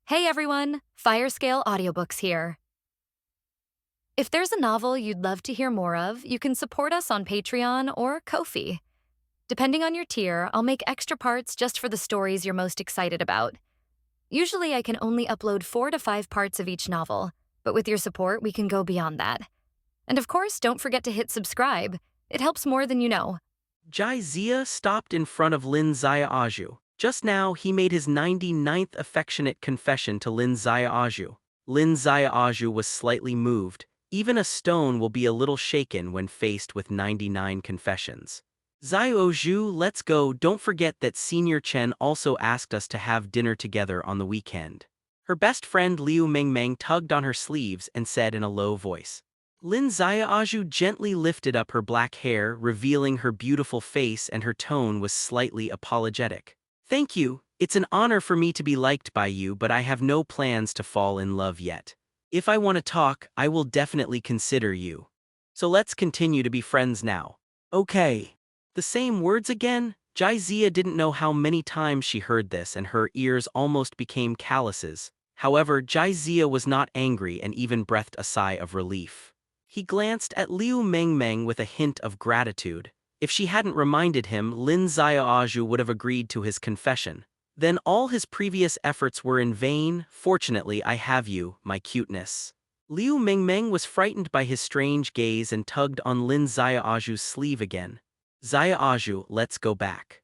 Hey everyone, Firescale Audiobooks here. If there's a novel you'd love to hear more of, you can support us on Patreon or Ko-fi. Depending on your tier, I'll make extra parts just for the stories you're most excited about. Usually I can only upload 4 to 5 parts of each novel, but with your support, we can go beyond that. And of course, don't forget to hit subscribe. It helps more than you know. Jai stopped in front of Lin Aju. Just now, he made his 99th affectionate confession to Lin Aju. Lin Aju was slightly moved. Even a stone will be a little shaken when faced with 99 confessions. Aju, let's go. Don't forget that Senior Chen also asked us to have dinner together on the weekend. Her best friend Liu Mingmeng tugged on her sleeves and said in a low voice. Lin Aju gently lifted up her black hair, revealing her beautiful face, and her tone was slightly apologetic. Thank you, it's an honor for me to be liked by you, but I have no plans to fall in love yet. If I want to talk, I will definitely consider you. So let's continue to be friends now. Okay. The same words again? Jai didn't know how many times she heard this, and her ears almost became calluses. However, Jai was not angry and even breathed a sigh of relief. He glanced at Liu Mengmeng with a hint of gratitude. If she hadn't reminded him, Lin Xiaoju would have agreed to his confession. Then all his previous efforts were in vain. Fortunately, I have you, my cuteness. Liu Mengmeng was frightened by his strange gaze and tugged on Lin Xiaoju's sleeve again. Xiaoju, let's go back.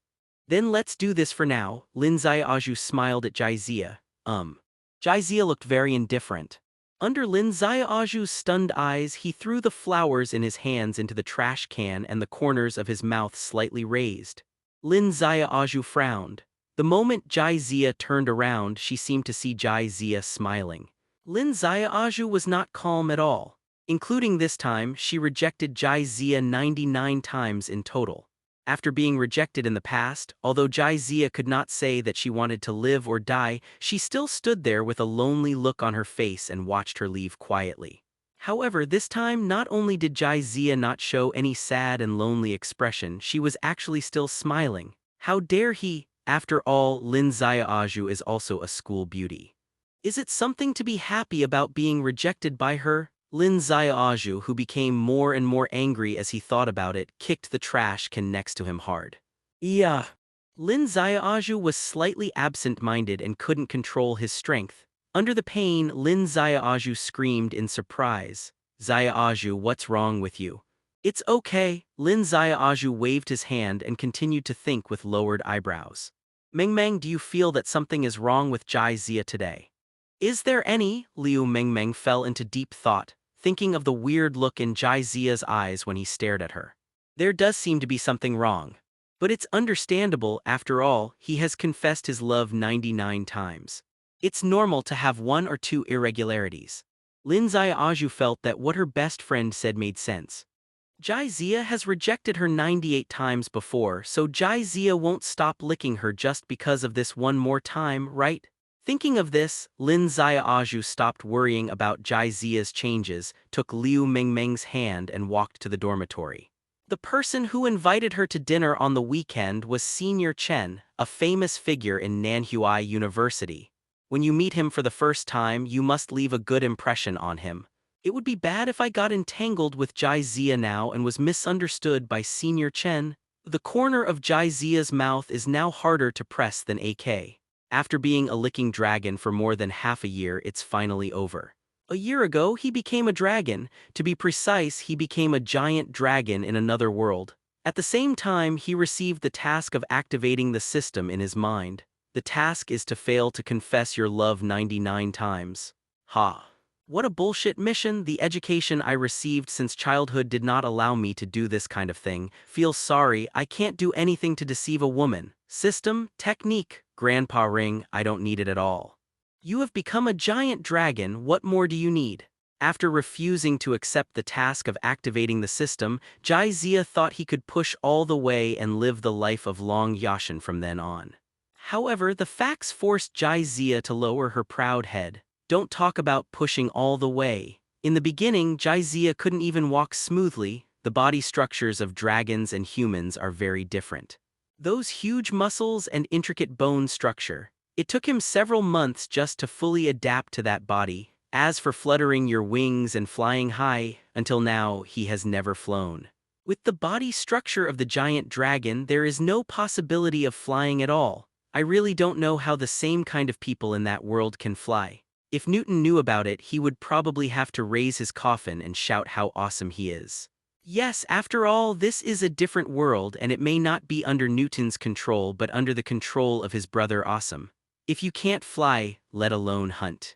Then let's do this for now. Lin Xiaoju smiled at Jaizia. Jaizia looked very indifferent. Under Lin Xiaoju's stunned eyes, he threw the flowers in his hands into the trash can and the corners of his mouth slightly raised. Lin Xiaoju frowned. The moment Jaizia turned around, she seemed to see Jaizia smiling. Lin Xiaoju was not calm at all. Including this time, she rejected Jaizia 99 times in total. After being rejected in the past, although Jaizia could not say that she wanted to live or die, she still stood there with a lonely look on her face and watched her leave quietly. However, this time not only did Jaizia not show any sad and lonely expression, she was actually still smiling. How dare he? After all, Lin Xiaoju is also a school beauty. Is it something to be happy about being rejected by her? Lin Xiaoju, who became more and more angry as he thought about it, kicked the trash can next to him hard. Yeah. Lin Xiaoju was slightly absent-minded and couldn't control his strength. Under the pain, Lin Xiaoju screamed in surprise. Xiaoju, what's wrong with you? It's okay. Lin Xiaoju waved his hand and continued to think with lowered eyebrows. Mengmeng, do you feel that something is wrong with Jaizia today? Is there any? Liu Mengmeng fell into deep thought, thinking of the weird look in Jaizia's eyes when he stared at her. There does seem to be something wrong. But it's understandable, after all, he has confessed his love 99 times. It's normal to have 1 or 2 irregularities. Lin Xiaoju felt that what her best friend said made sense. Jaizia has rejected her 98 times before, so Jaizia won't stop licking her just because of this one more time, right? Thinking of this, Lin Xiaoju stopped worrying about Jaizia's changes, took Liu Mingmeng's hand and walked to the dormitory. The person who invited her to dinner on the weekend was Senior Chen, a famous figure in Nanhui University. When you meet him for the first time, you must leave a good impression on him. It would be bad if I got entangled with Jaizia now and was misunderstood by Senior Chen. The corner of Jaizia's mouth is now harder to press than AK. After being a licking dragon for more than half a year, it's finally over. A year ago, he became a dragon. To be precise, he became a giant dragon in another world. At the same time, he received the task of activating the system in his mind. The task is to fail to confess your love 99 times. Ha. What a bullshit mission. The education I received since childhood did not allow me to do this kind of thing. Feel sorry, I can't do anything to deceive a woman. System, technique, grandpa ring, I don't need it at all. You have become a giant dragon, what more do you need? After refusing to accept the task of activating the system, Jaizia thought he could push all the way and live the life of Long Yashin from then on. However, the facts forced Jaizia to lower her proud head. Don't talk about pushing all the way. In the beginning, Jaizia couldn't even walk smoothly. The body structures of dragons and humans are very different. Those huge muscles and intricate bone structure. It took him several months just to fully adapt to that body. As for fluttering your wings and flying high, until now he has never flown. With the body structure of the giant dragon, there is no possibility of flying at all. I really don't know how the same kind of people in that world can fly. If Newton knew about it, he would probably have to raise his coffin and shout how awesome he is. Yes, after all, this is a different world, and it may not be under Newton's control but under the control of his brother Awesome. If you can't fly, let alone hunt.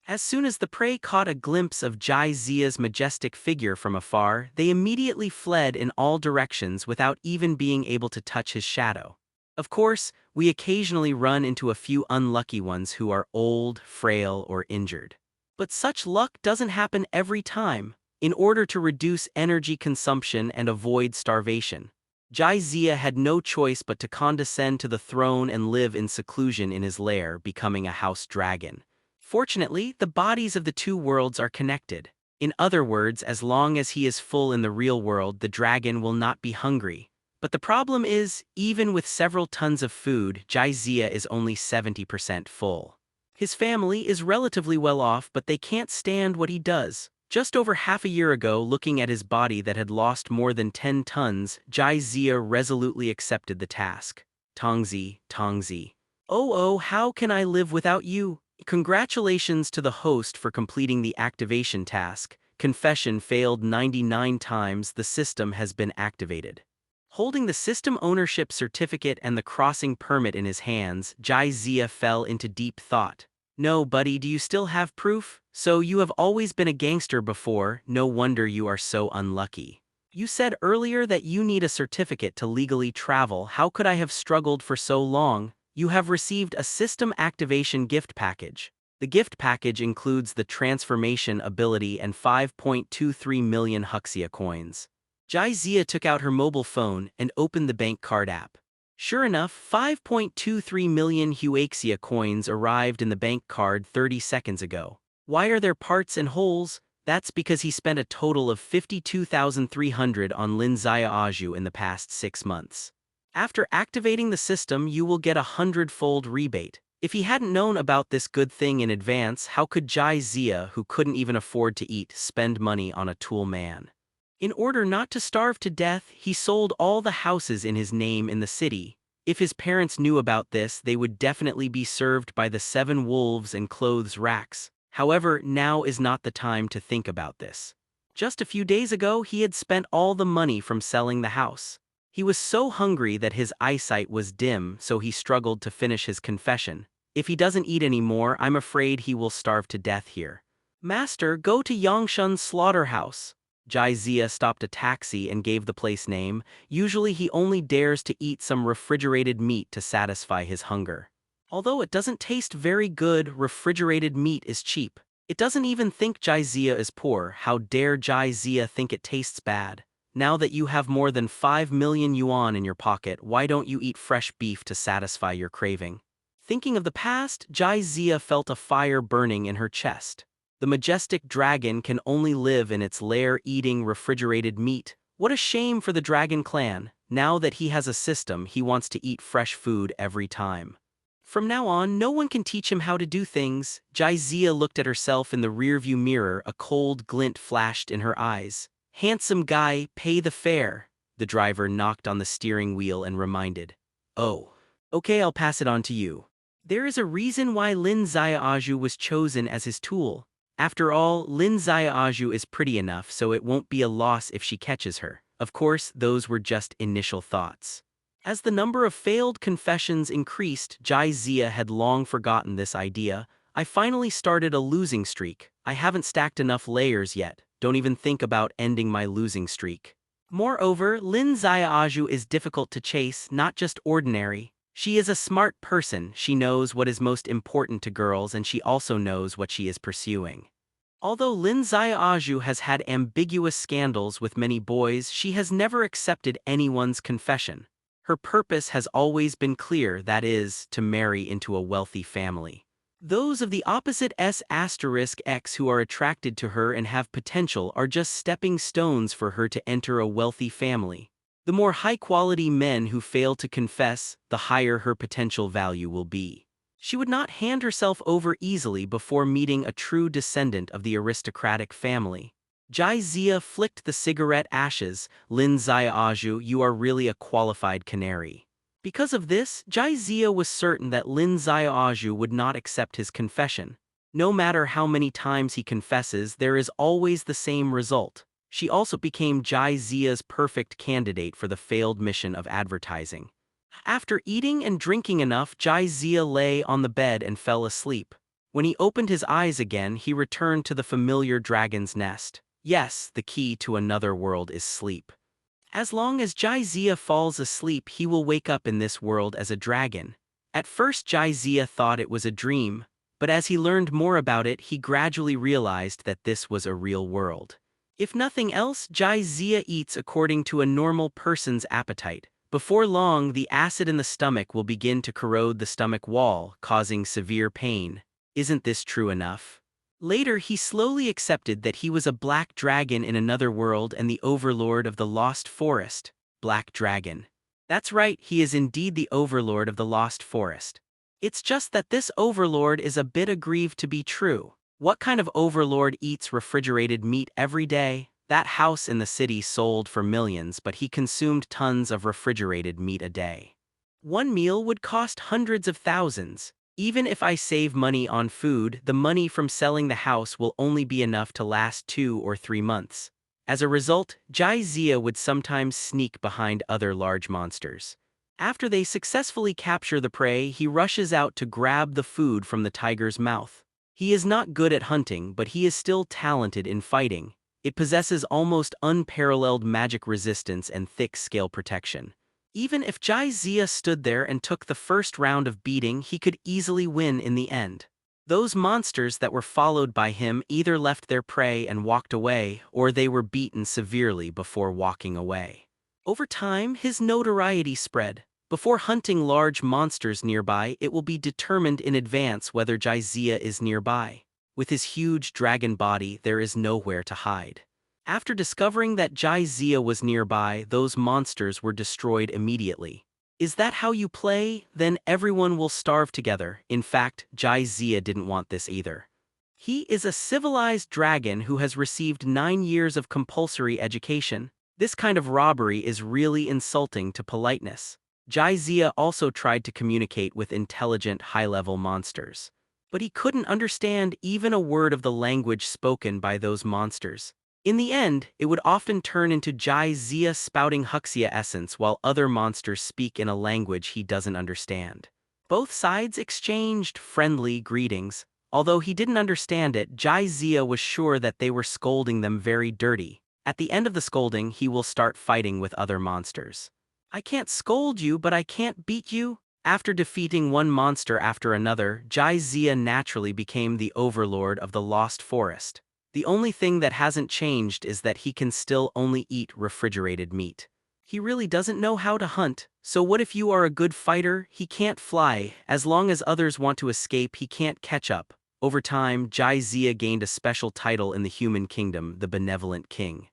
As soon as the prey caught a glimpse of Jai-Zia's majestic figure from afar, they immediately fled in all directions without even being able to touch his shadow. Of course, we occasionally run into a few unlucky ones who are old, frail, or injured. But such luck doesn't happen every time. In order to reduce energy consumption and avoid starvation, Jai-Zia had no choice but to condescend to the throne and live in seclusion in his lair, becoming a house dragon. Fortunately, the bodies of the two worlds are connected. In other words, as long as he is full in the real world, the dragon will not be hungry. But the problem is, even with several tons of food, Jai-Zia is only 70% full. His family is relatively well off, but they can't stand what he does. Just over half a year ago, looking at his body that had lost more than 10 tons, Jai-Zia resolutely accepted the task. Tongzi, Tongzi. Oh, how can I live without you? Congratulations to the host for completing the activation task. Confession failed 99 times. The system has been activated. Holding the system ownership certificate and the crossing permit in his hands, Jai-Zia fell into deep thought. No, buddy, do you still have proof? So you have always been a gangster before, no wonder you are so unlucky. You said earlier that you need a certificate to legally travel. How could I have struggled for so long? You have received a system activation gift package. The gift package includes the transformation ability and 5.23 million Huxia coins. Jai-Zia took out her mobile phone and opened the bank card app. Sure enough, 5.23 million Huaxia coins arrived in the bank card 30 seconds ago. Why are there parts and holes? That's because he spent a total of 52,300 on Lin Xiaoju in the past 6 months. After activating the system, you will get a 100-fold rebate. If he hadn't known about this good thing in advance, how could Jai-Zia, who couldn't even afford to eat, spend money on a tool man? In order not to starve to death, he sold all the houses in his name in the city. If his parents knew about this, they would definitely be served by the 7 wolves and clothes racks. However, now is not the time to think about this. Just a few days ago, he had spent all the money from selling the house. He was so hungry that his eyesight was dim, so he struggled to finish his confession. If he doesn't eat anymore, I'm afraid he will starve to death here. Master, go to Yangshun's slaughterhouse. Jai-Zia stopped a taxi and gave the place name. Usually he only dares to eat some refrigerated meat to satisfy his hunger. Although it doesn't taste very good, refrigerated meat is cheap. It doesn't even think Jai-Zia is poor. How dare Jai-Zia think it tastes bad? Now that you have more than 5 million yuan in your pocket, why don't you eat fresh beef to satisfy your craving? Thinking of the past, Jai-Zia felt a fire burning in her chest. The majestic dragon can only live in its lair eating refrigerated meat. What a shame for the dragon clan. Now that he has a system, he wants to eat fresh food every time. From now on, no one can teach him how to do things. Jai-Zia looked at herself in the rearview mirror. A cold glint flashed in her eyes. Handsome guy, pay the fare. The driver knocked on the steering wheel and reminded. Oh. Okay, I'll pass it on to you. There is a reason why Lin Xiaoju was chosen as his tool. After all, Lin Xiaoju is pretty enough, so it won't be a loss if she catches her. Of course, those were just initial thoughts. As the number of failed confessions increased, Jai-Zia had long forgotten this idea. I finally started a losing streak. I haven't stacked enough layers yet. Don't even think about ending my losing streak. Moreover, Lin Xiaoju is difficult to chase, not just ordinary. She is a smart person. She knows what is most important to girls, and she also knows what she is pursuing. Although Lin Xiaoju has had ambiguous scandals with many boys, she has never accepted anyone's confession. Her purpose has always been clear, that is, to marry into a wealthy family. Those of the opposite S*X who are attracted to her and have potential are just stepping stones for her to enter a wealthy family. The more high-quality men who fail to confess, the higher her potential value will be. She would not hand herself over easily before meeting a true descendant of the aristocratic family. Jai Zia flicked the cigarette ashes. Lin Xiaoju, you are really a qualified canary. Because of this, Jai Zia was certain that Lin Xiaoju would not accept his confession. No matter how many times he confesses, there is always the same result. She also became Jai Zia's perfect candidate for the failed mission of advertising. After eating and drinking enough, Jai Zia lay on the bed and fell asleep. When he opened his eyes again, he returned to the familiar dragon's nest. Yes, the key to another world is sleep. As long as Jai Zia falls asleep, he will wake up in this world as a dragon. At first, Jai Zia thought it was a dream, but as he learned more about it, he gradually realized that this was a real world. If nothing else, Jai Zia eats according to a normal person's appetite. Before long, the acid in the stomach will begin to corrode the stomach wall, causing severe pain. Isn't this true enough? Later, he slowly accepted that he was a black dragon in another world and the overlord of the Lost Forest. Black Dragon. That's right, he is indeed the overlord of the Lost Forest. It's just that this overlord is a bit aggrieved to be true. What kind of overlord eats refrigerated meat every day? That house in the city sold for millions, but he consumed tons of refrigerated meat a day. One meal would cost hundreds of thousands. Even if I save money on food, the money from selling the house will only be enough to last 2 or 3 months. As a result, Jai Zia would sometimes sneak behind other large monsters. After they successfully capture the prey, he rushes out to grab the food from the tiger's mouth. He is not good at hunting, but he is still talented in fighting. It possesses almost unparalleled magic resistance and thick scale protection. Even if Jai Zia stood there and took the first round of beating, he could easily win in the end. Those monsters that were followed by him either left their prey and walked away, or they were beaten severely before walking away. Over time, his notoriety spread. Before hunting large monsters nearby, it will be determined in advance whether Jai Zia is nearby. With his huge dragon body, there is nowhere to hide. After discovering that Jai Zia was nearby, those monsters were destroyed immediately. Is that how you play? Then everyone will starve together. In fact, Jai Zia didn't want this either. He is a civilized dragon who has received 9 years of compulsory education. This kind of robbery is really insulting to politeness. Jai Zia also tried to communicate with intelligent, high-level monsters. But he couldn't understand even a word of the language spoken by those monsters. In the end, it would often turn into Jai Zia spouting Huxia essence while other monsters speak in a language he doesn't understand. Both sides exchanged friendly greetings. Although he didn't understand it, Jai Zia was sure that they were scolding them very dirty. At the end of the scolding, he will start fighting with other monsters. I can't scold you, but I can't beat you. After defeating one monster after another, Jai Zia naturally became the overlord of the Lost Forest. The only thing that hasn't changed is that he can still only eat refrigerated meat. He really doesn't know how to hunt, so what if you are a good fighter? He can't fly. As long as others want to escape, he can't catch up. Over time, Jai Zia gained a special title in the human kingdom, the Benevolent King.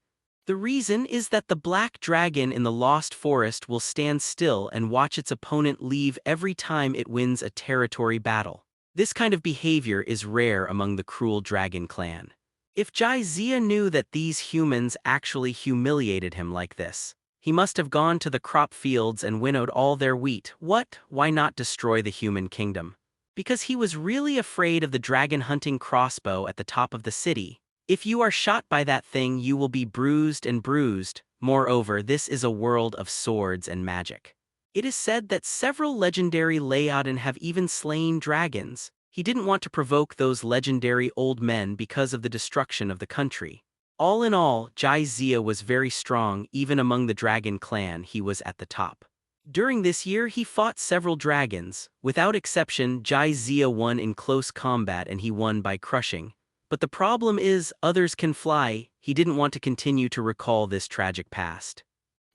The reason is that the black dragon in the Lost Forest will stand still and watch its opponent leave every time it wins a territory battle. This kind of behavior is rare among the cruel dragon clan. If Jai Zia knew that these humans actually humiliated him like this, he must have gone to the crop fields and winnowed all their wheat. What? Why not destroy the human kingdom? Because he was really afraid of the dragon hunting crossbow at the top of the city. If you are shot by that thing, you will be bruised and bruised. Moreover, this is a world of swords and magic. It is said that several legendary Leoden have even slain dragons. He didn't want to provoke those legendary old men because of the destruction of the country. All in all, Jai Zia was very strong. Even among the dragon clan, he was at the top. During this year, he fought several dragons. Without exception, Jai Zia won in close combat and he won by crushing. But the problem is, others can fly. He didn't want to continue to recall this tragic past.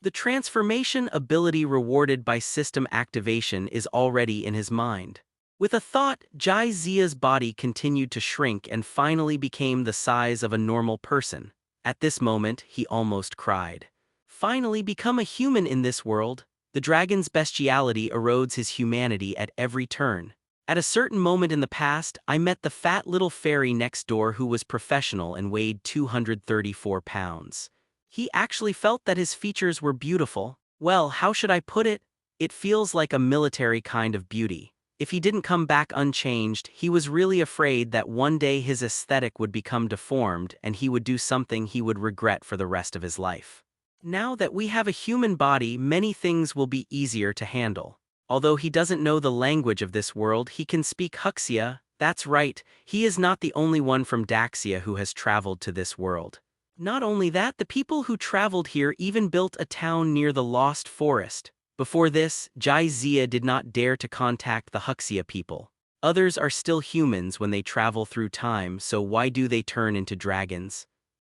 The transformation ability rewarded by system activation is already in his mind. With a thought, Jai Zia's body continued to shrink and finally became the size of a normal person. At this moment, he almost cried. Finally become a human in this world. The dragon's bestiality erodes his humanity at every turn. At a certain moment in the past, I met the fat little fairy next door who was professional and weighed 234 pounds. He actually felt that his features were beautiful. Well, how should I put it? It feels like a military kind of beauty. If he didn't come back unchanged, he was really afraid that one day his aesthetic would become deformed and he would do something he would regret for the rest of his life. Now that we have a human body, many things will be easier to handle. Although he doesn't know the language of this world, he can speak Huxia. That's right, he is not the only one from Daxia who has traveled to this world. Not only that, the people who traveled here even built a town near the Lost Forest. Before this, Jizia did not dare to contact the Huxia people. Others are still humans when they travel through time, so why do they turn into dragons?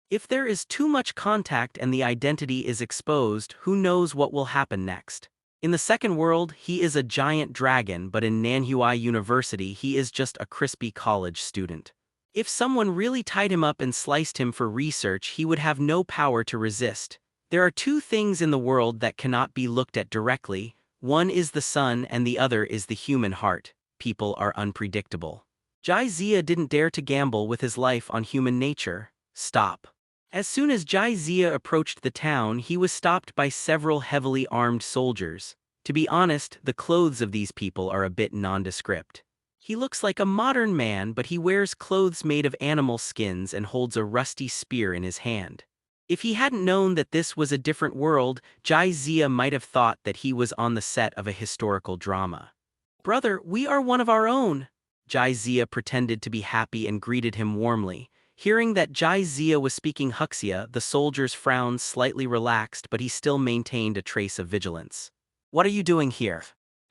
If there is too much contact and the identity is exposed, who knows what will happen next? In the second world, he is a giant dragon, but in Nanhui University, he is just a crispy college student. If someone really tied him up and sliced him for research, he would have no power to resist. There are two things in the world that cannot be looked at directly. One is the sun and the other is the human heart. People are unpredictable. Jizia didn't dare to gamble with his life on human nature. Stop. As soon as Jizia approached the town, he was stopped by several heavily armed soldiers. To be honest, the clothes of these people are a bit nondescript. He looks like a modern man, but he wears clothes made of animal skins and holds a rusty spear in his hand. If he hadn't known that this was a different world, Jizia might have thought that he was on the set of a historical drama. "Brother, we are one of our own." Jizia pretended to be happy and greeted him warmly. Hearing that Jizia was speaking Huxia, the soldier's frown slightly relaxed, but he still maintained a trace of vigilance. "What are you doing here?"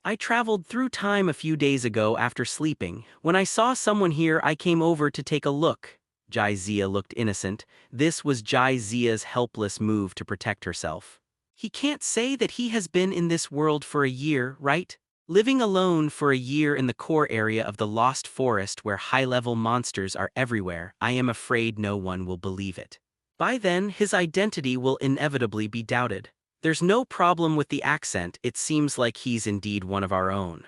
"I traveled through time a few days ago after sleeping. When I saw someone here, I came over to take a look." Jizia looked innocent. This was Jizia's helpless move to protect herself. He can't say that he has been in this world for a year, right? Living alone for a year in the core area of the Lost Forest where high-level monsters are everywhere, I am afraid no one will believe it. By then, his identity will inevitably be doubted. There's no problem with the accent, it seems like he's indeed one of our own.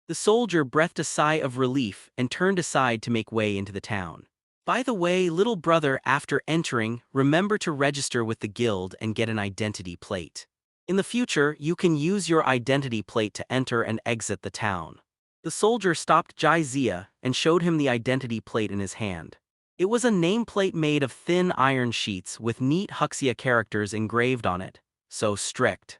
The soldier breathed a sigh of relief and turned aside to make way into the town. "By the way, little brother, after entering, remember to register with the guild and get an identity plate. In the future, you can use your identity plate to enter and exit the town." The soldier stopped Jizia and showed him the identity plate in his hand. It was a nameplate made of thin iron sheets with neat Huxia characters engraved on it. So strict.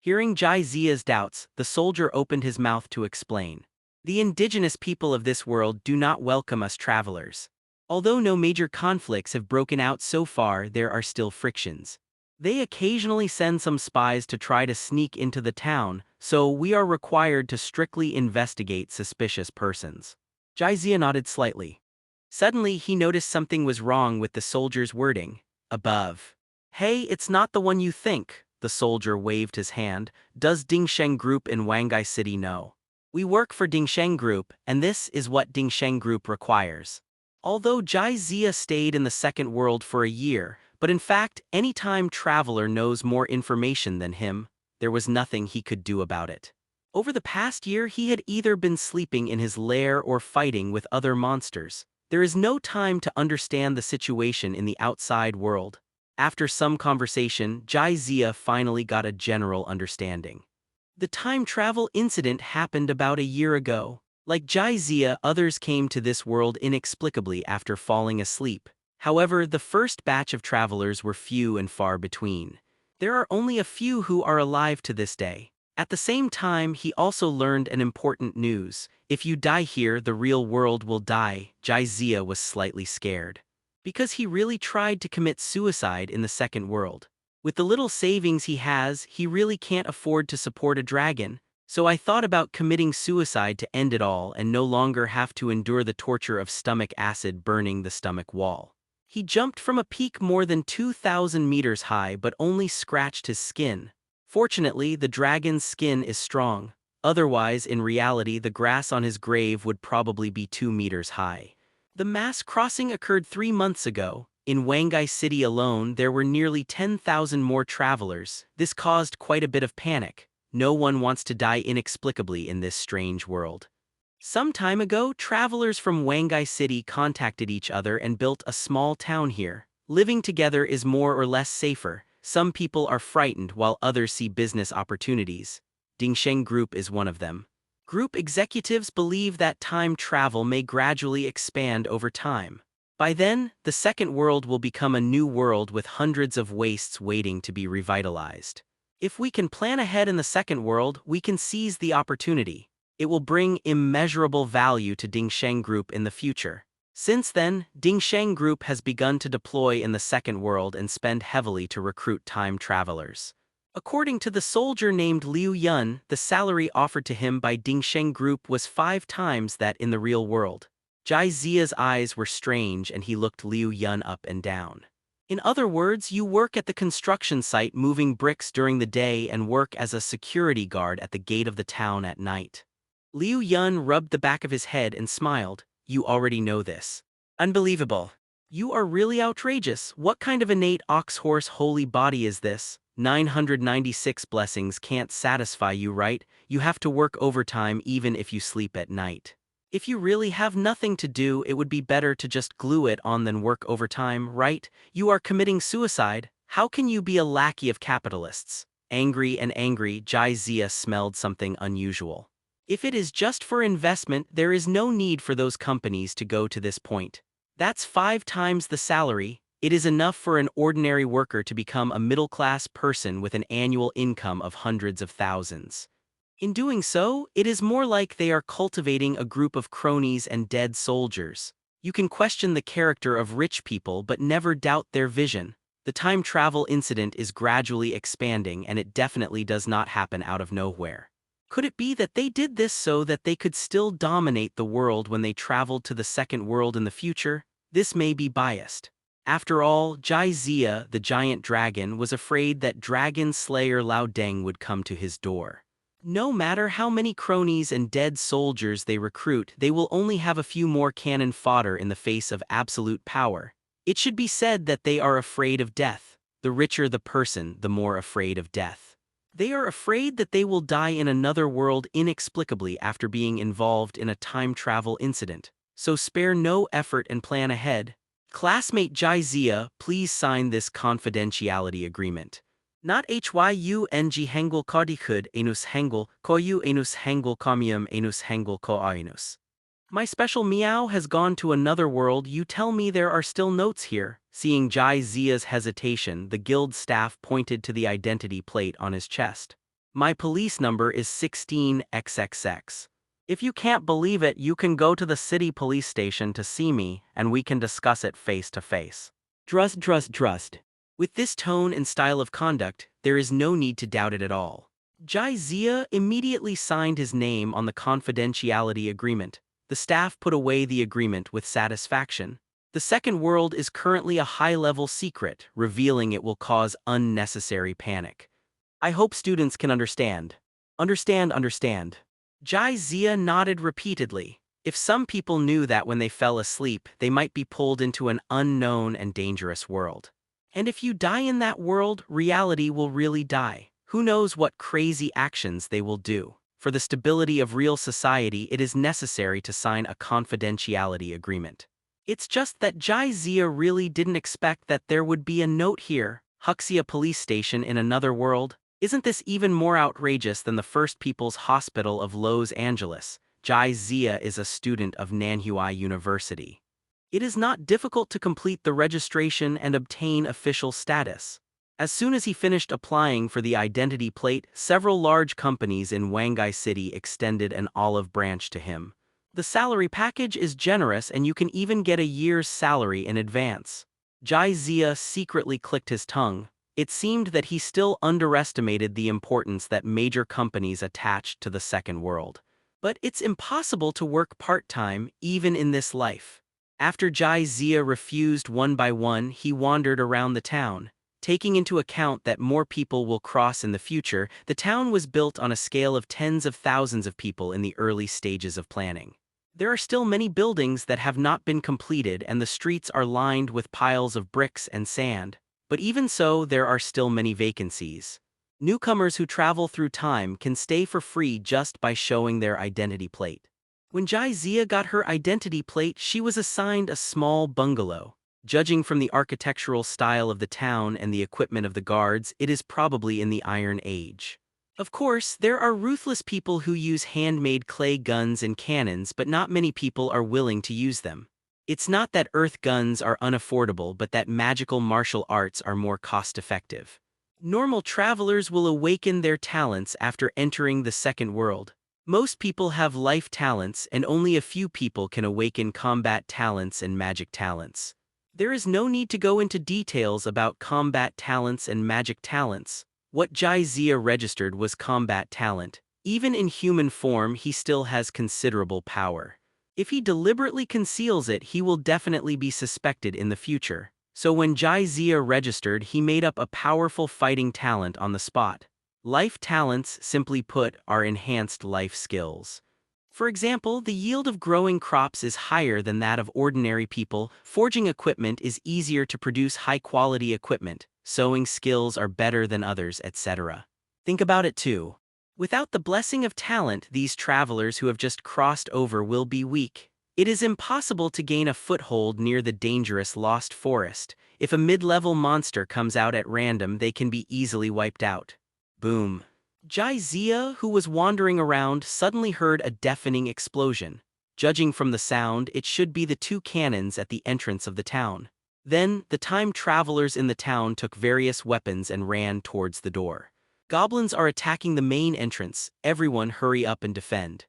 Hearing Jizia's doubts, the soldier opened his mouth to explain. "The indigenous people of this world do not welcome us travelers. Although no major conflicts have broken out so far, there are still frictions. They occasionally send some spies to try to sneak into the town, so we are required to strictly investigate suspicious persons." Jizia nodded slightly. Suddenly, he noticed something was wrong with the soldier's wording. Above. "Hey, it's not the one you think." The soldier waved his hand. "Does Dingsheng Group in Wangai City know? We work for Dingsheng Group, and this is what Dingsheng Group requires." Although Jizia stayed in the second world for a year, but in fact, any time traveler knows more information than him, there was nothing he could do about it. Over the past year, he had either been sleeping in his lair or fighting with other monsters. There is no time to understand the situation in the outside world. After some conversation, Jizia finally got a general understanding. The time travel incident happened about a year ago. Like Jizia, others came to this world inexplicably after falling asleep. However, the first batch of travelers were few and far between. There are only a few who are alive to this day. At the same time, he also learned an important news. If you die here, the real world will die. Jizia was slightly scared. Because he really tried to commit suicide in the second world. With the little savings he has, he really can't afford to support a dragon. So I thought about committing suicide to end it all and no longer have to endure the torture of stomach acid burning the stomach wall. He jumped from a peak more than 2,000 meters high but only scratched his skin. Fortunately, the dragon's skin is strong. Otherwise, in reality, the grass on his grave would probably be 2 meters high. The mass crossing occurred 3 months ago. In Wangai City alone, there were nearly 10,000 more travelers. This caused quite a bit of panic. No one wants to die inexplicably in this strange world. Some time ago, travelers from Wangai City contacted each other and built a small town here. Living together is more or less safer. Some people are frightened while others see business opportunities. Dingsheng Group is one of them. Group executives believe that time travel may gradually expand over time. By then, the second world will become a new world with hundreds of wastes waiting to be revitalized. If we can plan ahead in the second world, we can seize the opportunity. It will bring immeasurable value to Dingsheng Group in the future. Since then, Dingsheng Group has begun to deploy in the second world and spend heavily to recruit time travelers. According to the soldier named Liu Yun, the salary offered to him by Dingsheng Group was 5 times that in the real world. Jai Zia's eyes were strange and he looked Liu Yun up and down. In other words, you work at the construction site moving bricks during the day and work as a security guard at the gate of the town at night. Liu Yun rubbed the back of his head and smiled. You already know this. Unbelievable. You are really outrageous. What kind of innate ox-horse holy body is this? 996 blessings can't satisfy you, right? You have to work overtime even if you sleep at night. If you really have nothing to do, it would be better to just glue it on than work overtime, right? You are committing suicide. How can you be a lackey of capitalists? Angry and angry, Jai Zia smelled something unusual. If it is just for investment, there is no need for those companies to go to this point. That's 5 times the salary. It is enough for an ordinary worker to become a middle-class person with an annual income of hundreds of thousands. In doing so, it is more like they are cultivating a group of cronies and dead soldiers. You can question the character of rich people but never doubt their vision. The time travel incident is gradually expanding and it definitely does not happen out of nowhere. Could it be that they did this so that they could still dominate the world when they traveled to the second world in the future? This may be biased. After all, Jai Zia, the giant dragon, was afraid that Dragon Slayer Lao Deng would come to his door. No matter how many cronies and dead soldiers they recruit, they will only have a few more cannon fodder in the face of absolute power. It should be said that they are afraid of death. The richer the person, the more afraid of death. They are afraid that they will die in another world inexplicably after being involved in a time travel incident. So spare no effort and plan ahead. Classmate Jai Zia, please sign this confidentiality agreement. Not HYUNG Hangul Kodikud Enus Hangul Koyu Enus Hangul Komium Enus Hangul Ko Ainus. My special meow has gone to another world. You tell me there are still notes here. Seeing Jai Zia's hesitation, the guild staff pointed to the identity plate on his chest. My police number is 16XXX. If you can't believe it, you can go to the city police station to see me, and we can discuss it face to face. Drust. With this tone and style of conduct, there is no need to doubt it at all. Jai Zia immediately signed his name on the confidentiality agreement. The staff put away the agreement with satisfaction. The second world is currently a high-level secret, revealing it will cause unnecessary panic. I hope students can understand. Understand. Jai Zia nodded repeatedly. If some people knew that when they fell asleep, they might be pulled into an unknown and dangerous world. And if you die in that world, reality will really die. Who knows what crazy actions they will do? For the stability of real society, it is necessary to sign a confidentiality agreement. It's just that Jai Zia really didn't expect that there would be a note here. Huxia police station in another world? Isn't this even more outrageous than the First People's Hospital of Los Angeles? Jai Zia is a student of Nanhui University. It is not difficult to complete the registration and obtain official status. As soon as he finished applying for the identity plate, several large companies in Wangai City extended an olive branch to him. The salary package is generous and you can even get a year's salary in advance. Jai Zia secretly clicked his tongue. It seemed that he still underestimated the importance that major companies attached to the second world. But it's impossible to work part-time even in this life. After Jai Zia refused one by one, he wandered around the town. Taking into account that more people will cross in the future, the town was built on a scale of tens of thousands of people in the early stages of planning. There are still many buildings that have not been completed and the streets are lined with piles of bricks and sand. But even so, there are still many vacancies. Newcomers who travel through time can stay for free just by showing their identity plate. When Jizia got her identity plate, she was assigned a small bungalow. Judging from the architectural style of the town and the equipment of the guards, it is probably in the Iron Age. Of course, there are ruthless people who use handmade clay guns and cannons, but not many people are willing to use them. It's not that earth guns are unaffordable, but that magical martial arts are more cost-effective. Normal travelers will awaken their talents after entering the second world. Most people have life talents, and only a few people can awaken combat talents and magic talents. There is no need to go into details about combat talents and magic talents. What Jizia registered was combat talent. Even in human form, he still has considerable power. If he deliberately conceals it, he will definitely be suspected in the future. So when Jizia registered, he made up a powerful fighting talent on the spot. Life talents, simply put, are enhanced life skills. For example, the yield of growing crops is higher than that of ordinary people, forging equipment is easier to produce high-quality equipment, sewing skills are better than others, etc. Think about it too. Without the blessing of talent, these travelers who have just crossed over will be weak. It is impossible to gain a foothold near the dangerous Lost Forest. If a mid-level monster comes out at random, they can be easily wiped out. Boom. Jizia, who was wandering around, suddenly heard a deafening explosion. Judging from the sound, it should be the two cannons at the entrance of the town. Then, the time travelers in the town took various weapons and ran towards the door. Goblins are attacking the main entrance. Everyone hurry up and defend.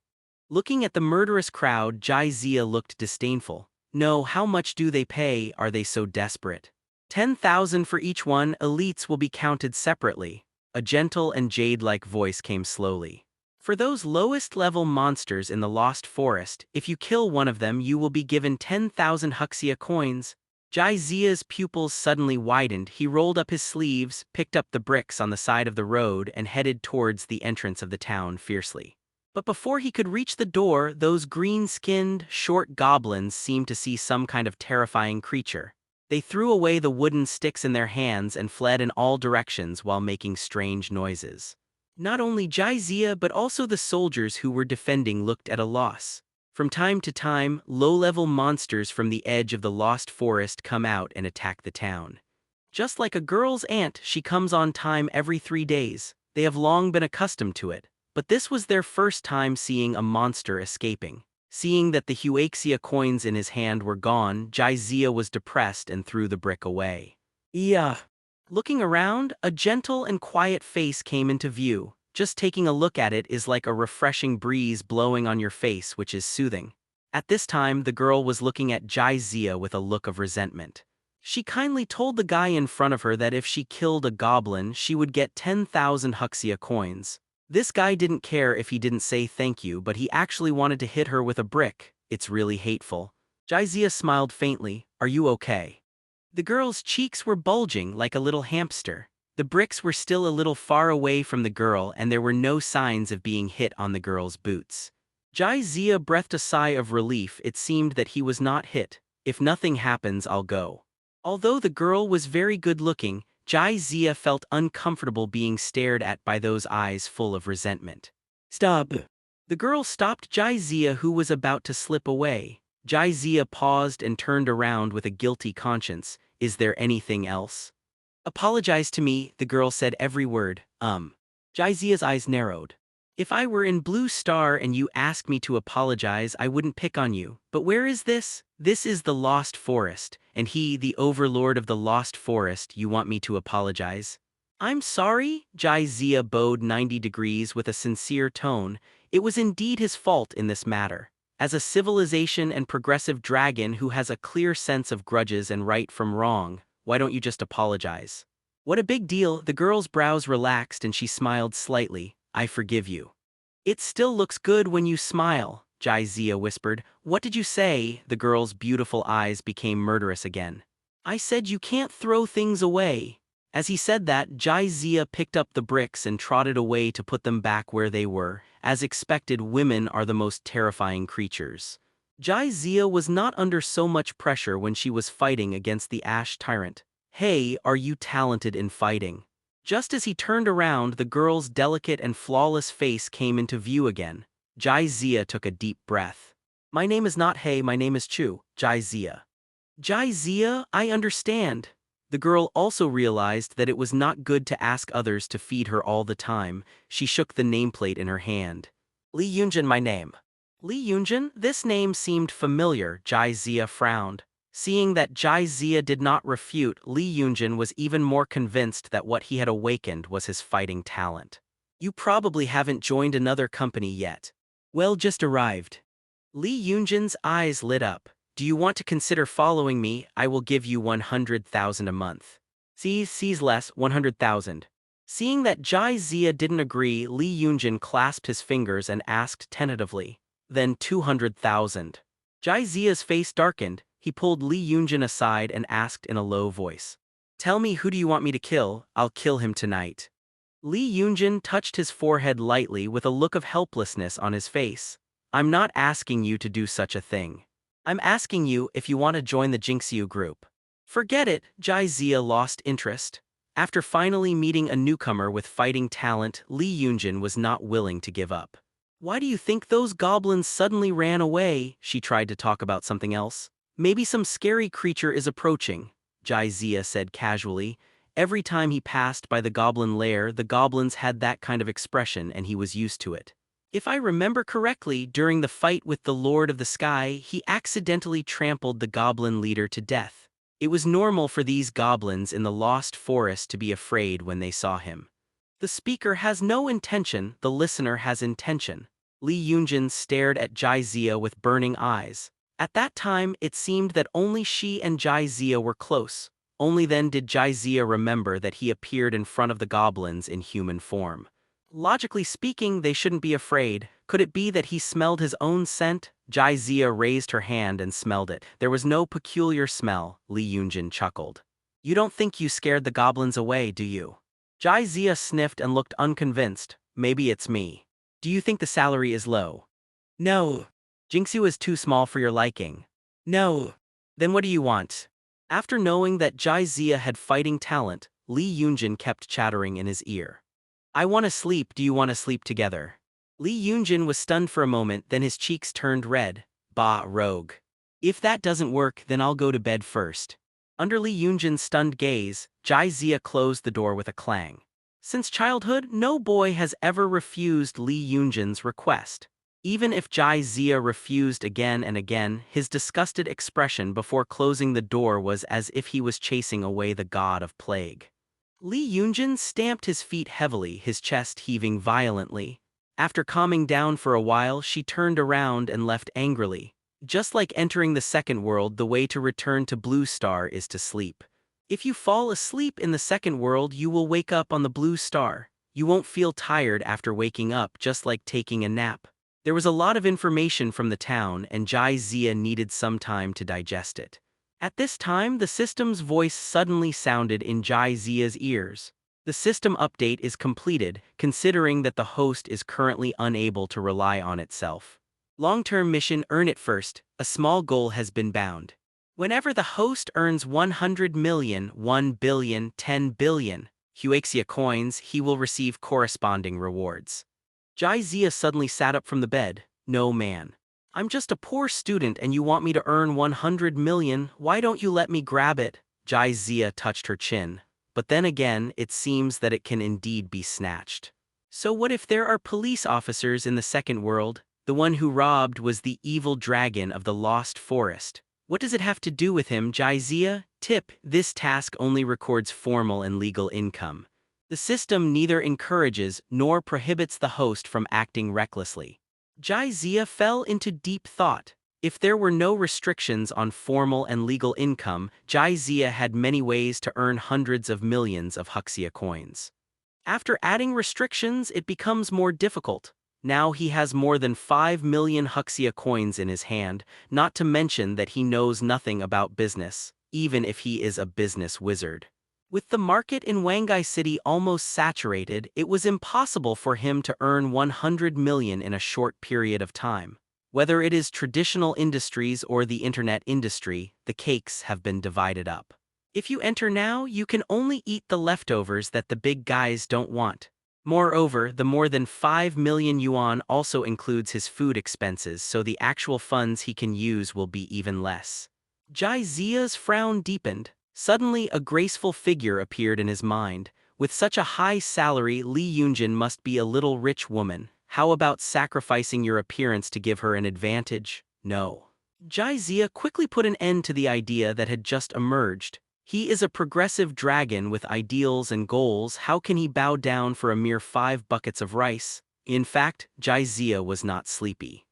Looking at the murderous crowd, Jizia looked disdainful. No, how much do they pay? Are they so desperate? 10,000 for each one. Elites will be counted separately. A gentle and jade-like voice came slowly. For those lowest-level monsters in the Lost Forest, if you kill one of them, you will be given 10,000 Huxia coins. Jizia's pupils suddenly widened. He rolled up his sleeves, picked up the bricks on the side of the road, and headed towards the entrance of the town fiercely. But before he could reach the door, those green-skinned, short goblins seemed to see some kind of terrifying creature. They threw away the wooden sticks in their hands and fled in all directions while making strange noises. Not only Jizia but also the soldiers who were defending looked at a loss. From time to time, low-level monsters from the edge of the Lost Forest come out and attack the town. Just like a girl's aunt, she comes on time every 3 days. They have long been accustomed to it. But this was their first time seeing a monster escaping. Seeing that the Huaxia coins in his hand were gone, Jizia was depressed and threw the brick away. Yeah. Looking around, a gentle and quiet face came into view. Just taking a look at it is like a refreshing breeze blowing on your face, which is soothing. At this time, the girl was looking at Jizia with a look of resentment. She kindly told the guy in front of her that if she killed a goblin, she would get 10,000 Huxia coins. This guy didn't care if he didn't say thank you, but he actually wanted to hit her with a brick. It's really hateful. Jizia smiled faintly. Are you okay? The girl's cheeks were bulging like a little hamster. The bricks were still a little far away from the girl, and there were no signs of being hit on the girl's boots. Jizia breathed a sigh of relief. It seemed that he was not hit. If nothing happens, I'll go. Although the girl was very good-looking, Jizia felt uncomfortable being stared at by those eyes full of resentment. Stop! The girl stopped Jizia, who was about to slip away. Jizia paused and turned around with a guilty conscience. Is there anything else? Apologize to me, the girl said every word. Jizia's eyes narrowed. If I were in Blue Star and you asked me to apologize, I wouldn't pick on you. But where is this? This is the Lost Forest, and he, the overlord of the Lost Forest, you want me to apologize? I'm sorry, Jizia bowed 90 degrees with a sincere tone. It was indeed his fault in this matter. As a civilization and progressive dragon who has a clear sense of grudges and right from wrong, why don't you just apologize? What a big deal. The girl's brows relaxed and she smiled slightly. I forgive you. It still looks good when you smile, Jizia whispered. What did you say? The girl's beautiful eyes became murderous again. I said you can't throw things away. As he said that, Jizia picked up the bricks and trotted away to put them back where they were. As expected, women are the most terrifying creatures. Jizia was not under so much pressure when she was fighting against the Ash Tyrant. Hey, are you talented in fighting? Just as he turned around, the girl's delicate and flawless face came into view again. Jai took a deep breath. My name is not Hey, my name is Chu, Jai. Jai, I understand. The girl also realized that it was not good to ask others to feed her all the time. She shook the nameplate in her hand. Li Yunjin, my name. Li Yunjin? This name seemed familiar, Jai frowned. Seeing that Jai did not refute, Li Yunjin was even more convinced that what he had awakened was his fighting talent. You probably haven't joined another company yet. Well, just arrived. Li Yunjin's eyes lit up. Do you want to consider following me? I will give you 100,000 a month. Sees less, 100,000. Seeing that Jai didn't agree, Li Yunjin clasped his fingers and asked tentatively. Then 200,000. Jai face darkened. He pulled Li Yunjin aside and asked in a low voice. Tell me, who do you want me to kill? I'll kill him tonight. Li Yunjin touched his forehead lightly with a look of helplessness on his face. I'm not asking you to do such a thing. I'm asking you if you want to join the Jinxiu group. Forget it, Jai lost interest. After finally meeting a newcomer with fighting talent, Li Yunjin was not willing to give up. Why do you think those goblins suddenly ran away? She tried to talk about something else. Maybe some scary creature is approaching, Jai said casually. Every time he passed by the goblin lair, the goblins had that kind of expression and he was used to it. If I remember correctly, during the fight with the Lord of the Sky, he accidentally trampled the goblin leader to death. It was normal for these goblins in the Lost Forest to be afraid when they saw him. The speaker has no intention, the listener has intention. Li Yunjin stared at Jai with burning eyes. At that time, it seemed that only she and Jai were close. Only then did Jai remember that he appeared in front of the goblins in human form. Logically speaking, they shouldn't be afraid. Could it be that he smelled his own scent? Jai raised her hand and smelled it. There was no peculiar smell, Li Yunjin chuckled. You don't think you scared the goblins away, do you? Jai sniffed and looked unconvinced. Maybe it's me. Do you think the salary is low? No. Jinxiu is too small for your liking. No. Then what do you want? After knowing that Jai had fighting talent, Li Yunjin kept chattering in his ear. I want to sleep, do you want to sleep together? Li Yunjin was stunned for a moment, then his cheeks turned red. Bah, rogue. If that doesn't work, then I'll go to bed first. Under Li Yunjin's stunned gaze, Jai closed the door with a clang. Since childhood, no boy has ever refused Li Yunjin's request. Even if Jai refused again and again, his disgusted expression before closing the door was as if he was chasing away the god of plague. Li Yunjin stamped his feet heavily, his chest heaving violently. After calming down for a while, she turned around and left angrily. Just like entering the second world, the way to return to Blue Star is to sleep. If you fall asleep in the second world, you will wake up on the Blue Star. You won't feel tired after waking up, just like taking a nap. There was a lot of information from the town, and Jai needed some time to digest it. At this time, the system's voice suddenly sounded in Jai ears. The system update is completed, considering that the host is currently unable to rely on itself. Long-term mission, earn it first. A small goal has been bound. Whenever the host earns 100 million, 1 billion, 10 billion Huaxia coins, he will receive corresponding rewards. Jai suddenly sat up from the bed. No, man. I'm just a poor student and you want me to earn 100 million, why don't you let me grab it? Jai touched her chin. But then again, it seems that it can indeed be snatched. So what if there are police officers in the second world? The one who robbed was the evil dragon of the Lost Forest. What does it have to do with him, Jai? Tip, this task only records formal and legal income. The system neither encourages nor prohibits the host from acting recklessly. Jai fell into deep thought. If there were no restrictions on formal and legal income, Jai had many ways to earn hundreds of millions of Huxia coins. After adding restrictions, it becomes more difficult. Now he has more than 5 million Huxia coins in his hand, not to mention that he knows nothing about business, even if he is a business wizard. With the market in Wangai City almost saturated, it was impossible for him to earn 100 million in a short period of time. Whether it is traditional industries or the internet industry, the cakes have been divided up. If you enter now, you can only eat the leftovers that the big guys don't want. Moreover, the more than 5 million yuan also includes his food expenses, so the actual funds he can use will be even less. Jai Zia's frown deepened. Suddenly, a graceful figure appeared in his mind. With such a high salary, Li Yunjin must be a little rich woman. How about sacrificing your appearance to give her an advantage? No. Jai Zia quickly put an end to the idea that had just emerged. He is a progressive dragon with ideals and goals. How can he bow down for a mere 5 buckets of rice? In fact, Jai Zia was not sleepy.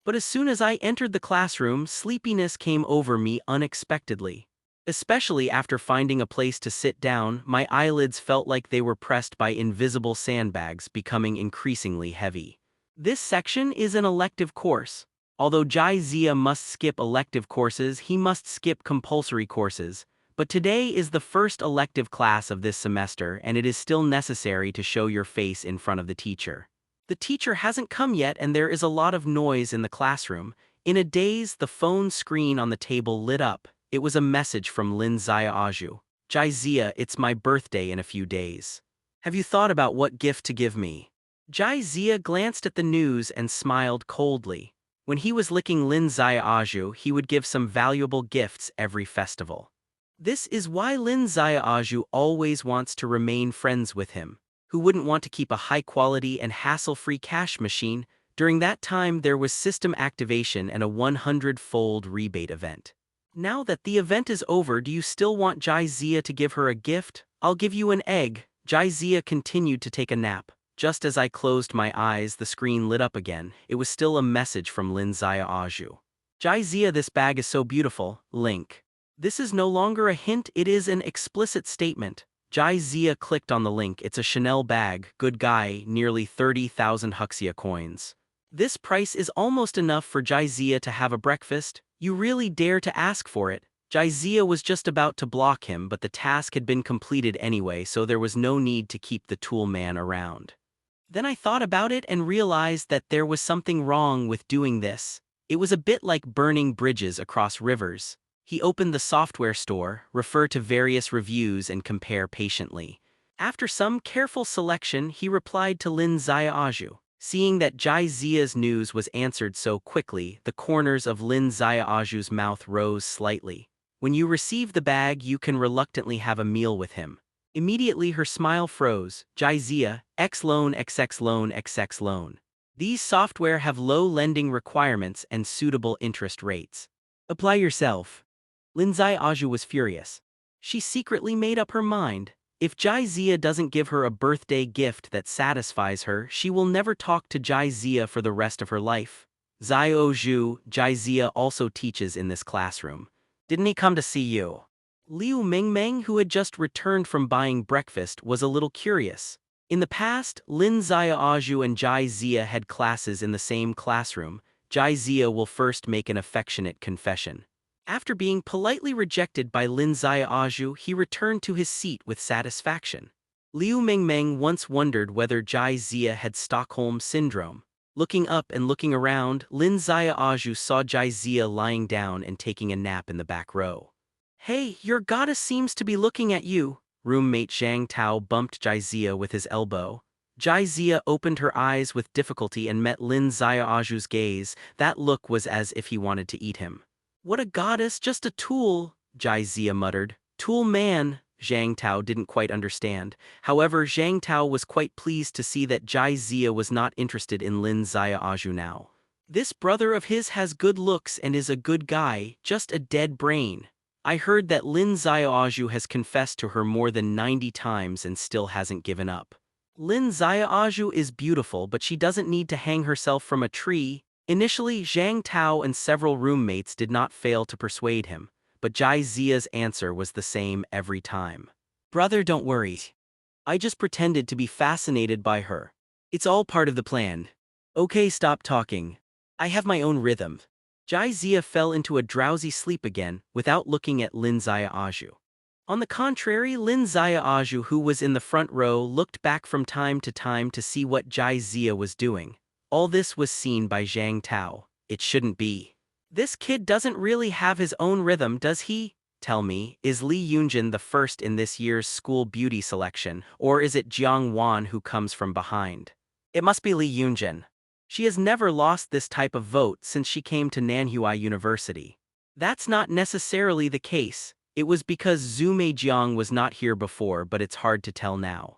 But as soon as I entered the classroom, sleepiness came over me unexpectedly. Especially after finding a place to sit down, my eyelids felt like they were pressed by invisible sandbags, becoming increasingly heavy. This section is an elective course. Although Jai Zia must skip elective courses, he must skip compulsory courses. But today is the first elective class of this semester, and it is still necessary to show your face in front of the teacher. The teacher hasn't come yet, and there is a lot of noise in the classroom. In a daze, the phone screen on the table lit up. It was a message from Lin Xiaoju. Jai Zia, it's my birthday in a few days. Have you thought about what gift to give me? Jai Zia glanced at the news and smiled coldly. When he was licking Lin Xiaoju, he would give some valuable gifts every festival. This is why Lin Xiaoju always wants to remain friends with him. Who wouldn't want to keep a high-quality and hassle-free cash machine? During that time, there was system activation and a 100-fold rebate event. Now that the event is over, do you still want Jai Zia to give her a gift? I'll give you an egg. Jai Zia continued to take a nap. Just as I closed my eyes, the screen lit up again. It was still a message from Lin Xiaoju. Jai Zia, this bag is so beautiful. Link. This is no longer a hint, it is an explicit statement. Jai Zia clicked on the link. It's a Chanel bag, good guy, nearly 30,000 Huxia coins. This price is almost enough for Jai Zia to have a breakfast. You really dare to ask for it? Jai Zia was just about to block him, but the task had been completed anyway, so there was no need to keep the tool man around. Then I thought about it and realized that there was something wrong with doing this. It was a bit like burning bridges across rivers. He opened the software store, refer to various reviews and compare patiently. After some careful selection, he replied to Lin Xiaoju. Seeing that Jai Zia's news was answered so quickly, the corners of Lin Xiaoju's mouth rose slightly. When you receive the bag, you can reluctantly have a meal with him. Immediately her smile froze. Jai Zia, X loan XX loan XX loan. These software have low lending requirements and suitable interest rates. Apply yourself. Lin Xiaoju was furious. She secretly made up her mind. If Jai Zia doesn't give her a birthday gift that satisfies her, she will never talk to Jai Zia for the rest of her life. Xiaoju, Jai Zia also teaches in this classroom. Didn't he come to see you? Liu Mingmeng, who had just returned from buying breakfast, was a little curious. In the past, Lin Xiaoju and Jai Zia had classes in the same classroom. Jai Zia will first make an affectionate confession. After being politely rejected by Lin Xiaoju, he returned to his seat with satisfaction. Liu Mingmeng once wondered whether Jai Zia had Stockholm Syndrome. Looking up and looking around, Lin Xiaoju saw Jai Zia lying down and taking a nap in the back row. Hey, your goddess seems to be looking at you. Roommate Zhang Tao bumped Jai Zia with his elbow. Jai Zia opened her eyes with difficulty and met Lin Xiaoju's gaze. That look was as if he wanted to eat him. What a goddess, just a tool, Jai Zia muttered. Tool man, Zhang Tao didn't quite understand. However, Zhang Tao was quite pleased to see that Jai Zia was not interested in Lin Xiaoju now. This brother of his has good looks and is a good guy, just a dead brain. I heard that Lin Xiaoju has confessed to her more than 90 times and still hasn't given up. Lin Xiaoju is beautiful, but she doesn't need to hang herself from a tree. Initially, Zhang Tao and several roommates did not fail to persuade him, but Jai Zia's answer was the same every time. Brother, don't worry. I just pretended to be fascinated by her. It's all part of the plan. Okay, stop talking. I have my own rhythm. Jai Zia fell into a drowsy sleep again, without looking at Lin Xiaoju. On the contrary, Lin Xiaoju, who was in the front row, looked back from time to see what Jai Zia was doing. All this was seen by Zhang Tao. It shouldn't be. This kid doesn't really have his own rhythm, does he? Tell me, is Lee Yunjin the first in this year's school beauty selection, or is it Jiang Wan who comes from behind? It must be Lee Yunjin. She has never lost this type of vote since she came to Nanhua University. That's not necessarily the case. It was because Zhu Meijiang was not here before, but it's hard to tell now.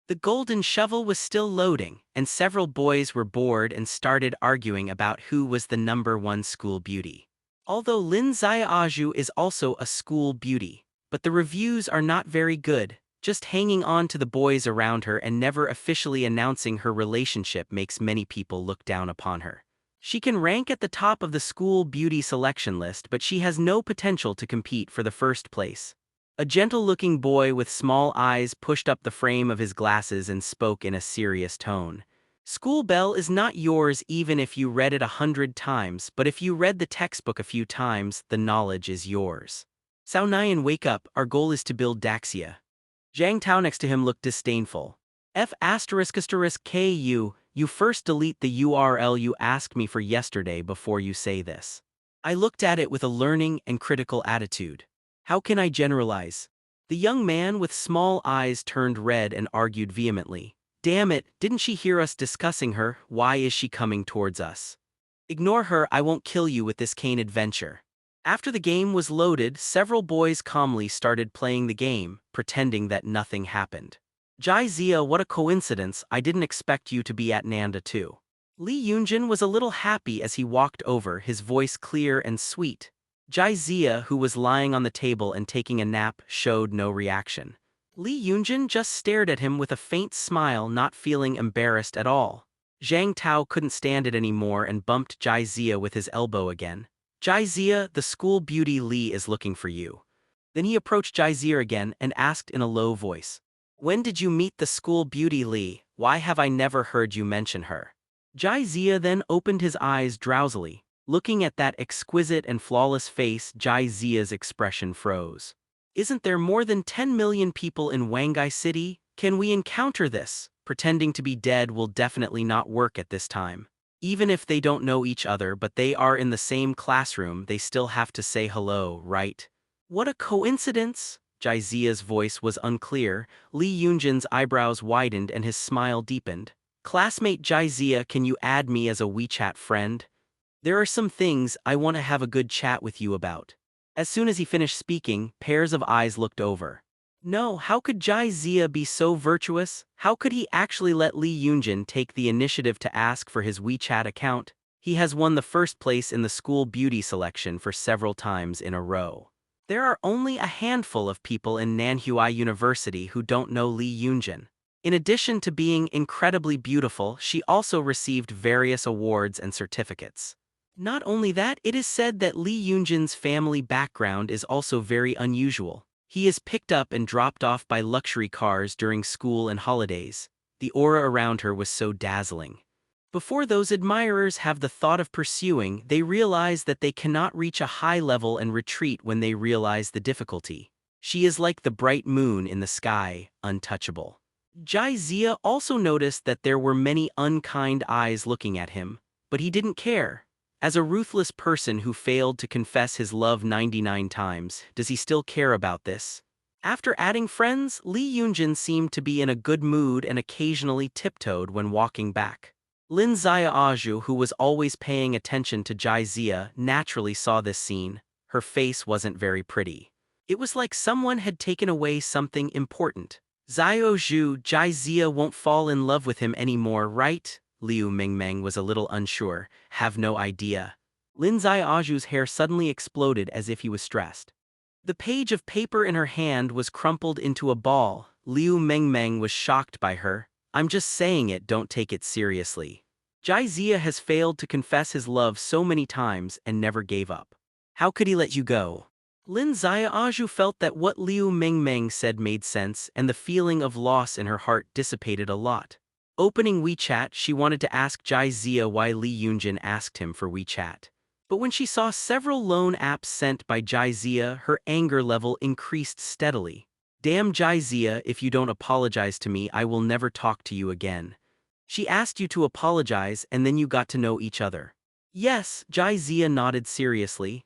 The golden shovel was still loading, and several boys were bored and started arguing about who was the #1 school beauty. Although Lin Xiaoju is also a school beauty, but the reviews are not very good. Just hanging on to the boys around her and never officially announcing her relationship makes many people look down upon her. She can rank at the top of the school beauty selection list, but she has no potential to compete for the first place. A gentle-looking boy with small eyes pushed up the frame of his glasses and spoke in a serious tone. School bell is not yours even if you read it 100 times, but if you read the textbook a few times, the knowledge is yours. Sao Nyan, wake up, our goal is to build Daxia. Zhang Tao next to him looked disdainful. F***ku, you first delete the URL you asked me for yesterday before you say this. I looked at it with a learning and critical attitude. How can I generalize? The young man with small eyes turned red and argued vehemently. Damn it, didn't she hear us discussing her? Why is she coming towards us? Ignore her, I won't kill you with this cane adventure. After the game was loaded, several boys calmly started playing the game, pretending that nothing happened. Jai Zia, what a coincidence, I didn't expect you to be at Nanda too. Lee Yunjin was a little happy as he walked over, his voice clear and sweet. Jai Zia, who was lying on the table and taking a nap, showed no reaction. Lee Yunjin just stared at him with a faint smile, not feeling embarrassed at all. Zhang Tao couldn't stand it anymore and bumped Jai Zia with his elbow again. Jai Zia, the school beauty Lee is looking for you. Then he approached Jai Zia again and asked in a low voice. When did you meet the school beauty Lee? Why have I never heard you mention her? Jai Zia then opened his eyes drowsily. Looking at that exquisite and flawless face, Jai Zia's expression froze. Isn't there more than 10 million people in Wangai City? Can we encounter this? Pretending to be dead will definitely not work at this time. Even if they don't know each other but they are in the same classroom, they still have to say hello, right? What a coincidence! Jai Zia's voice was unclear. Lee Yunjin's eyebrows widened and his smile deepened. Classmate Jai Zia, can you add me as a WeChat friend? There are some things I want to have a good chat with you about. As soon as he finished speaking, pairs of eyes looked over. No, how could Jai Zia be so virtuous? How could he actually let Lee Yunjin take the initiative to ask for his WeChat account? He has won the first place in the school beauty selection for several times in a row. There are only a handful of people in Nanhua University who don't know Lee Yunjin. In addition to being incredibly beautiful, she also received various awards and certificates. Not only that, it is said that Lee Yunjin's family background is also very unusual. He is picked up and dropped off by luxury cars during school and holidays. The aura around her was so dazzling. Before those admirers have the thought of pursuing, they realize that they cannot reach a high level and retreat when they realize the difficulty. She is like the bright moon in the sky, untouchable. Jai Zia also noticed that there were many unkind eyes looking at him, but he didn't care. As a ruthless person who failed to confess his love 99 times, does he still care about this? After adding friends, Lee Yunjin seemed to be in a good mood and occasionally tiptoed when walking back. Lin Xiaoju, who was always paying attention to Jai Zia, naturally saw this scene. Her face wasn't very pretty. It was like someone had taken away something important. Xiaoju, Jai Zia won't fall in love with him anymore, right? Liu Mingmeng was a little unsure. Have no idea. Lin Xiaoju's hair suddenly exploded as if he was stressed. The page of paper in her hand was crumpled into a ball. Liu Mingmeng was shocked by her. I'm just saying it, don't take it seriously. Jai Zia has failed to confess his love so many times and never gave up. How could he let you go? Lin Xiaoju felt that what Liu Mingmeng said made sense, and the feeling of loss in her heart dissipated a lot. Opening WeChat, she wanted to ask Jai Zia why Lee Yunjin asked him for WeChat. But when she saw several loan apps sent by Jai Zia, her anger level increased steadily. Damn Jai Zia, if you don't apologize to me, I will never talk to you again. She asked you to apologize and then you got to know each other. Yes, Jai Zia nodded seriously.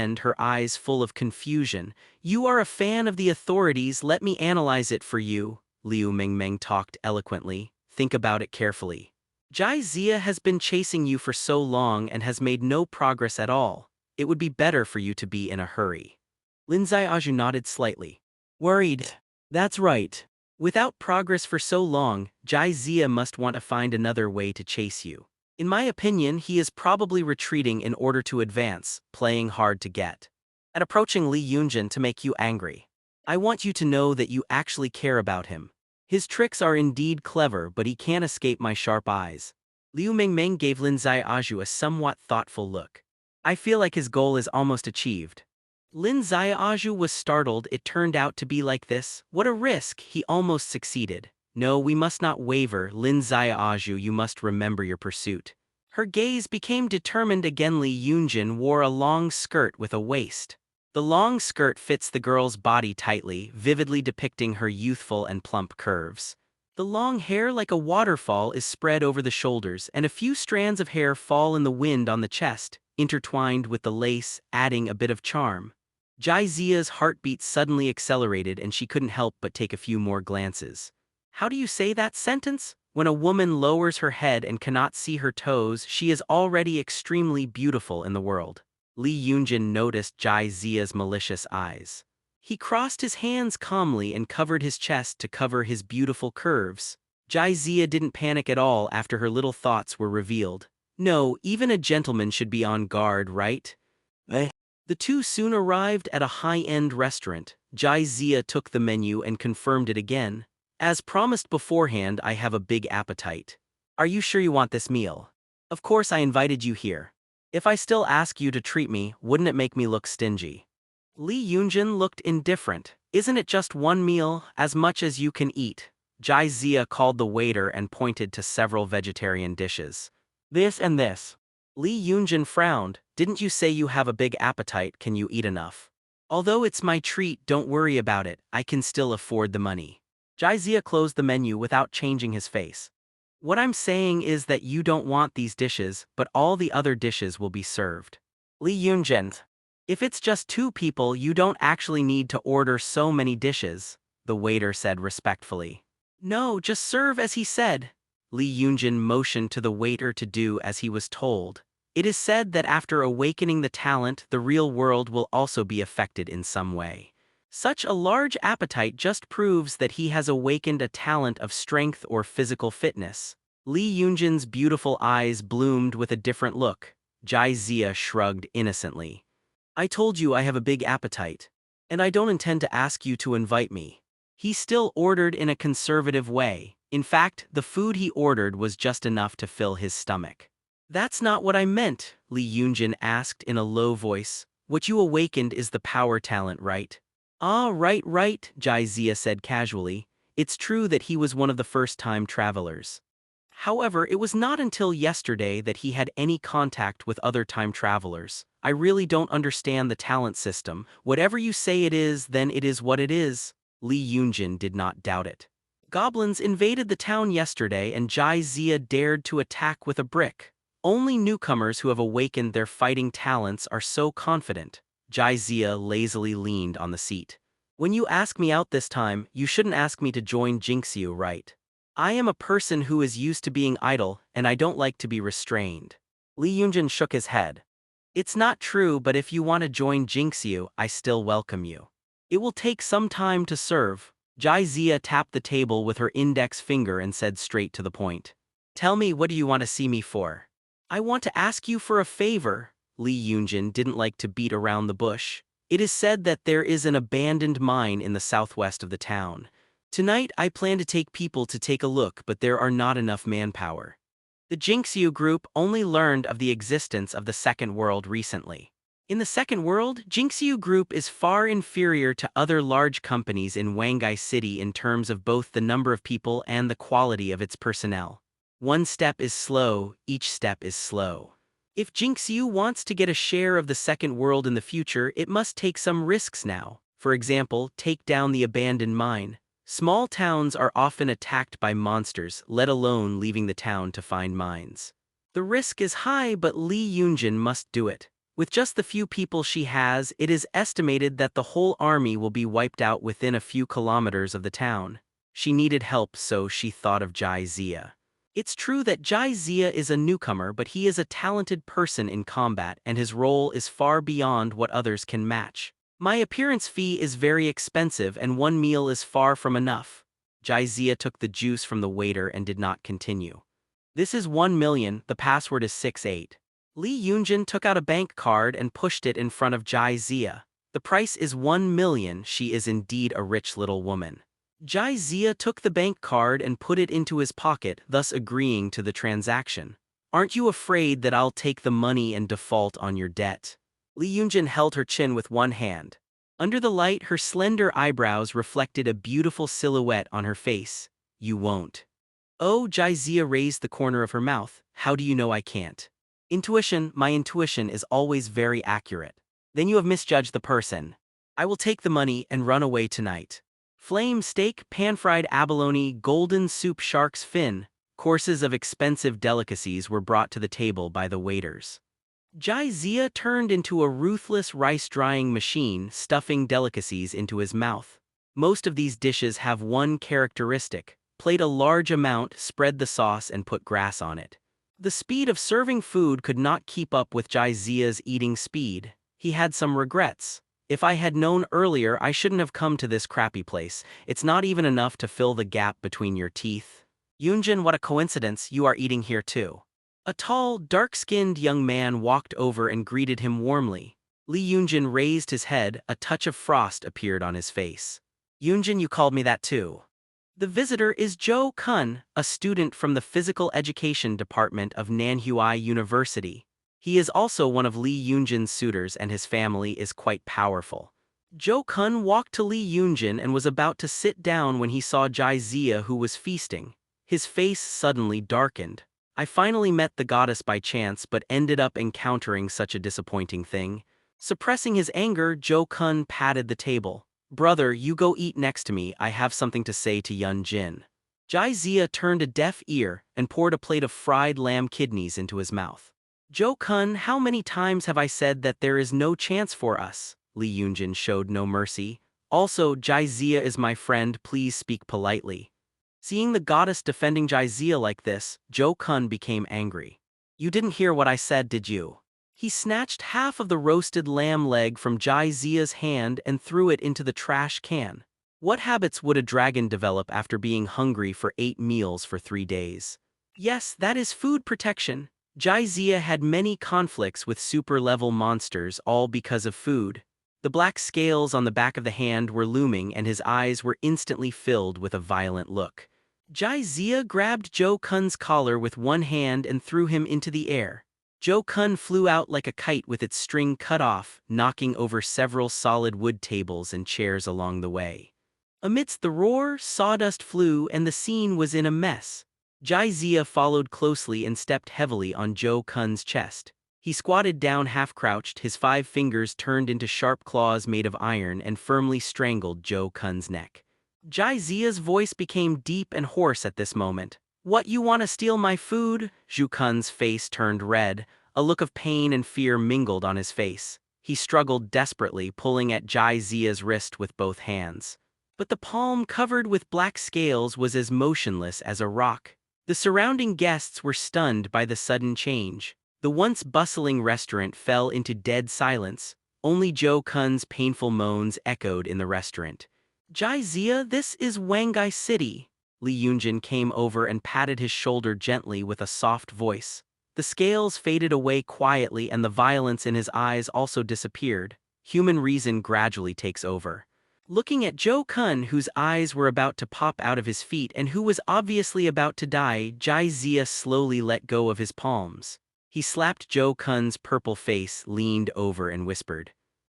friend, her eyes full of confusion. "You are a fan of the authorities, let me analyze it for you." Liu Mingmeng talked eloquently. "Think about it carefully. Jai Zia has been chasing you for so long and has made no progress at all. It would be better for you to be in a hurry." Lin Xiaoju nodded slightly. "Worried. That's right. Without progress for so long, Jai Zia must want to find another way to chase you. In my opinion, he is probably retreating in order to advance, playing hard to get. And approaching Li Yunjin to make you angry. I want you to know that you actually care about him. His tricks are indeed clever, but he can't escape my sharp eyes." Liu Mingmeng gave Lin Xiaoju a somewhat thoughtful look. "I feel like his goal is almost achieved." Lin Xiaoju was startled. It turned out to be like this. What a risk! He almost succeeded. "No, we must not waver, Lin Xiaoju, you must remember your pursuit." Her gaze became determined again. Li Yunjin wore a long skirt with a waist. The long skirt fits the girl's body tightly, vividly depicting her youthful and plump curves. The long hair, like a waterfall, is spread over the shoulders, and a few strands of hair fall in the wind on the chest, intertwined with the lace, adding a bit of charm. Jai Zia's heartbeat suddenly accelerated and she couldn't help but take a few more glances. How do you say that sentence? When a woman lowers her head and cannot see her toes, she is already extremely beautiful in the world. Li Yunjin noticed Jai Zia's malicious eyes. He crossed his hands calmly and covered his chest to cover his beautiful curves. Jai Zia didn't panic at all after her little thoughts were revealed. "No, even a gentleman should be on guard, right?" The two soon arrived at a high-end restaurant. Jai Zia took the menu and confirmed it again. "As promised beforehand, I have a big appetite. Are you sure you want this meal? Of course I invited you here. If I still ask you to treat me, wouldn't it make me look stingy?" Li Yunjin looked indifferent. "Isn't it just one meal, as much as you can eat?" Jai Zia called the waiter and pointed to several vegetarian dishes. "This and this." Li Yunjin frowned. "Didn't you say you have a big appetite? Can you eat enough?" "Although it's my treat, don't worry about it, I can still afford the money." Jai Zia closed the menu without changing his face. "What I'm saying is that you don't want these dishes, but all the other dishes will be served." Li Yunjin, "If it's just two people, you don't actually need to order so many dishes," the waiter said respectfully. "No, just serve as he said." Li Yunjin motioned to the waiter to do as he was told. It is said that after awakening the talent, the real world will also be affected in some way. Such a large appetite just proves that he has awakened a talent of strength or physical fitness. Li Yunjin's beautiful eyes bloomed with a different look. Jai Zia shrugged innocently. "I told you I have a big appetite." And I don't intend to ask you to invite me. He still ordered in a conservative way. In fact, the food he ordered was just enough to fill his stomach. That's not what I meant, Li Yunjin asked in a low voice. What you awakened is the power talent, right? Ah, right, Jai Zia said casually. It's true that he was one of the first-time travelers. However, it was not until yesterday that he had any contact with other time travelers. I really don't understand the talent system. Whatever you say it is, then it is what it is. Li Yunjin did not doubt it. Goblins invaded the town yesterday and Jai Zia dared to attack with a brick. Only newcomers who have awakened their fighting talents are so confident. Jai Zia lazily leaned on the seat. When you ask me out this time, you shouldn't ask me to join Jinxiu, right? I am a person who is used to being idle, and I don't like to be restrained. Li Yunjin shook his head. It's not true, but if you want to join Jinxiu, I still welcome you. It will take some time to serve. Jai Zia tapped the table with her index finger and said straight to the point. Tell me, what do you want to see me for? I want to ask you for a favor. Li Yunjin didn't like to beat around the bush. It is said that there is an abandoned mine in the southwest of the town. Tonight, I plan to take people to take a look, but there are not enough manpower. The Jinxiu group only learned of the existence of the Second World recently. In the Second World, Jinxiu Group is far inferior to other large companies in Wangai City in terms of both the number of people and the quality of its personnel. One step is slow, each step is slow. If Jinxiu wants to get a share of the Second World in the future, it must take some risks now. For example, take down the abandoned mine. Small towns are often attacked by monsters, let alone leaving the town to find mines. The risk is high, but Li Yunjin must do it. With just the few people she has, it is estimated that the whole army will be wiped out within a few kilometers of the town. She needed help, so she thought of Jai Zia. It's true that Jai Zia is a newcomer, but he is a talented person in combat and his role is far beyond what others can match. My appearance fee is very expensive and one meal is far from enough. Jai Zia took the juice from the waiter and did not continue. This is 1 million, the password is 68. Li Yunjin took out a bank card and pushed it in front of Jai Zia. The price is 1 million, she is indeed a rich little woman. Jai Zia took the bank card and put it into his pocket, thus agreeing to the transaction. Aren't you afraid that I'll take the money and default on your debt? Li Yunjin held her chin with one hand. Under the light, her slender eyebrows reflected a beautiful silhouette on her face. You won't. Oh, Jai Zia raised the corner of her mouth. How do you know I can't? Intuition, my intuition is always very accurate. Then you have misjudged the person. I will take the money and run away tonight. Flame steak, pan-fried abalone, golden soup, shark's fin. Courses of expensive delicacies were brought to the table by the waiters. Jai Zia turned into a ruthless rice-drying machine, stuffing delicacies into his mouth. Most of these dishes have one characteristic. Plate a large amount, spread the sauce and put grass on it. The speed of serving food could not keep up with Jai Zia's eating speed. He had some regrets. If I had known earlier, I shouldn't have come to this crappy place. It's not even enough to fill the gap between your teeth. Yunjin, what a coincidence, you are eating here too. A tall, dark-skinned young man walked over and greeted him warmly. Li Yunjin raised his head, a touch of frost appeared on his face. Yunjin, you called me that too. The visitor is Zhou Kun, a student from the Physical Education Department of Nanhui University. He is also one of Li Yunjin's suitors and his family is quite powerful. Zhou Kun walked to Li Yunjin and was about to sit down when he saw Jai Zia, who was feasting. His face suddenly darkened. I finally met the goddess by chance but ended up encountering such a disappointing thing. Suppressing his anger, Zhou Kun patted the table. Brother, you go eat next to me, I have something to say to Yun Jin. Jai Zia turned a deaf ear and poured a plate of fried lamb kidneys into his mouth. Zhou Kun, how many times have I said that there is no chance for us? Li Yunjin showed no mercy. Also, Jai Zia is my friend, please speak politely. Seeing the goddess defending Jai Zia like this, Zhou Kun became angry. You didn't hear what I said, did you? He snatched half of the roasted lamb leg from Jai Zia's hand and threw it into the trash can. What habits would a dragon develop after being hungry for 8 meals for 3 days? Yes, that is food protection. Jai Zia had many conflicts with super-level monsters, all because of food. The black scales on the back of the hand were looming and his eyes were instantly filled with a violent look. Jai grabbed Joe Kun's collar with one hand and threw him into the air. Joe Kun flew out like a kite with its string cut off, knocking over several solid wood tables and chairs along the way. Amidst the roar, sawdust flew and the scene was in a mess. Jai followed closely and stepped heavily on Joe Kun's chest. He squatted down half-crouched, his 5 fingers turned into sharp claws made of iron and firmly strangled Joe Kun's neck. Jai voice became deep and hoarse at this moment. "What, you want to steal my food?" Zhu Kun's face turned red, a look of pain and fear mingled on his face. He struggled desperately, pulling at Jai wrist with both hands. But the palm covered with black scales was as motionless as a rock. The surrounding guests were stunned by the sudden change. The once bustling restaurant fell into dead silence. Only Joe Kun's painful moans echoed in the restaurant. "Jai, this is Wangai City." Li Yunjin came over and patted his shoulder gently with a soft voice. The scales faded away quietly and the violence in his eyes also disappeared. Human reason gradually takes over. Looking at Joe Kun, whose eyes were about to pop out of his feet and who was obviously about to die, Jai slowly let go of his palms. He slapped Joe Kun's purple face, leaned over and whispered,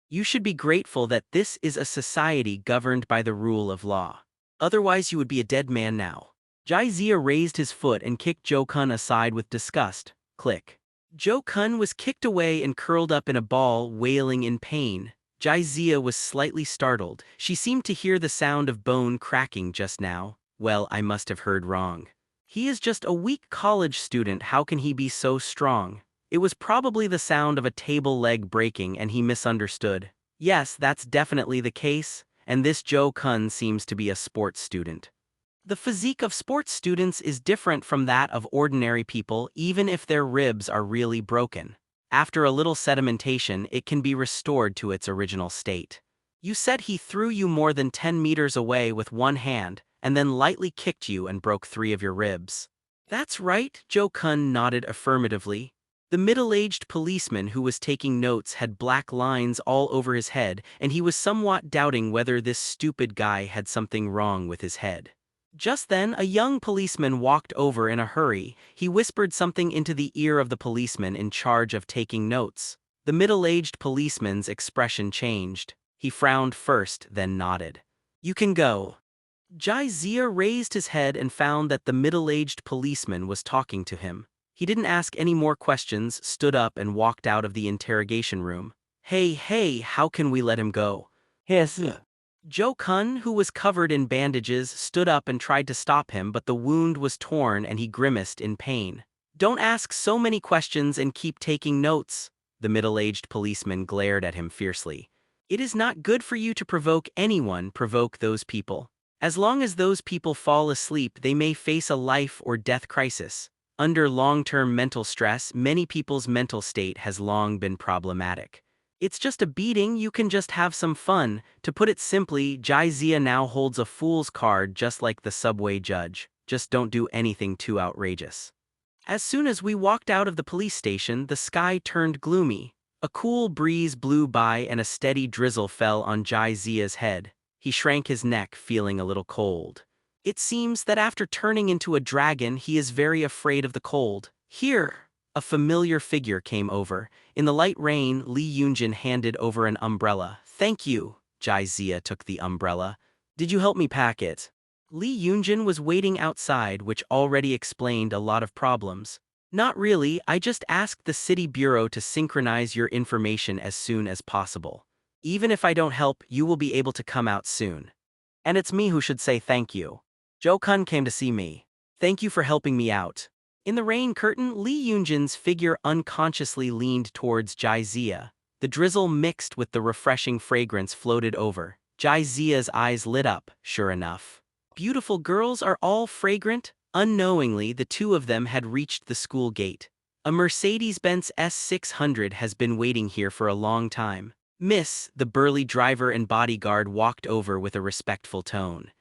"You should be grateful that this is a society governed by the rule of law. Otherwise you would be a dead man now." Jai raised his foot and kicked Joe Kun aside with disgust. Click. Joe Kun was kicked away and curled up in a ball, wailing in pain. Jai was slightly startled. She seemed to hear the sound of bone cracking just now. Well, I must have heard wrong. He is just a weak college student, how can he be so strong? It was probably the sound of a table leg breaking and he misunderstood. Yes, that's definitely the case, and this Joe Kun seems to be a sports student. The physique of sports students is different from that of ordinary people, even if their ribs are really broken. After a little sedimentation, it can be restored to its original state. You said he threw you more than 10 meters away with one hand, and then lightly kicked you and broke 3 of your ribs. That's right, Joe Kun nodded affirmatively. The middle-aged policeman who was taking notes had black lines all over his head, and he was somewhat doubting whether this stupid guy had something wrong with his head. Just then, a young policeman walked over in a hurry. He whispered something into the ear of the policeman in charge of taking notes. The middle-aged policeman's expression changed. He frowned first, then nodded. "You can go." Jai raised his head and found that the middle-aged policeman was talking to him. He didn't ask any more questions, stood up and walked out of the interrogation room. Hey, how can we let him go?" "Yes." Joe Kun, who was covered in bandages, stood up and tried to stop him, but the wound was torn and he grimaced in pain. "Don't ask so many questions and keep taking notes." The middle-aged policeman glared at him fiercely. "It is not good for you to provoke anyone, provoke those people. As long as those people fall asleep, they may face a life or death crisis. Under long-term mental stress, many people's mental state has long been problematic. It's just a beating, you can just have some fun." To put it simply, Jai now holds a fool's card just like the subway judge. Just don't do anything too outrageous. As soon as we walked out of the police station, the sky turned gloomy. A cool breeze blew by and a steady drizzle fell on Jai head. He shrank his neck, feeling a little cold. It seems that after turning into a dragon, he is very afraid of the cold. Here! A familiar figure came over. In the light rain, Li Yunjin handed over an umbrella. "Thank you." Jai took the umbrella. "Did you help me pack it?" Li Yunjin was waiting outside, which already explained a lot of problems. "Not really, I just asked the city bureau to synchronize your information as soon as possible. Even if I don't help, you will be able to come out soon. And it's me who should say thank you. Joe Kun came to see me. Thank you for helping me out." In the rain curtain, Li Yunjin's figure unconsciously leaned towards Jai. The drizzle mixed with the refreshing fragrance floated over. Jai eyes lit up, sure enough. Beautiful girls are all fragrant. Unknowingly, the two of them had reached the school gate. A Mercedes-Benz S600 has been waiting here for a long time. "Miss," the burly driver and bodyguard walked over with a respectful tone.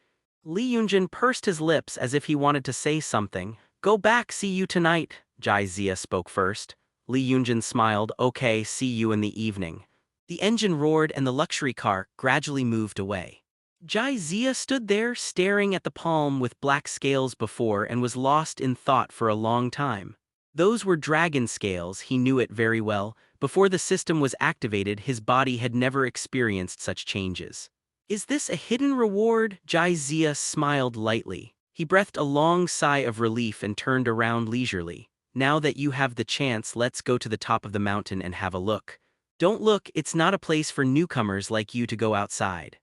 Li Yunjin pursed his lips as if he wanted to say something. "Go back, see you tonight." Jai spoke first. Li Yunjin smiled. "Okay, see you in the evening." The engine roared and the luxury car gradually moved away. Jizia stood there staring at the palm with black scales before and was lost in thought for a long time. Those were dragon scales, he knew it very well. Before the system was activated, his body had never experienced such changes. Is this a hidden reward? Jizia smiled lightly. He breathed a long sigh of relief and turned around leisurely. Now that you have the chance, let's go to the top of the mountain and have a look. Don't look, it's not a place for newcomers like you to go outside.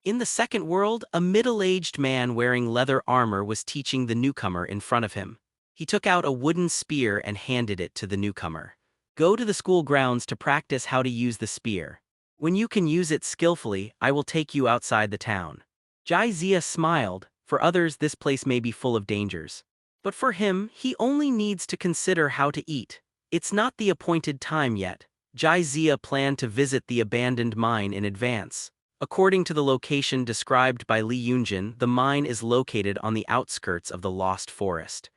In the second world, a middle-aged man wearing leather armor was teaching the newcomer in front of him. He took out a wooden spear and handed it to the newcomer. Go to the school grounds to practice how to use the spear. When you can use it skillfully, I will take you outside the town. Jizia smiled. For others, this place may be full of dangers. But for him, he only needs to consider how to eat. It's not the appointed time yet. Jizia planned to visit the abandoned mine in advance. According to the location described by Li Yunjin, the mine is located on the outskirts of the Lost Forest.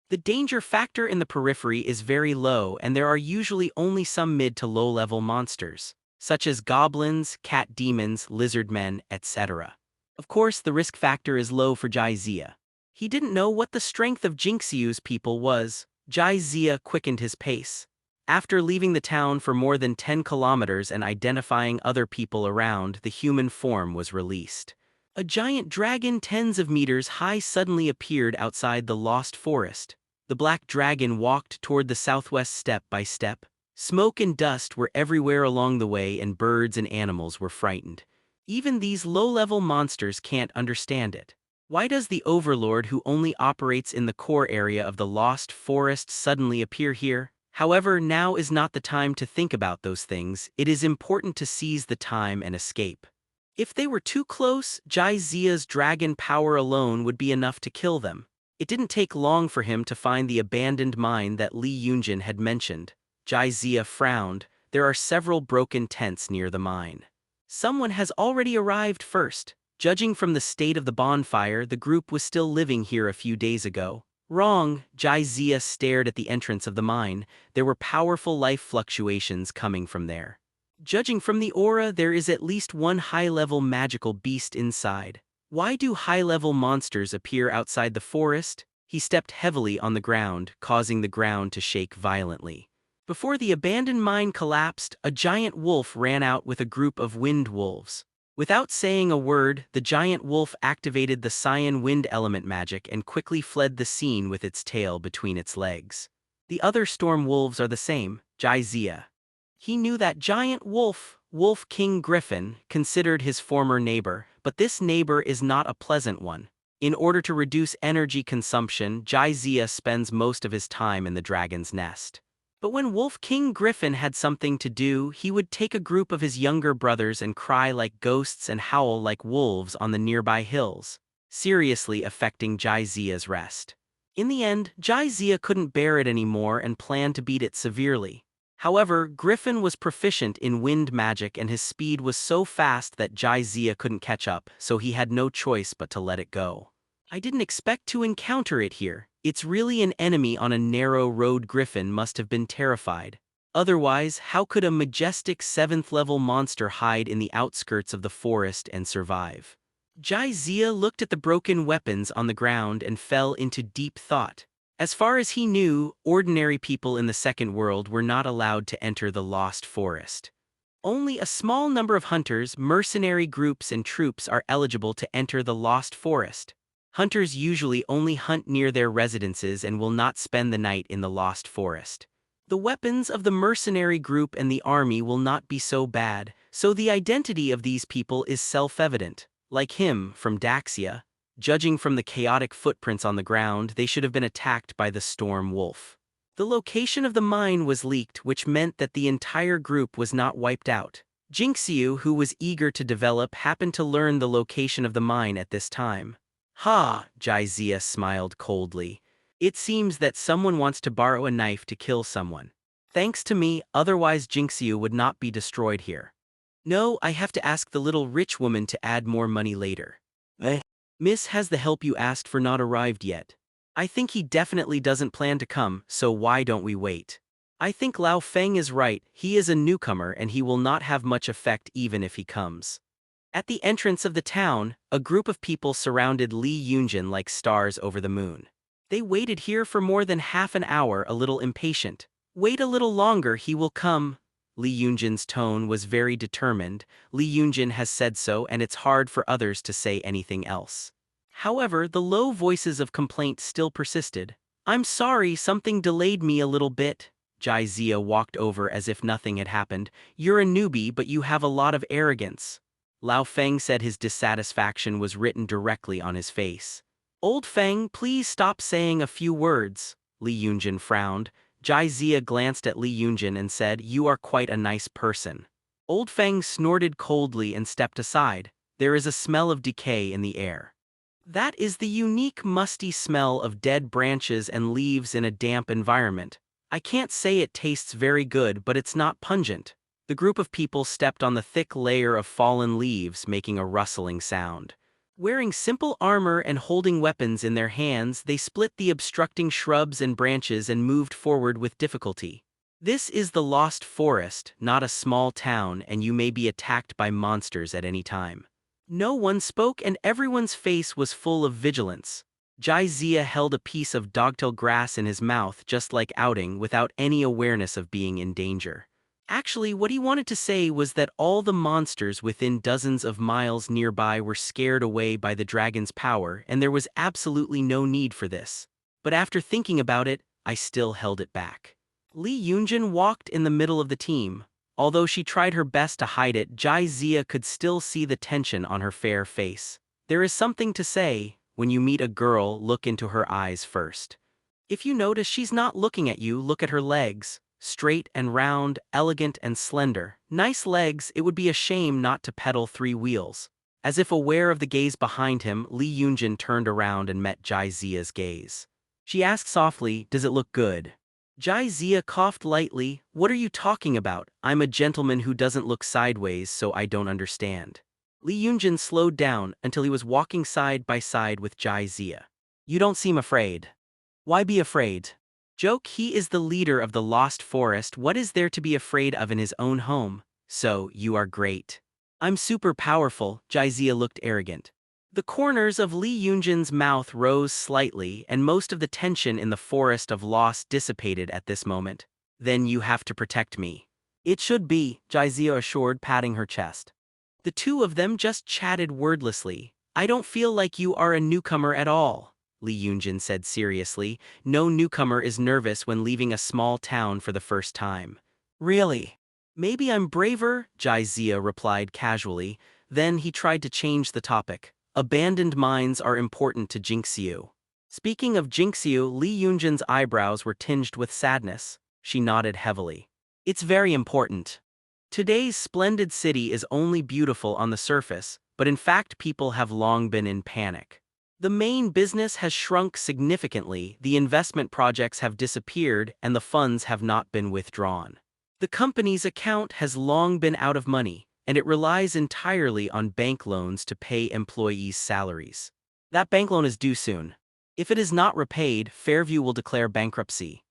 The danger factor in the periphery is very low, and there are usually only some mid to low-level monsters, such as goblins, cat demons, lizard men, etc. Of course, the risk factor is low for Jizia. He didn't know what the strength of Jinxiu's people was. Jizia quickened his pace. After leaving the town for more than 10 kilometers and identifying other people around, the human form was released. A giant dragon tens of meters high suddenly appeared outside the Lost Forest. The black dragon walked toward the southwest step by step. Smoke and dust were everywhere along the way, and birds and animals were frightened. Even these low-level monsters can't understand it. Why does the Overlord, who only operates in the core area of the Lost Forest, suddenly appear here? However, now is not the time to think about those things. It is important to seize the time and escape. If they were too close, Jizia's dragon power alone would be enough to kill them. It didn't take long for him to find the abandoned mine that Li Yunjin had mentioned. Jizia frowned. There are several broken tents near the mine. Someone has already arrived first. Judging from the state of the bonfire, the group was still living here a few days ago. Wrong. Jizia stared at the entrance of the mine. There were powerful life fluctuations coming from there. Judging from the aura, there is at least one high-level magical beast inside. Why do high-level monsters appear outside the forest? He stepped heavily on the ground, causing the ground to shake violently. Before the abandoned mine collapsed, a giant wolf ran out with a group of wind wolves. Without saying a word, the giant wolf activated the cyan wind element magic and quickly fled the scene with its tail between its legs. The other storm wolves are the same. Jizia. He knew that giant wolf, Wolf King Griffin, considered his former neighbor, but this neighbor is not a pleasant one. In order to reduce energy consumption, Jizia spends most of his time in the dragon's nest. But when Wolf King Griffin had something to do, he would take a group of his younger brothers and cry like ghosts and howl like wolves on the nearby hills, seriously affecting Jizia's rest. In the end, Jizia couldn't bear it anymore and planned to beat it severely. However, Griffin was proficient in wind magic and his speed was so fast that Jizia couldn't catch up, so he had no choice but to let it go. I didn't expect to encounter it here. It's really an enemy on a narrow road. Griffin must have been terrified. Otherwise, how could a majestic 7th-level monster hide in the outskirts of the forest and survive? Jizia looked at the broken weapons on the ground and fell into deep thought. As far as he knew, ordinary people in the second world were not allowed to enter the Lost Forest. Only a small number of hunters, mercenary groups and troops are eligible to enter the Lost Forest. Hunters usually only hunt near their residences and will not spend the night in the Lost Forest. The weapons of the mercenary group and the army will not be so bad, so the identity of these people is self-evident. Like him, from Daxia, judging from the chaotic footprints on the ground, they should have been attacked by the storm wolf. The location of the mine was leaked, which meant that the entire group was not wiped out. Jinxiu, who was eager to develop, happened to learn the location of the mine at this time. Ha, Jizia smiled coldly. It seems that someone wants to borrow a knife to kill someone. Thanks to me, otherwise Jinxiu would not be destroyed here. No, I have to ask the little rich woman to add more money later. Miss, has the help you asked for not arrived yet? I think he definitely doesn't plan to come, so why don't we wait? I think Lao Feng is right, he is a newcomer and he will not have much effect even if he comes. At the entrance of the town, a group of people surrounded Li Yunjin like stars over the moon. They waited here for more than half an hour, a little impatient. Wait a little longer, he will come. Li Yunjin's tone was very determined. Li Yunjin has said so and it's hard for others to say anything else. However, the low voices of complaint still persisted. I'm sorry, something delayed me a little bit. Jai Zia walked over as if nothing had happened. You're a newbie, but you have a lot of arrogance. Lao Feng said his dissatisfaction was written directly on his face. Old Feng, please stop saying a few words. Li Yunjin frowned. Jai Zia glanced at Li Yunjin and said, You are quite a nice person. Old Feng snorted coldly and stepped aside. There is a smell of decay in the air. That is the unique musty smell of dead branches and leaves in a damp environment. I can't say it tastes very good, but it's not pungent. The group of people stepped on the thick layer of fallen leaves, making a rustling sound. Wearing simple armor and holding weapons in their hands, they split the obstructing shrubs and branches and moved forward with difficulty. This is the Lost Forest, not a small town, and you may be attacked by monsters at any time. No one spoke and everyone's face was full of vigilance. Jai Zia held a piece of dogtail grass in his mouth just like Outing without any awareness of being in danger. Actually, what he wanted to say was that all the monsters within dozens of miles nearby were scared away by the dragon's power and there was absolutely no need for this. But after thinking about it, I still held it back. Li Yunjin walked in the middle of the team. Although she tried her best to hide it, Jai Zia could still see the tension on her fair face. There is something to say, when you meet a girl, look into her eyes first. If you notice she's not looking at you, look at her legs. Straight and round, elegant and slender. Nice legs, it would be a shame not to pedal 3 wheels. As if aware of the gaze behind him, Li Yunjin turned around and met Jai Zia's gaze. She asked softly, Does it look good? Jai Zia coughed lightly. What are you talking about? I'm a gentleman who doesn't look sideways, so I don't understand. Li Yunjin slowed down until he was walking side by side with Jai Zia. You don't seem afraid. Why be afraid? Joke, he is the leader of the Lost Forest. What is there to be afraid of in his own home? So, you are great. I'm super powerful. Jai Zia looked arrogant. The corners of Li Yunjin's mouth rose slightly and most of the tension in the Forest of Lost dissipated at this moment. Then you have to protect me. It should be, Jai Zia assured, patting her chest. The two of them just chatted wordlessly. I don't feel like you are a newcomer at all, Li Yunjin said seriously. No newcomer is nervous when leaving a small town for the first time. Really? Maybe I'm braver, Jai Zia replied casually. Then he tried to change the topic. Abandoned mines are important to Jinxiu. Speaking of Jinxiu, Li Yunjin's eyebrows were tinged with sadness. She nodded heavily. It's very important. Today's splendid city is only beautiful on the surface, but in fact people have long been in panic. The main business has shrunk significantly, the investment projects have disappeared, and the funds have not been withdrawn. The company's account has long been out of money, and it relies entirely on bank loans to pay employees' salaries. That bank loan is due soon. If it is not repaid, Fairview will declare bankruptcy.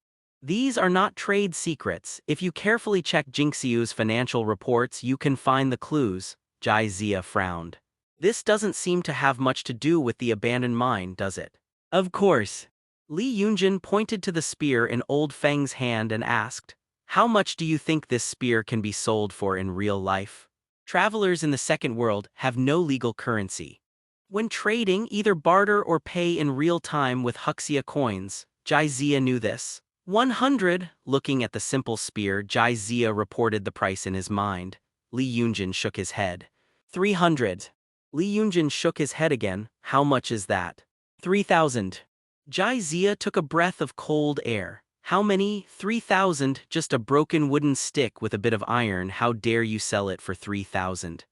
These are not trade secrets. If you carefully check Jinxiu's financial reports, you can find the clues. Jai Zia frowned. This doesn't seem to have much to do with the abandoned mine, does it? Of course. Li Yunjin pointed to the spear in Old Feng's hand and asked, How much do you think this spear can be sold for in real life? Travelers in the second world have no legal currency. When trading, either barter or pay in real time with Huxia coins. Jai Zia knew this. 100. Looking at the simple spear, Jai Zia reported the price in his mind. Li Yunjin shook his head. 300. Li Yunjin shook his head again. How much is that? 3,000. Jai Zia took a breath of cold air. How many? 3,000, just a broken wooden stick with a bit of iron. How dare you sell it for 3,000?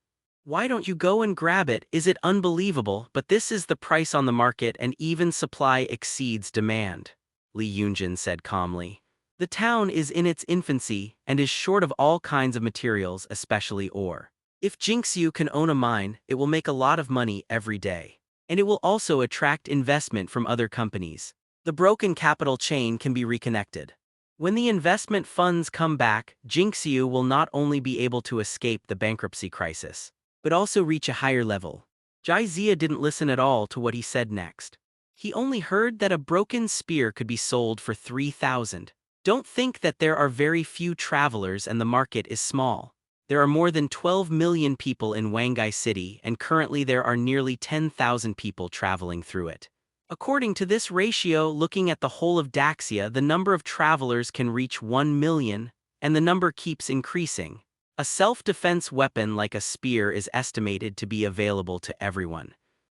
Why don't you go and grab it? Is it unbelievable? But this is the price on the market and even supply exceeds demand, Li Yunjin said calmly. The town is in its infancy and is short of all kinds of materials, especially ore. If Jinxiu can own a mine, it will make a lot of money every day. And it will also attract investment from other companies. The broken capital chain can be reconnected. When the investment funds come back, Jinxiu will not only be able to escape the bankruptcy crisis, but also reach a higher level. Jia didn't listen at all to what he said next. He only heard that a broken spear could be sold for 3,000. Don't think that there are very few travelers and the market is small. There are more than 12 million people in Wangai City, and currently there are nearly 10,000 people traveling through it. According to this ratio, looking at the whole of Daxia, the number of travelers can reach 1 million, and the number keeps increasing. A self-defense weapon like a spear is estimated to be available to everyone.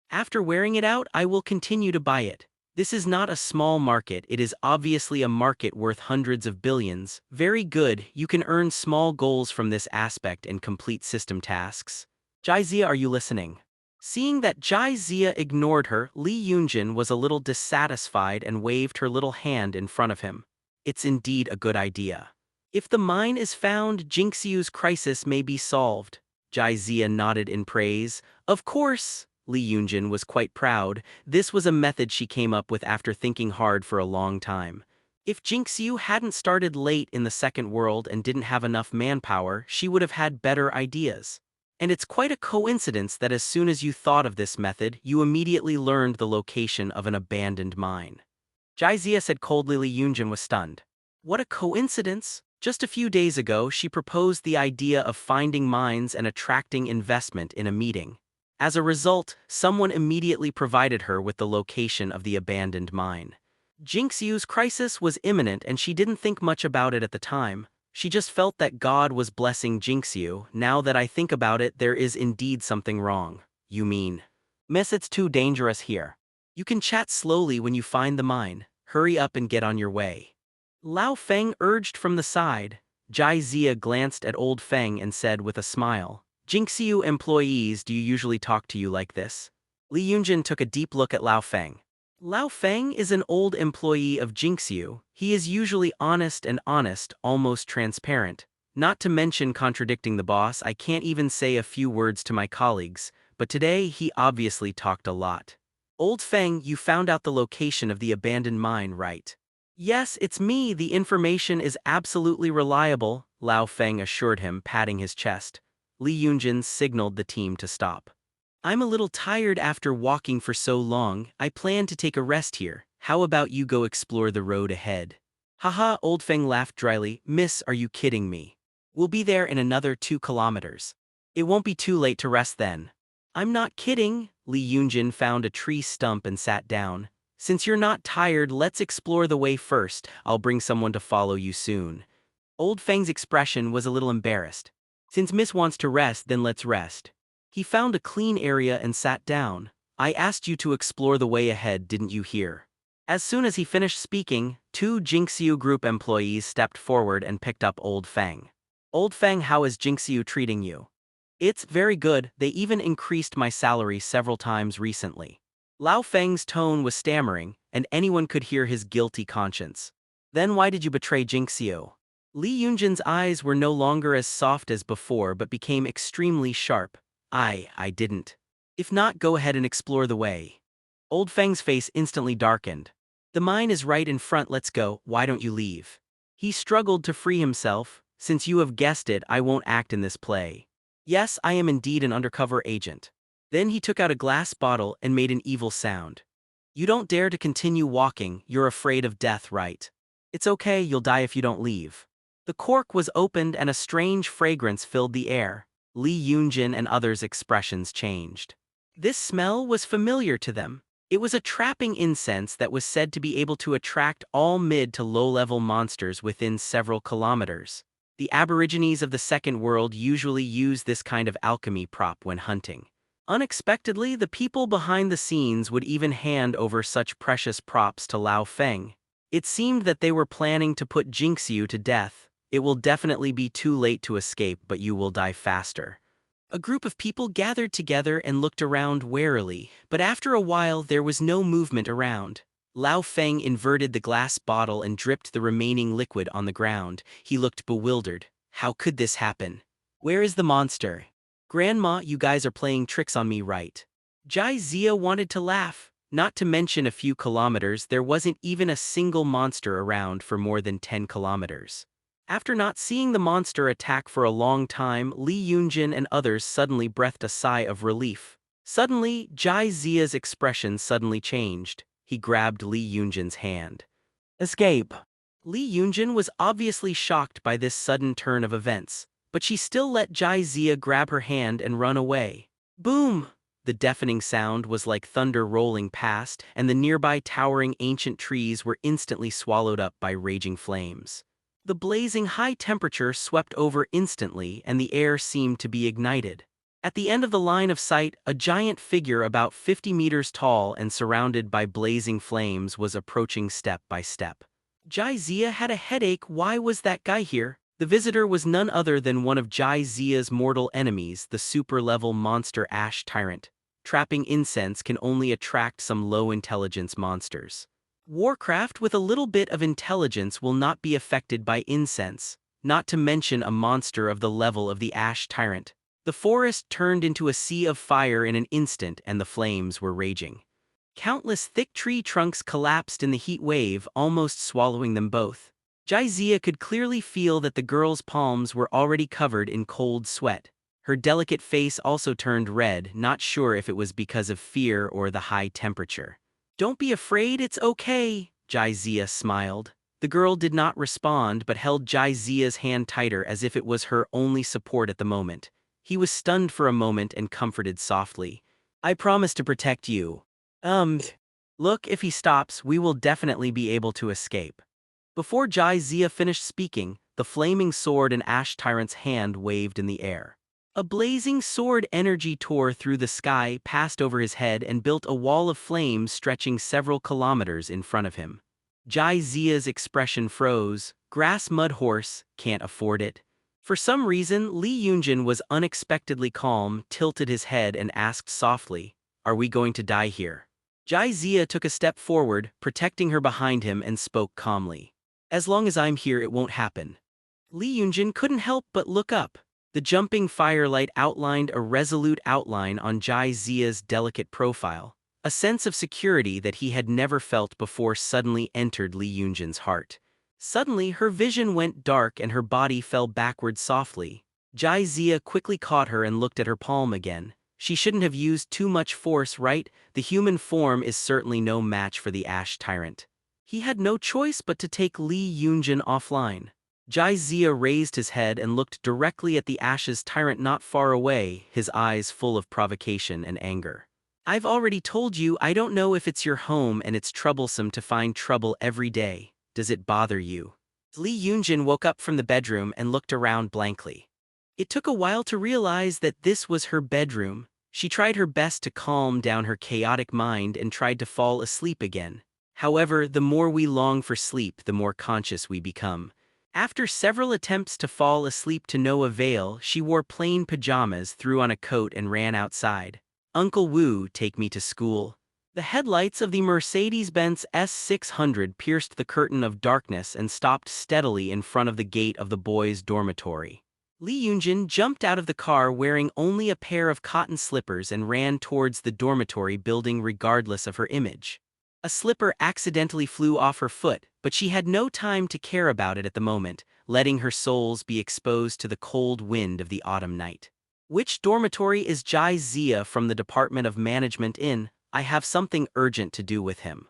After wearing it out, I will continue to buy it. This is not a small market, it is obviously a market worth hundreds of billions. Very good, you can earn small goals from this aspect and complete system tasks. Jia, are you listening? Seeing that Jia ignored her, Li Yunjin was a little dissatisfied and waved her little hand in front of him. It's indeed a good idea. If the mine is found, Jinxiu's crisis may be solved. Jia nodded in praise. Of course. Li Yunjin was quite proud. This was a method she came up with after thinking hard for a long time. If Jinxiu hadn't started late in the second world and didn't have enough manpower, she would have had better ideas. And it's quite a coincidence that as soon as you thought of this method, you immediately learned the location of an abandoned mine. Jia said coldly. Li Yunjin was stunned. What a coincidence! Just a few days ago, she proposed the idea of finding mines and attracting investment in a meeting. As a result, someone immediately provided her with the location of the abandoned mine. Jinxiu's crisis was imminent and she didn't think much about it at the time. She just felt that God was blessing Jinxiu. Now that I think about it, there is indeed something wrong. You mean? Miss, it's too dangerous here. You can chat slowly when you find the mine. Hurry up and get on your way. Lao Feng urged from the side. Jia glanced at Old Feng and said with a smile, Jinxiu employees, do you usually talk to you like this? Li Yunjin took a deep look at Lao Feng. Lao Feng is an old employee of Jinxiu. He is usually honest, almost transparent. Not to mention contradicting the boss, I can't even say a few words to my colleagues, but today he obviously talked a lot. Old Feng, you found out the location of the abandoned mine, right? Yes, it's me, the information is absolutely reliable, Lao Feng assured him, patting his chest. Li Yunjin signaled the team to stop. I'm a little tired after walking for so long. I plan to take a rest here. How about you go explore the road ahead? Haha, Old Feng laughed dryly. Miss, are you kidding me? We'll be there in another 2 kilometers. It won't be too late to rest then. I'm not kidding. Li Yunjin found a tree stump and sat down. Since you're not tired, let's explore the way first. I'll bring someone to follow you soon. Old Feng's expression was a little embarrassed. Since Miss wants to rest, then let's rest. He found a clean area and sat down. I asked you to explore the way ahead, didn't you hear? As soon as he finished speaking, 2 Jinxiu group employees stepped forward and picked up Old Feng. Old Feng, how is Jinxiu treating you? It's very good, they even increased my salary several times recently. Lao Feng's tone was stammering, and anyone could hear his guilty conscience. Then why did you betray Jinxiu? Li Yunjin's eyes were no longer as soft as before but became extremely sharp. I didn't. If not, go ahead and explore the way. Old Feng's face instantly darkened. The mine is right in front, let's go, why don't you leave? He struggled to free himself. Since you have guessed it, I won't act in this play. Yes, I am indeed an undercover agent. Then he took out a glass bottle and made an evil sound. You don't dare to continue walking, you're afraid of death, right? It's okay, you'll die if you don't leave. The cork was opened and a strange fragrance filled the air. Li Yunjin and others' expressions changed. This smell was familiar to them. It was a trapping incense that was said to be able to attract all mid to low-level monsters within several kilometers. The Aborigines of the Second World usually use this kind of alchemy prop when hunting. Unexpectedly, the people behind the scenes would even hand over such precious props to Lao Feng. It seemed that they were planning to put Jinxiu to death. It will definitely be too late to escape, but you will die faster. A group of people gathered together and looked around warily, but after a while there was no movement around. Lao Feng inverted the glass bottle and dripped the remaining liquid on the ground. He looked bewildered. How could this happen? Where is the monster? Grandma, you guys are playing tricks on me, right? Jia wanted to laugh. Not to mention a few kilometers, there wasn't even a single monster around for more than 10 kilometers. After not seeing the monster attack for a long time, Li Yunjin and others suddenly breathed a sigh of relief. Suddenly, Jai Zia's expression suddenly changed. He grabbed Li Yunjin's hand. Escape! Li Yunjin was obviously shocked by this sudden turn of events, but she still let Jai Zia grab her hand and run away. Boom! The deafening sound was like thunder rolling past, and the nearby towering ancient trees were instantly swallowed up by raging flames. The blazing high temperature swept over instantly, and the air seemed to be ignited. At the end of the line of sight, a giant figure about 50 meters tall and surrounded by blazing flames was approaching step by step. Jai Zia had a headache. Why was that guy here? The visitor was none other than one of Jai Zia's mortal enemies, the super-level monster Ash Tyrant. Trapping incense can only attract some low-intelligence monsters. Warcraft with a little bit of intelligence will not be affected by incense, not to mention a monster of the level of the Ash Tyrant. The forest turned into a sea of fire in an instant, and the flames were raging. Countless thick tree trunks collapsed in the heat wave, almost swallowing them both. Jai Zia could clearly feel that the girl's palms were already covered in cold sweat. Her delicate face also turned red, not sure if it was because of fear or the high temperature. "Don't be afraid, it's okay," Jai Zia smiled. The girl did not respond but held Jai Zia's hand tighter as if it was her only support at the moment. He was stunned for a moment and comforted softly. "I promise to protect you. Look, if he stops, we will definitely be able to escape." Before Jai Zia finished speaking, the flaming sword in Ash Tyrant's hand waved in the air. A blazing sword energy tore through the sky, passed over his head, and built a wall of flames stretching several kilometers in front of him. Jai Zia's expression froze. Grass mud horse, can't afford it. For some reason, Li Yunjin was unexpectedly calm, tilted his head and asked softly, "Are we going to die here?" Jai Zia took a step forward, protecting her behind him, and spoke calmly. "As long as I'm here, it won't happen." Li Yunjin couldn't help but look up. The jumping firelight outlined a resolute outline on Jai Zia's delicate profile. A sense of security that he had never felt before suddenly entered Li Yunjin's heart. Suddenly, her vision went dark and her body fell backward softly. Jai Zia quickly caught her and looked at her palm again. She shouldn't have used too much force, right? The human form is certainly no match for the Ash Tyrant. He had no choice but to take Li Yunjin offline. Jai Zia raised his head and looked directly at the Ash's Tyrant not far away, his eyes full of provocation and anger. "I've already told you I don't know if it's your home and it's troublesome to find trouble every day. Does it bother you?" Li Yunjin woke up from the bedroom and looked around blankly. It took a while to realize that this was her bedroom. She tried her best to calm down her chaotic mind and tried to fall asleep again. However, the more we long for sleep, the more conscious we become. After several attempts to fall asleep to no avail, she wore plain pajamas, threw on a coat, and ran outside. "Uncle Wu, take me to school." The headlights of the Mercedes-Benz S600 pierced the curtain of darkness and stopped steadily in front of the gate of the boys' dormitory. Li Yunjin jumped out of the car wearing only a pair of cotton slippers and ran towards the dormitory building regardless of her image. A slipper accidentally flew off her foot, but she had no time to care about it at the moment, letting her soles be exposed to the cold wind of the autumn night. "Which dormitory is Jai Zia from the Department of Management in? I have something urgent to do with him."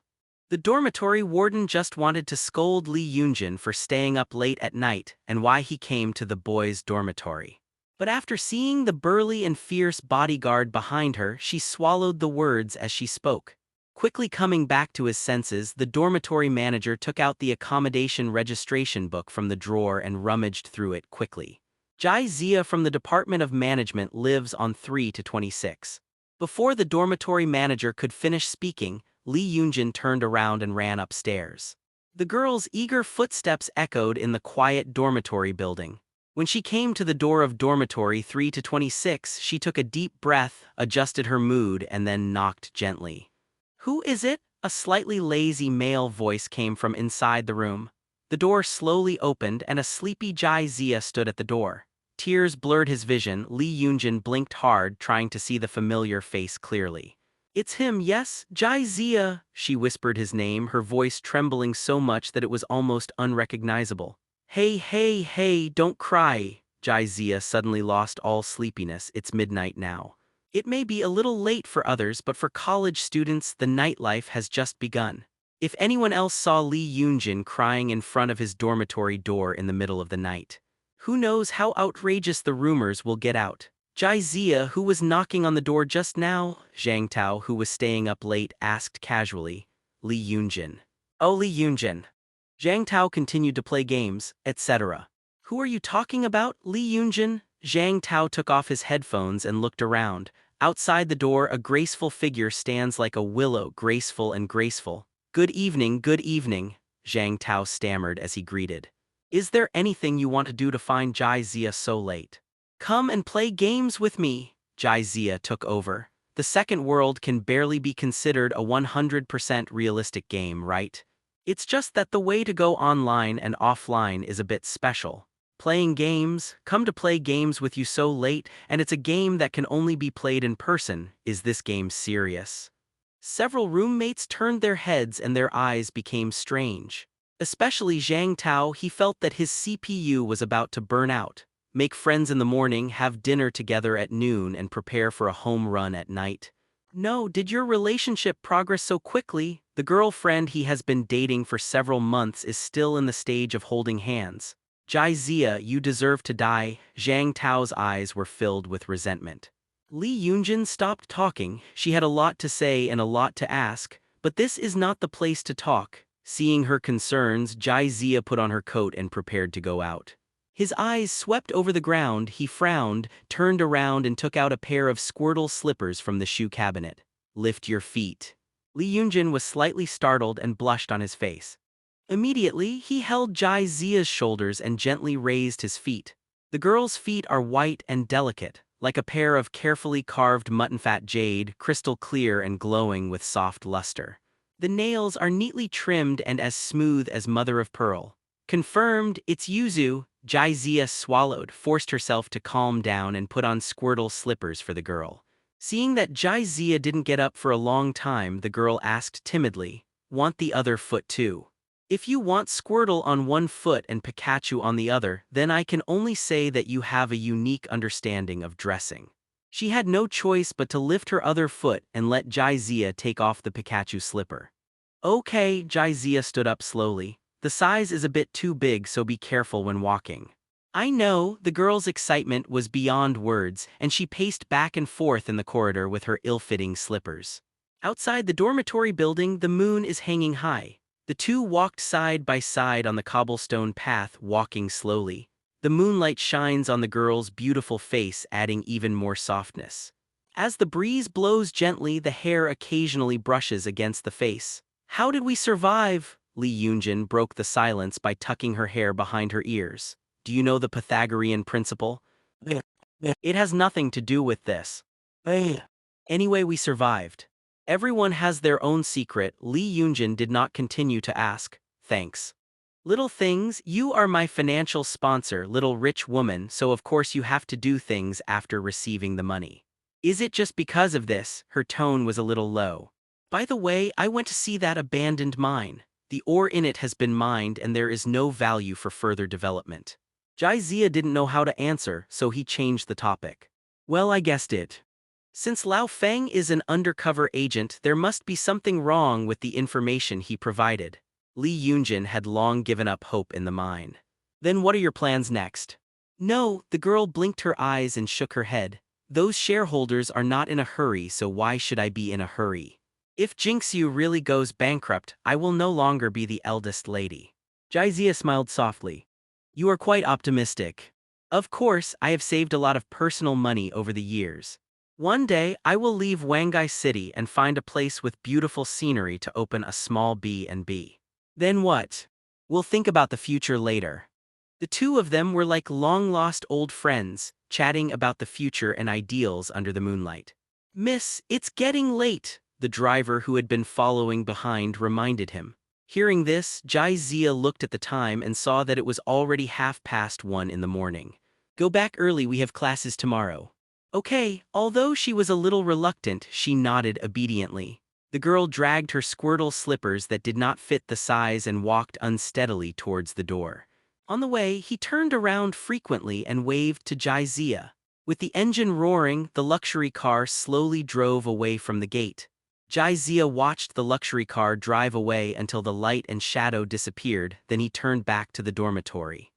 The dormitory warden just wanted to scold Li Yunjin for staying up late at night and why he came to the boys' dormitory. But after seeing the burly and fierce bodyguard behind her, she swallowed the words as she spoke. Quickly coming back to his senses, the dormitory manager took out the accommodation registration book from the drawer and rummaged through it quickly. Jai Zia from the Department of Management lives on 3 to 26. Before the dormitory manager could finish speaking, Li Yunjin turned around and ran upstairs. The girl's eager footsteps echoed in the quiet dormitory building. When she came to the door of dormitory 3 to 26, she took a deep breath, adjusted her mood, and then knocked gently. "Who is it?" A slightly lazy male voice came from inside the room. The door slowly opened and a sleepy Jai Zia stood at the door. Tears blurred his vision. Li Yunjin blinked hard, trying to see the familiar face clearly. It's him, yes, Jai Zia, she whispered his name, her voice trembling so much that it was almost unrecognizable. Hey, hey, hey, don't cry. Jai Zia suddenly lost all sleepiness. It's midnight now. It may be a little late for others, but for college students, the nightlife has just begun. If anyone else saw Lee Yoonjin crying in front of his dormitory door in the middle of the night, who knows how outrageous the rumors will get out. Jai Zia, who was knocking on the door just now, Zhang Tao, who was staying up late, asked casually. Lee Yoonjin. Oh, Lee Yoonjin. Zhang Tao continued to play games, etc. Who are you talking about, Lee Yoonjin? Zhang Tao took off his headphones and looked around. Outside the door, a graceful figure stands like a willow, graceful and graceful. Good evening, Zhang Tao stammered as he greeted. Is there anything you want to do to find Jai Zia so late? Come and play games with me. Jai Zia took over. The second world can barely be considered a 100% realistic game, right? It's just that the way to go online and offline is a bit special. Playing games, come to play games with you so late, and it's a game that can only be played in person. Is this game serious? Several roommates turned their heads and their eyes became strange. Especially Zhang Tao, he felt that his CPU was about to burn out. Make friends in the morning, have dinner together at noon, and prepare for a home run at night. No, did your relationship progress so quickly? The girlfriend he has been dating for several months is still in the stage of holding hands. Jai Zia, you deserve to die. Zhang Tao's eyes were filled with resentment. Lee Yoonjin stopped talking. She had a lot to say and a lot to ask, but this is not the place to talk. Seeing her concerns, Jai Zia put on her coat and prepared to go out. His eyes swept over the ground, he frowned, turned around and took out a pair of Squirtle slippers from the shoe cabinet. Lift your feet. Lee Yoonjin was slightly startled and blushed on his face. Immediately, he held Jai Zia's shoulders and gently raised his feet. The girl's feet are white and delicate, like a pair of carefully carved mutton-fat jade, crystal clear and glowing with soft luster. The nails are neatly trimmed and as smooth as mother of pearl. Confirmed, it's Yuzu. Jai Zia swallowed, forced herself to calm down and put on Squirtle slippers for the girl. Seeing that Jai Zia didn't get up for a long time, the girl asked timidly, "Want the other foot too?" If you want Squirtle on one foot and Pikachu on the other, then I can only say that you have a unique understanding of dressing. She had no choice but to lift her other foot and let Jai Zia take off the Pikachu slipper. Okay, Jai Zia stood up slowly. The size is a bit too big, so be careful when walking. I know, the girl's excitement was beyond words, and she paced back and forth in the corridor with her ill-fitting slippers. Outside the dormitory building, the moon is hanging high. The two walked side by side on the cobblestone path, walking slowly. The moonlight shines on the girl's beautiful face, adding even more softness. As the breeze blows gently, the hair occasionally brushes against the face. How did we survive? Lee Yoonjin broke the silence by tucking her hair behind her ears. Do you know the Pythagorean principle? It has nothing to do with this. Anyway, we survived. Everyone has their own secret. Lee Yoonjin did not continue to ask. Thanks. Little things, you are my financial sponsor, little rich woman, so of course you have to do things after receiving the money. Is it just because of this? Her tone was a little low. By the way, I went to see that abandoned mine. The ore in it has been mined and there is no value for further development. Jai Zia didn't know how to answer, so he changed the topic. Well, I guessed it. Since Lao Feng is an undercover agent, there must be something wrong with the information he provided. Lee Yoonjin had long given up hope in the mine. Then what are your plans next? No, the girl blinked her eyes and shook her head. Those shareholders are not in a hurry, so why should I be in a hurry? If Jinxu really goes bankrupt, I will no longer be the eldest lady. Jai Zia smiled softly. You are quite optimistic. Of course, I have saved a lot of personal money over the years. One day, I will leave Wangai City and find a place with beautiful scenery to open a small B&B. Then what? We'll think about the future later. The two of them were like long-lost old friends, chatting about the future and ideals under the moonlight. Miss, it's getting late, the driver who had been following behind reminded him. Hearing this, Jai Zia looked at the time and saw that it was already 1:30 in the morning. Go back early, we have classes tomorrow. Okay, although she was a little reluctant, she nodded obediently. The girl dragged her Squirtle slippers that did not fit the size and walked unsteadily towards the door. On the way, he turned around frequently and waved to Jizia. With the engine roaring, the luxury car slowly drove away from the gate. Jizia watched the luxury car drive away until the light and shadow disappeared, then he turned back to the dormitory.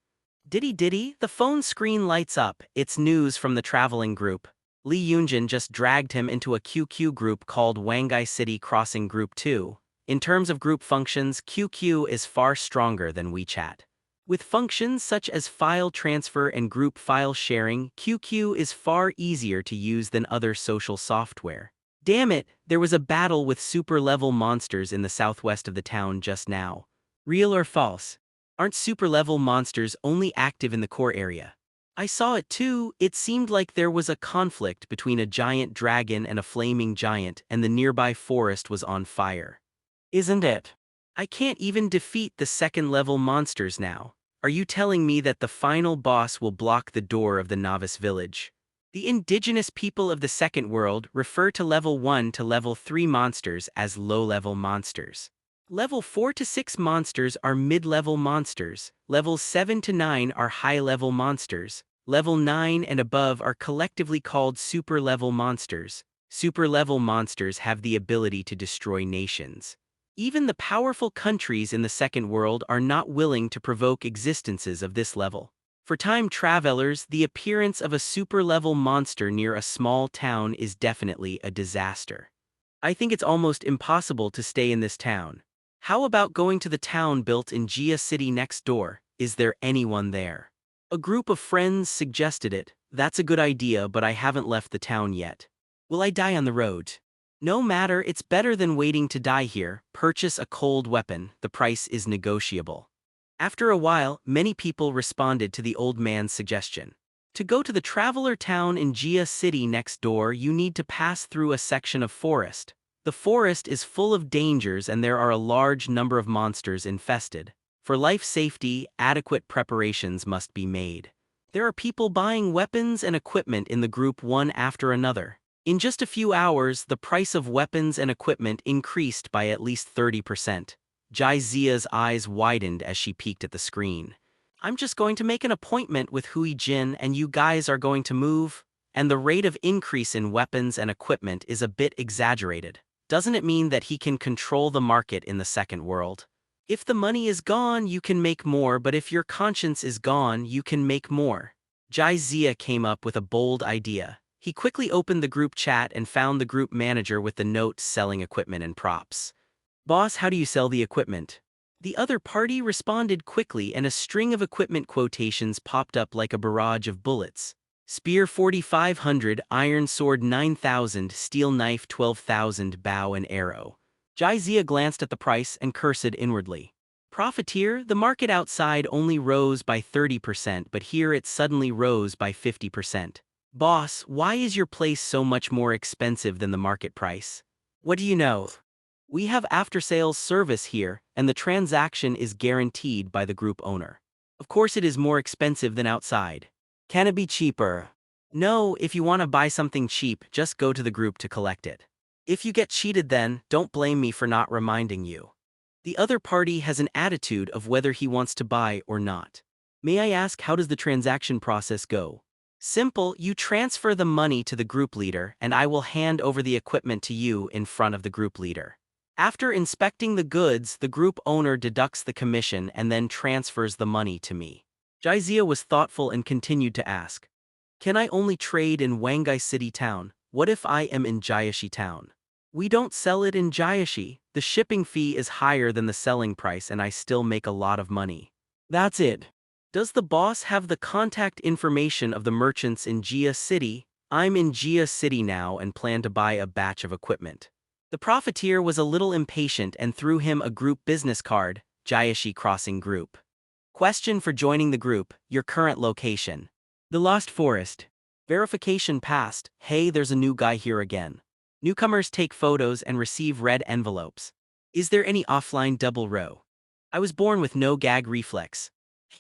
Diddy, the phone screen lights up. It's news from the traveling group. Lee Yunjin just dragged him into a QQ group called Wangai City Crossing Group 2. In terms of group functions, QQ is far stronger than WeChat. With functions such as file transfer and group file sharing, QQ is far easier to use than other social software. Damn it, there was a battle with super-level monsters in the southwest of the town just now. Real or false? Aren't super-level monsters only active in the core area? I saw it too. It seemed like there was a conflict between a giant dragon and a flaming giant, and the nearby forest was on fire. Isn't it? I can't even defeat the second-level monsters now. Are you telling me that the final boss will block the door of the novice village? The indigenous people of the second world refer to level 1 to level 3 monsters as low-level monsters. Level 4 to 6 monsters are mid-level monsters, levels 7 to 9 are high-level monsters, level 9 and above are collectively called super-level monsters. Super-level monsters have the ability to destroy nations. Even the powerful countries in the second world are not willing to provoke existences of this level. For time travelers, the appearance of a super-level monster near a small town is definitely a disaster. I think it's almost impossible to stay in this town. How about going to the town built in Jia City next door? Is there anyone there? A group of friends suggested it. That's a good idea, but I haven't left the town yet. Will I die on the road? No matter, it's better than waiting to die here. Purchase a cold weapon, the price is negotiable. After a while, many people responded to the old man's suggestion. To go to the traveler town in Jia City next door, you need to pass through a section of forest. The forest is full of dangers and there are a large number of monsters infested. For life safety, adequate preparations must be made. There are people buying weapons and equipment in the group one after another. In just a few hours, the price of weapons and equipment increased by at least 30%. Jizia's eyes widened as she peeked at the screen. I'm just going to make an appointment with Hui Jin and you guys are going to move? And the rate of increase in weapons and equipment is a bit exaggerated. Doesn't it mean that he can control the market in the second world? If the money is gone, you can make more, but if your conscience is gone, you can make more. Jizia came up with a bold idea. He quickly opened the group chat and found the group manager with the note selling equipment and props. Boss, how do you sell the equipment? The other party responded quickly and a string of equipment quotations popped up like a barrage of bullets. Spear 4,500, iron sword 9,000, steel knife 12,000, bow and arrow. Jizia glanced at the price and cursed inwardly. Profiteer, the market outside only rose by 30%, but here it suddenly rose by 50%. Boss, why is your place so much more expensive than the market price? What do you know? We have after-sales service here, and the transaction is guaranteed by the group owner. Of course it is more expensive than outside. Can it be cheaper? No, if you want to buy something cheap, just go to the group to collect it. If you get cheated then, don't blame me for not reminding you. The other party has an attitude of whether he wants to buy or not. May I ask, how does the transaction process go? Simple, you transfer the money to the group leader and I will hand over the equipment to you in front of the group leader. After inspecting the goods, the group owner deducts the commission and then transfers the money to me. Jizia was thoughtful and continued to ask. Can I only trade in Wangai City town? What if I am in Jiaxi town? We don't sell it in Jiaxi. The shipping fee is higher than the selling price and I still make a lot of money. That's it. Does the boss have the contact information of the merchants in Jia City? I'm in Jia City now and plan to buy a batch of equipment. The profiteer was a little impatient and threw him a group business card, Jiaxi Crossing Group. Question for joining the group, your current location. The Lost Forest. Verification passed. Hey, there's a new guy here again. Newcomers take photos and receive red envelopes. Is there any offline double row? I was born with no gag reflex.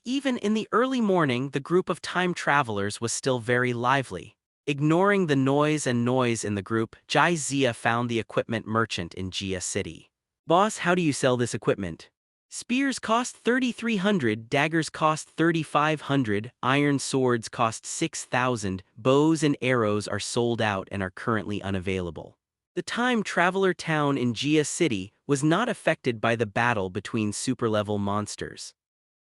Even in the early morning, the group of time travelers was still very lively. Ignoring the noise in the group, Jai Zia found the equipment merchant in Jia City. Boss, how do you sell this equipment? Spears cost 3,300, daggers cost 3,500, iron swords cost 6,000, bows and arrows are sold out and are currently unavailable. The time traveler town in Jia City was not affected by the battle between super-level monsters.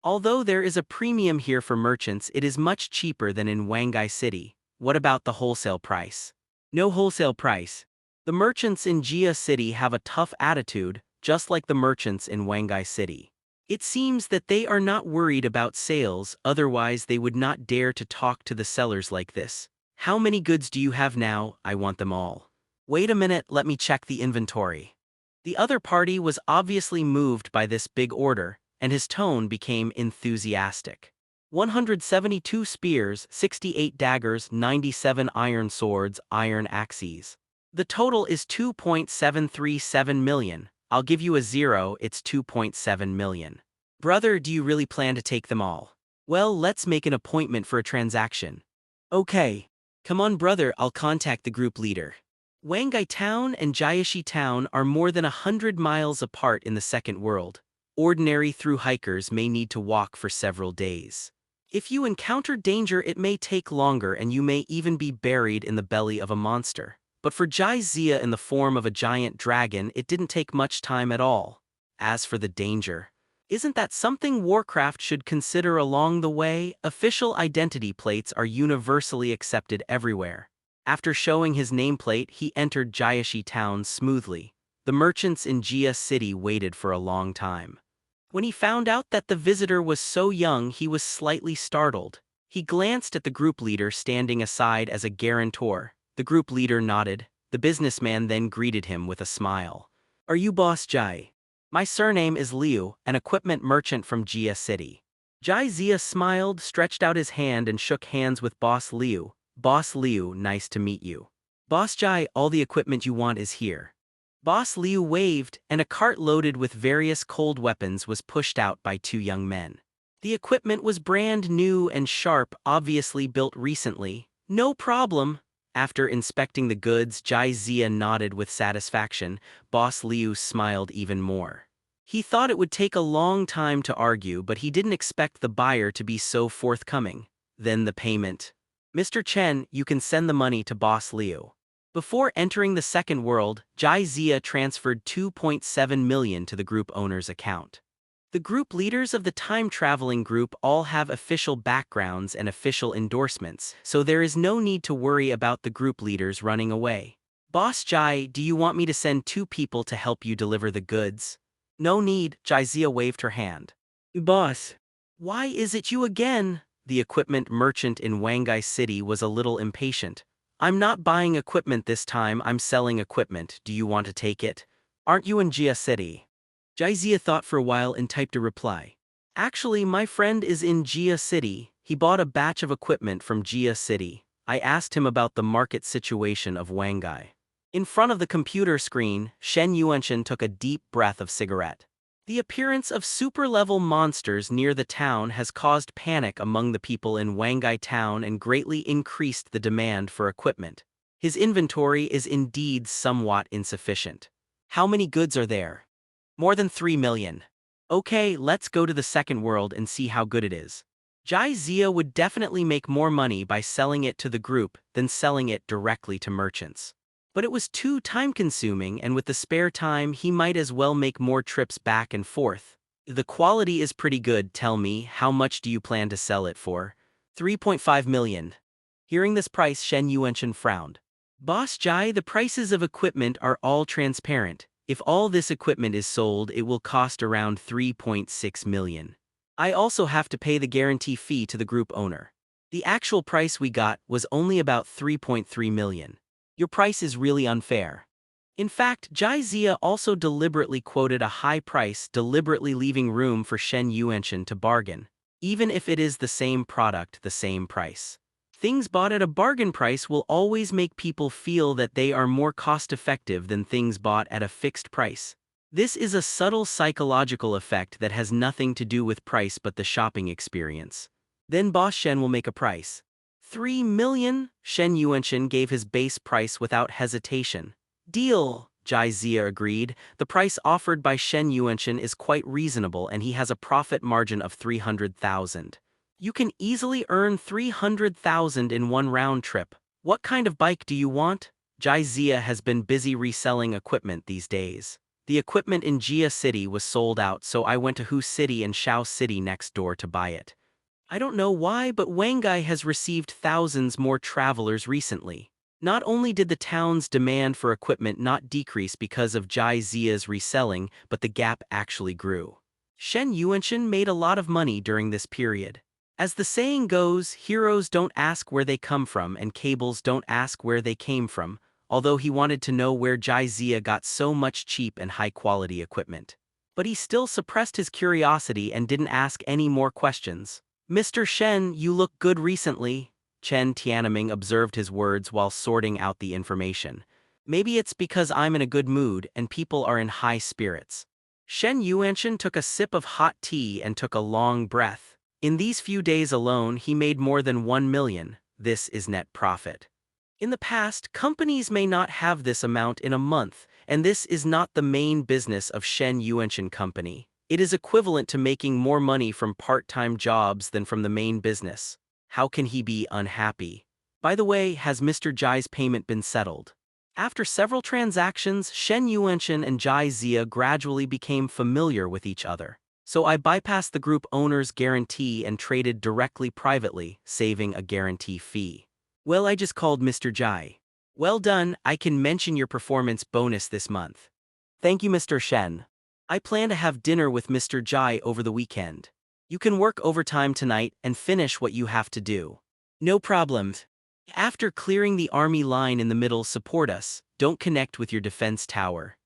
Although there is a premium here for merchants, it is much cheaper than in Wangai City. What about the wholesale price? No wholesale price. The merchants in Jia City have a tough attitude, just like the merchants in Wangai City. It seems that they are not worried about sales, otherwise they would not dare to talk to the sellers like this. How many goods do you have now? I want them all. Wait a minute, let me check the inventory. The other party was obviously moved by this big order, and his tone became enthusiastic. 172 spears, 68 daggers, 97 iron swords, iron axes. The total is 2.737 million. I'll give you a zero, it's 2.7 million. Brother, do you really plan to take them all? Well, let's make an appointment for a transaction. Okay. Come on, brother, I'll contact the group leader. Wangai Town and Jiaxi Town are more than 100 miles apart in the second world. Ordinary through hikers may need to walk for several days. If you encounter danger, it may take longer and you may even be buried in the belly of a monster. But for Jai Zia in the form of a giant dragon, it didn't take much time at all. As for the danger, isn't that something Warcraft should consider along the way? Official identity plates are universally accepted everywhere. After showing his nameplate, he entered Jiaxi Town smoothly. The merchants in Jia City waited for a long time. When he found out that the visitor was so young, he was slightly startled. He glanced at the group leader standing aside as a guarantor. The group leader nodded. The businessman then greeted him with a smile. Are you Boss Jai? My surname is Liu, an equipment merchant from Jia City. Jai Zia smiled, stretched out his hand and shook hands with Boss Liu. Boss Liu, nice to meet you. Boss Jai, all the equipment you want is here. Boss Liu waved, and a cart loaded with various cold weapons was pushed out by two young men. The equipment was brand new and sharp, obviously built recently. No problem. After inspecting the goods, Jai Zia nodded with satisfaction. Boss Liu smiled even more. He thought it would take a long time to argue, but he didn't expect the buyer to be so forthcoming. Then the payment. Mr. Chen, you can send the money to Boss Liu. Before entering the second world, Jai Zia transferred 2.7 million to the group owner's account. The group leaders of the time-traveling group all have official backgrounds and official endorsements, so there is no need to worry about the group leaders running away. Boss Jai, do you want me to send 2 people to help you deliver the goods? No need, Jai Zia waved her hand. Boss, why is it you again? The equipment merchant in Wangai City was a little impatient. I'm not buying equipment this time, I'm selling equipment. Do you want to take it? Aren't you in Jia City? Jai Zia thought for a while and typed a reply. Actually, my friend is in Jia City. He bought a batch of equipment from Jia City. I asked him about the market situation of Wangai. In front of the computer screen, Shen Yuanshan took a deep breath of cigarette. The appearance of super-level monsters near the town has caused panic among the people in Wangai Town and greatly increased the demand for equipment. His inventory is indeed somewhat insufficient. How many goods are there? More than 3 million. Okay, let's go to the second world and see how good it is. Jai Zia would definitely make more money by selling it to the group than selling it directly to merchants. But it was too time-consuming, and with the spare time he might as well make more trips back and forth. The quality is pretty good. Tell me, how much do you plan to sell it for? 3.5 million. Hearing this price, Shen Yuanshan frowned. Boss Jai, the prices of equipment are all transparent. If all this equipment is sold, it will cost around 3.6 million. I also have to pay the guarantee fee to the group owner. The actual price we got was only about 3.3 million. Your price is really unfair. In fact, Jai Zia also deliberately quoted a high price, deliberately leaving room for Shen Yuanshan to bargain, even if it is the same product, the same price. Things bought at a bargain price will always make people feel that they are more cost-effective than things bought at a fixed price. This is a subtle psychological effect that has nothing to do with price but the shopping experience. Then Boss Shen will make a price. 3 million? Shen Yuanshan gave his base price without hesitation. Deal, Jai Zia agreed. The price offered by Shen Yuanshan is quite reasonable and he has a profit margin of 300,000. You can easily earn 300,000 in one round trip. What kind of bike do you want? Jai Zia has been busy reselling equipment these days. The equipment in Jia City was sold out, so I went to Hu City and Shao City next door to buy it. I don't know why, but Wangai has received thousands more travelers recently. Not only did the town's demand for equipment not decrease because of Jai Zia's reselling, but the gap actually grew. Shen Yuanshan made a lot of money during this period. As the saying goes, heroes don't ask where they come from and cables don't ask where they came from, although he wanted to know where Jai Zia got so much cheap and high-quality equipment. But he still suppressed his curiosity and didn't ask any more questions. Mr. Shen, you look good recently, Chen Tianming observed his words while sorting out the information. Maybe it's because I'm in a good mood and people are in high spirits. Shen Yuanshan took a sip of hot tea and took a long breath. In these few days alone, he made more than 1 million. This is net profit. In the past, companies may not have this amount in a month, and this is not the main business of Shen Yuanshan Company. It is equivalent to making more money from part-time jobs than from the main business. How can he be unhappy? By the way, has Mr. Jai's payment been settled? After several transactions, Shen Yuanshan and Jai Zia gradually became familiar with each other. So I bypassed the group owner's guarantee and traded directly privately, saving a guarantee fee. Well, I just called Mr. Jai. Well done, I can mention your performance bonus this month. Thank you, Mr. Shen. I plan to have dinner with Mr. Jai over the weekend. You can work overtime tonight and finish what you have to do. No problem. After clearing the army line in the middle, support us, don't connect with your defense tower.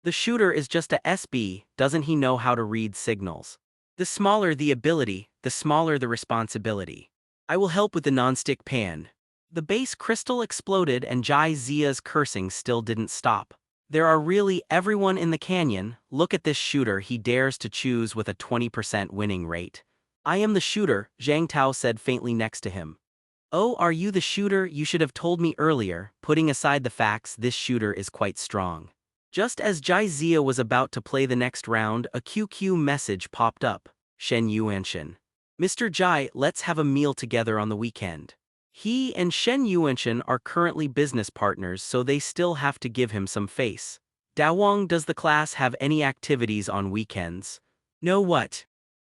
The shooter is just a SB, doesn't he know how to read signals? The smaller the ability, the smaller the responsibility. I will help with the non-stick pan. The base crystal exploded and Jai Zia's cursing still didn't stop. There are really everyone in the canyon. Look at this shooter, he dares to choose with a 20% winning rate. I am the shooter, Zhang Tao said faintly next to him. Oh, are you the shooter? You should have told me earlier. Putting aside the facts, this shooter is quite strong. Just as Jai Zia was about to play the next round, a QQ message popped up. Shen Yuanshan. Mr. Jai, let's have a meal together on the weekend. He and Shen Yuanshan are currently business partners, so they still have to give him some face. Dawang, does the class have any activities on weekends? No, what?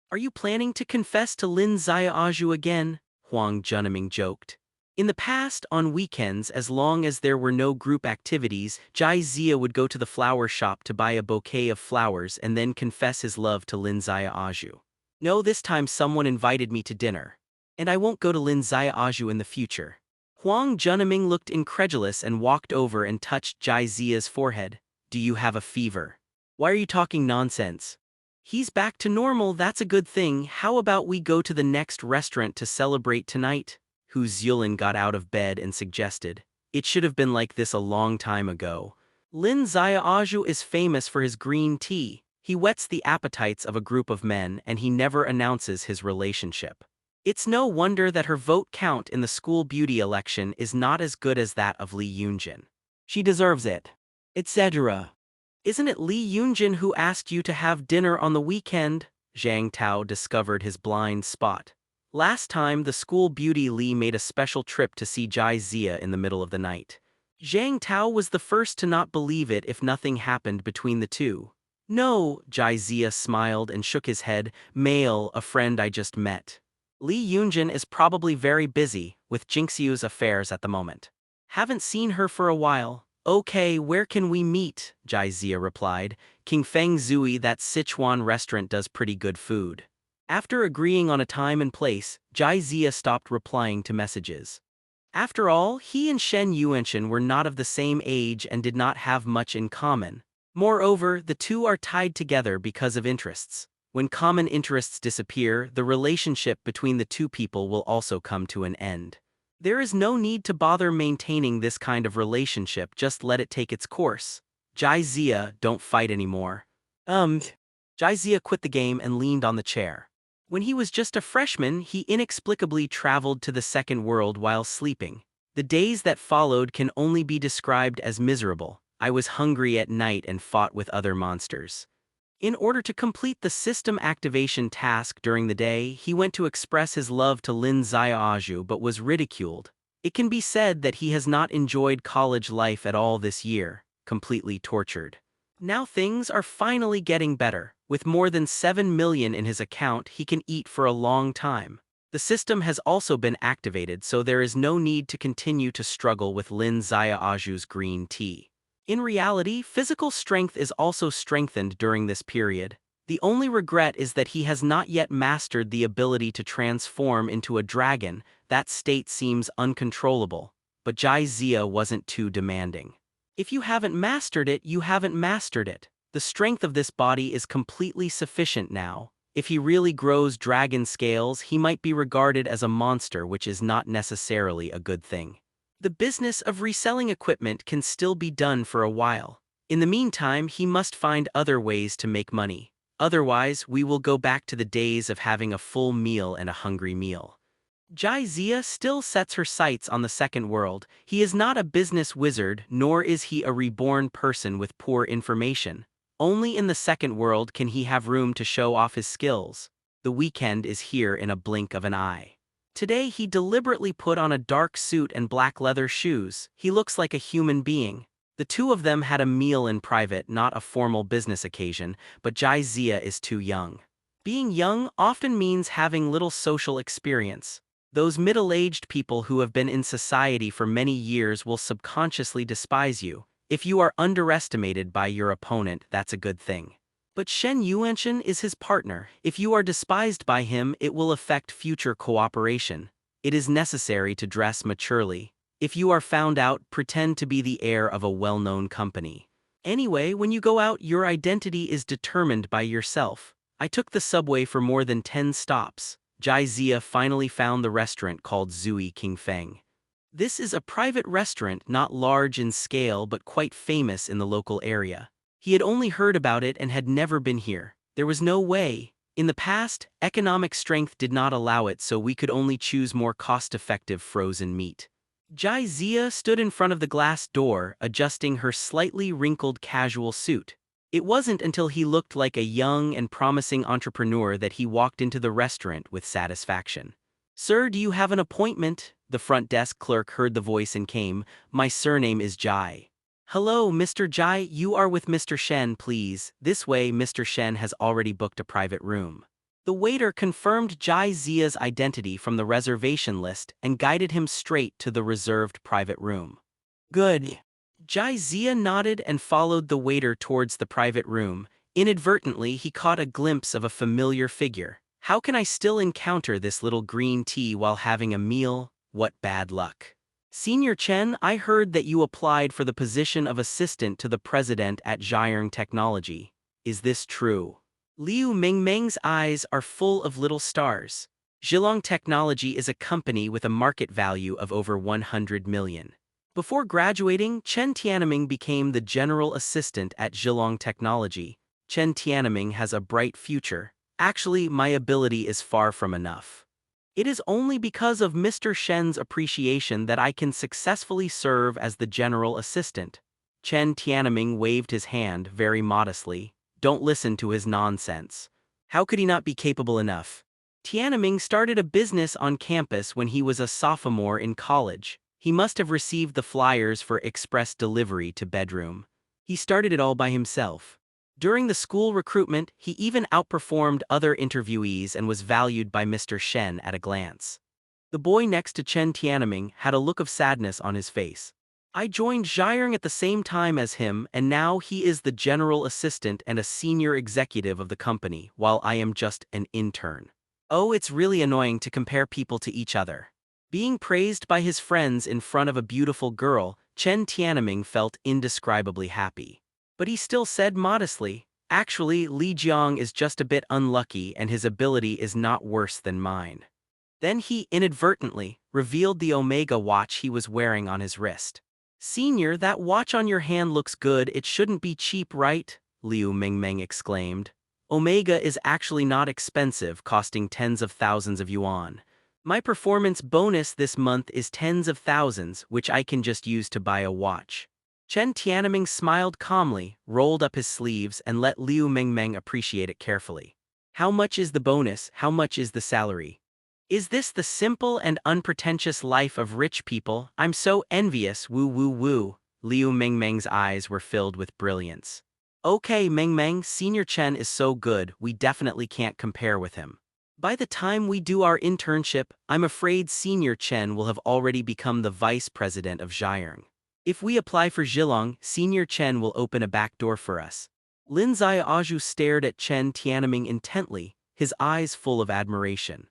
Are you planning to confess to Lin Xiaozhu again? Huang Junming joked. In the past, on weekends, as long as there were no group activities, Jai Zia would go to the flower shop to buy a bouquet of flowers and then confess his love to Lin Xiaozhu. No, this time someone invited me to dinner. And I won't go to Lin Xiaozhu in the future. Huang Junming looked incredulous and walked over and touched Jai Zia's forehead. Do you have a fever? Why are you talking nonsense? He's back to normal, that's a good thing. How about we go to the next restaurant to celebrate tonight? Hu Zhulin got out of bed and suggested. It should have been like this a long time ago. Lin Xiaozhu is famous for his green tea. He whets the appetites of a group of men and he never announces his relationship. It's no wonder that her vote count in the school beauty election is not as good as that of Li Yunjin. She deserves it. Etc. Isn't it Li Yunjin who asked you to have dinner on the weekend? Zhang Tao discovered his blind spot. Last time, the school beauty Li made a special trip to see Jai Zia in the middle of the night. Zhang Tao was the first to not believe it if nothing happened between the two. No, Jai Zia smiled and shook his head. Male, a friend I just met. Li Yunjin is probably very busy with Jinxiu's affairs at the moment. Haven't seen her for a while. Okay, where can we meet? Jai Zia replied. King Feng Zui, that Sichuan restaurant does pretty good food. After agreeing on a time and place, Jai Zia stopped replying to messages. After all, he and Shen Yuanshan were not of the same age and did not have much in common. Moreover, the two are tied together because of interests. When common interests disappear, the relationship between the two people will also come to an end. There is no need to bother maintaining this kind of relationship, just let it take its course. Jai Zia, don't fight anymore. Jai Zia quit the game and leaned on the chair. When he was just a freshman, he inexplicably traveled to the second world while sleeping. The days that followed can only be described as miserable. I was hungry at night and fought with other monsters. In order to complete the system activation task during the day, he went to express his love to Lin Xiaoju but was ridiculed. It can be said that he has not enjoyed college life at all this year, completely tortured. Now things are finally getting better. With more than 7 million in his account, he can eat for a long time. The system has also been activated, so there is no need to continue to struggle with Lin Xiaoju's green tea. In reality, physical strength is also strengthened during this period. The only regret is that he has not yet mastered the ability to transform into a dragon. That state seems uncontrollable. But Jai Zia wasn't too demanding. If you haven't mastered it, you haven't mastered it. The strength of this body is completely sufficient now. If he really grows dragon scales, he might be regarded as a monster, which is not necessarily a good thing. The business of reselling equipment can still be done for a while. In the meantime, he must find other ways to make money. Otherwise, we will go back to the days of having a full meal and a hungry meal. Jai Zia still sets her sights on the second world. He is not a business wizard, nor is he a reborn person with poor information. Only in the second world can he have room to show off his skills. The weekend is here in a blink of an eye. Today he deliberately put on a dark suit and black leather shoes. He looks like a human being. The two of them had a meal in private, not a formal business occasion, but Jai Zia is too young. Being young often means having little social experience. Those middle-aged people who have been in society for many years will subconsciously despise you. If you are underestimated by your opponent, that's a good thing. But Shen Yuanshan is his partner. If you are despised by him, it will affect future cooperation. It is necessary to dress maturely. If you are found out, pretend to be the heir of a well-known company. Anyway, when you go out, your identity is determined by yourself. I took the subway for more than 10 stops. Jai Zia finally found the restaurant called Zui King Feng. This is a private restaurant, not large in scale but quite famous in the local area. He had only heard about it and had never been here. There was no way. In the past, economic strength did not allow it, so we could only choose more cost-effective frozen meat. Jai Zia stood in front of the glass door, adjusting her slightly wrinkled casual suit. It wasn't until he looked like a young and promising entrepreneur that he walked into the restaurant with satisfaction. "Sir, do you have an appointment?" The front desk clerk heard the voice and came. "My surname is Jai." "Hello, Mr. Jai, you are with Mr. Shen, please. This way, Mr. Shen has already booked a private room." The waiter confirmed Jai Zia's identity from the reservation list and guided him straight to the reserved private room. "Good." Jai Zia nodded and followed the waiter towards the private room. Inadvertently, he caught a glimpse of a familiar figure. How can I still encounter this little green tea while having a meal? What bad luck. "Senior Chen, I heard that you applied for the position of assistant to the president at Zhiyang Technology. Is this true?" Liu Mingmeng's eyes are full of little stars. Zhiyang Technology is a company with a market value of over 100 million. Before graduating, Chen Tianming became the general assistant at Zhiyang Technology. Chen Tianming has a bright future. Actually, my ability is far from enough. It is only because of Mr. Shen's appreciation that I can successfully serve as the general assistant. Chen Tianming waved his hand very modestly. Don't listen to his nonsense. How could he not be capable enough? Tianming started a business on campus when he was a sophomore in college. He must have received the flyers for express delivery to bedroom. He started it all by himself. During the school recruitment, he even outperformed other interviewees and was valued by Mr. Shen at a glance. The boy next to Chen Tianming had a look of sadness on his face. I joined Zhiyang at the same time as him, and now he is the general assistant and a senior executive of the company, while I am just an intern. Oh, it's really annoying to compare people to each other. Being praised by his friends in front of a beautiful girl, Chen Tianming felt indescribably happy. But he still said modestly, "Actually, Li Jiang is just a bit unlucky and his ability is not worse than mine." Then he inadvertently revealed the Omega watch he was wearing on his wrist. "Senior, that watch on your hand looks good, it shouldn't be cheap, right?" Liu Mingmeng exclaimed. Omega is actually not expensive, costing tens of thousands of yuan. My performance bonus this month is tens of thousands, which I can just use to buy a watch. Chen Tianming smiled calmly, rolled up his sleeves, and let Liu Mengmeng appreciate it carefully. How much is the bonus? How much is the salary? Is this the simple and unpretentious life of rich people? I'm so envious, woo woo woo. Liu Mengmeng's eyes were filled with brilliance. Okay, Mengmeng, Senior Chen is so good, we definitely can't compare with him. By the time we do our internship, I'm afraid Senior Chen will have already become the vice president of Zhiyang. If we apply for Zhilong, Senior Chen will open a back door for us. Lin Xiaoju stared at Chen Tianming intently, his eyes full of admiration.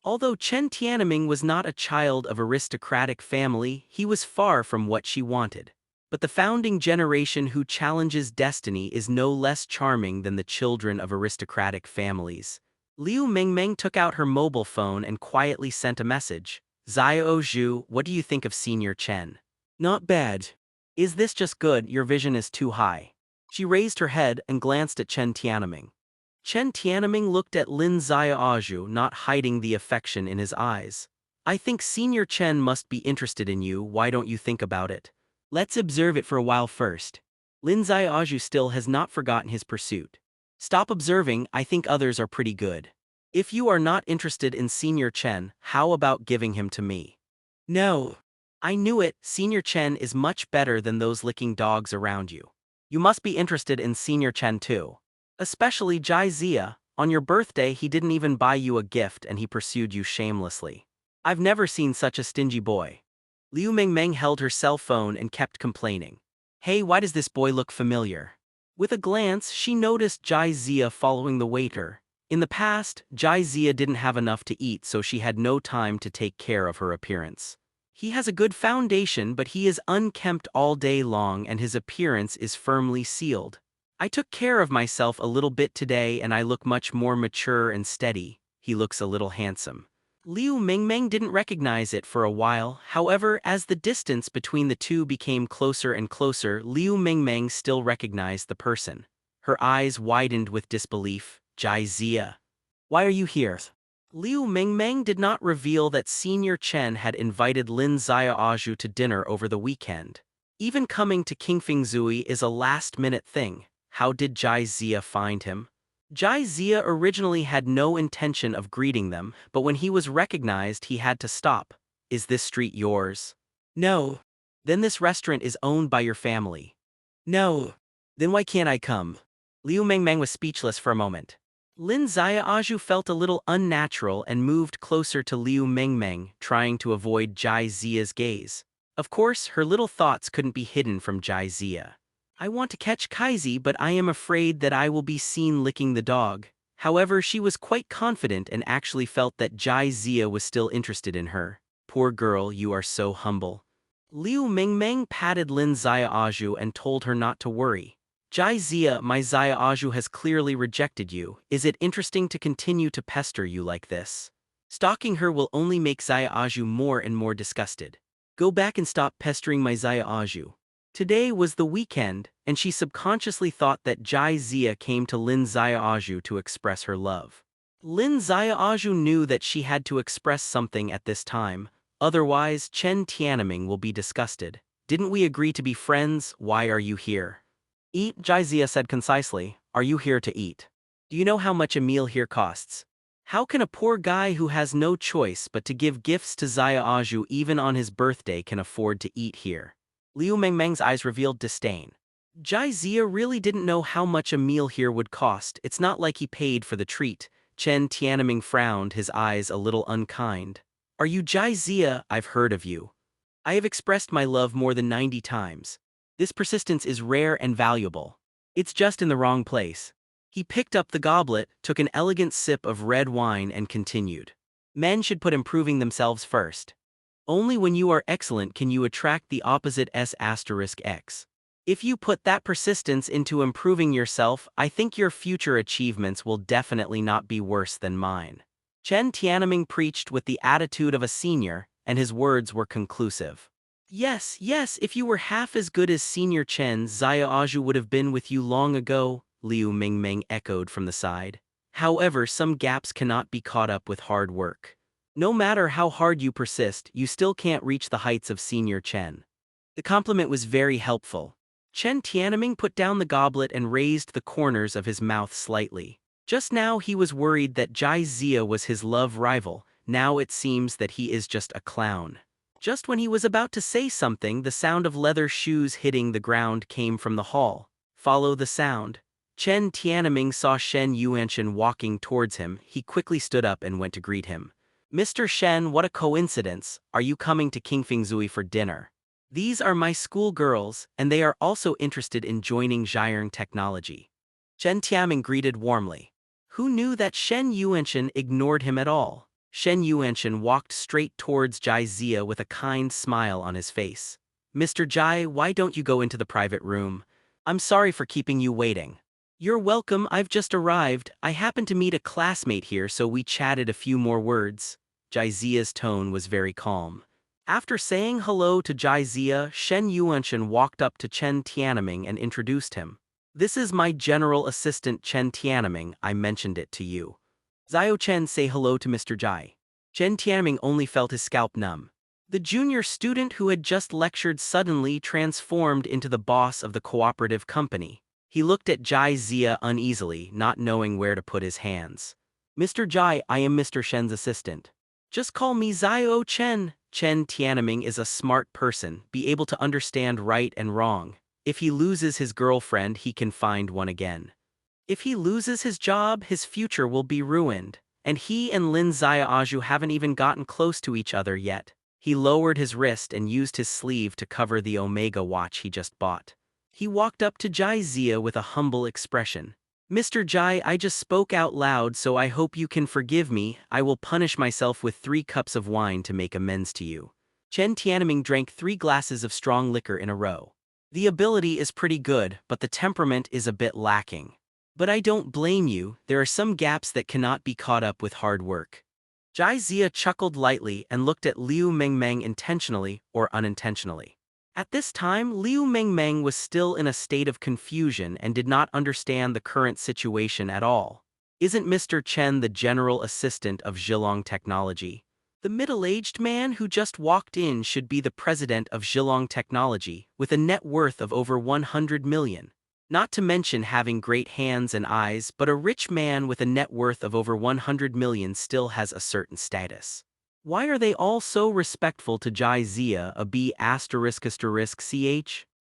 Although Chen Tianming was not a child of aristocratic family, he was far from what she wanted. But the founding generation who challenges destiny is no less charming than the children of aristocratic families. Liu Mengmeng took out her mobile phone and quietly sent a message. Xiaozhu, what do you think of Senior Chen? Not bad. Is this just good? Your vision is too high. She raised her head and glanced at Chen Tianming. Chen Tianming looked at Lin Xiaozhu, not hiding the affection in his eyes. I think Senior Chen must be interested in you, why don't you think about it? Let's observe it for a while first. Lin Xiaozhu still has not forgotten his pursuit. Stop observing, I think others are pretty good. If you are not interested in Senior Chen, how about giving him to me? No. I knew it, Senior Chen is much better than those licking dogs around you. You must be interested in Senior Chen too. Especially Jai Zia, on your birthday he didn't even buy you a gift and he pursued you shamelessly. I've never seen such a stingy boy. Liu Mengmeng held her cell phone and kept complaining. Hey, why does this boy look familiar? With a glance, she noticed Jai Zia following the waiter. In the past, Jai Zia didn't have enough to eat, so she had no time to take care of her appearance. He has a good foundation, but he is unkempt all day long and his appearance is firmly sealed. I took care of myself a little bit today and I look much more mature and steady. He looks a little handsome. Liu Mengmeng didn't recognize it for a while, however, as the distance between the two became closer and closer, Liu Mengmeng still recognized the person. Her eyes widened with disbelief. Jai Zia. Why are you here? Liu Mengmeng did not reveal that Senior Chen had invited Lin Xiaozhu to dinner over the weekend. Even coming to Qingfingzui is a last-minute thing. How did Jai Zia find him? Jai Zia originally had no intention of greeting them, but when he was recognized he had to stop. Is this street yours? No. Then this restaurant is owned by your family. No. Then why can't I come? Liu Mengmeng was speechless for a moment. Lin Xiaozhu felt a little unnatural and moved closer to Liu Mengmeng, trying to avoid Jai Zia's gaze. Of course, her little thoughts couldn't be hidden from Jai Zia. I want to catch Kaizi, but I am afraid that I will be seen licking the dog. However, she was quite confident and actually felt that Jai Zia was still interested in her. Poor girl, you are so humble. Liu Mengmeng patted Lin Xiaozhu and told her not to worry. Jai Zia, my Xiaozhu has clearly rejected you. Is it interesting to continue to pester you like this? Stalking her will only make Xiaozhu more and more disgusted. Go back and stop pestering my Xiaozhu. Today was the weekend, and she subconsciously thought that Jai Zia came to Lin Xiaozhu to express her love. Lin Xiaozhu knew that she had to express something at this time, otherwise Chen Tianming will be disgusted. Didn't we agree to be friends? Why are you here? Eat, Jai Zia said concisely. Are you here to eat? Do you know how much a meal here costs? How can a poor guy who has no choice but to give gifts to Xiaozhu even on his birthday can afford to eat here? Liu Mengmeng's eyes revealed disdain. Jai Zia really didn't know how much a meal here would cost. It's not like he paid for the treat. Chen Tianming frowned, his eyes a little unkind. Are you Jai Zia? I've heard of you. I have expressed my love more than 90 times. This persistence is rare and valuable. It's just in the wrong place. He picked up the goblet, took an elegant sip of red wine and continued. Men should put improving themselves first. Only when you are excellent can you attract the opposite S*X. If you put that persistence into improving yourself, I think your future achievements will definitely not be worse than mine. Chen Tianming preached with the attitude of a senior, and his words were conclusive. Yes, if you were half as good as Senior Chen, Xiaozhu would have been with you long ago. Liu Mingming echoed from the side. However, some gaps cannot be caught up with hard work. No matter how hard you persist, you still can't reach the heights of Senior Chen. The compliment was very helpful. Chen Tianming put down the goblet and raised the corners of his mouth slightly. Just now he was worried that Jai Zia was his love rival, now it seems that he is just a clown. Just when he was about to say something, the sound of leather shoes hitting the ground came from the hall. Follow the sound. Chen Tianming saw Shen Yuanshan walking towards him. He quickly stood up and went to greet him. Mr. Shen, what a coincidence. Are you coming to Qingfingzui for dinner? These are my school girls, and they are also interested in joining Zhiyang Technology. Chen Tianming greeted warmly. Who knew that Shen Yuanshan ignored him at all? Shen Yuanshan walked straight towards Jai Zia with a kind smile on his face. Mr. Jai, why don't you go into the private room? I'm sorry for keeping you waiting. You're welcome, I've just arrived. I happened to meet a classmate here, so we chatted a few more words. Jai Zia's tone was very calm. After saying hello to Jai Zia, Shen Yuanshan walked up to Chen Tianming and introduced him. This is my general assistant Chen Tianming, I mentioned it to you. Zio Chen, say hello to Mr. Jai. Chen Tianming only felt his scalp numb. The junior student who had just lectured suddenly transformed into the boss of the cooperative company. He looked at Jai Zia uneasily, not knowing where to put his hands. Mr. Jai, I am Mr. Shen's assistant. Just call me Zio Chen. Chen Tianming is a smart person, be able to understand right and wrong. If he loses his girlfriend, he can find one again. If he loses his job, his future will be ruined. And he and Lin Xiaoju haven't even gotten close to each other yet. He lowered his wrist and used his sleeve to cover the Omega watch he just bought. He walked up to Jai Zia with a humble expression. Mr. Jai, I just spoke out loud, so I hope you can forgive me. I will punish myself with 3 cups of wine to make amends to you. Chen Tianming drank 3 glasses of strong liquor in a row. The ability is pretty good, but the temperament is a bit lacking. But I don't blame you, there are some gaps that cannot be caught up with hard work. Jai Zia chuckled lightly and looked at Liu Mingmeng intentionally or unintentionally. At this time, Liu Mingmeng was still in a state of confusion and did not understand the current situation at all. Isn't Mr. Chen the general assistant of Zhilong Technology? The middle-aged man who just walked in should be the president of Zhilong Technology, with a net worth of over 100 million. Not to mention having great hands and eyes, but a rich man with a net worth of over 100 million still has a certain status. Why are they all so respectful to Jai Zia, a B******ch?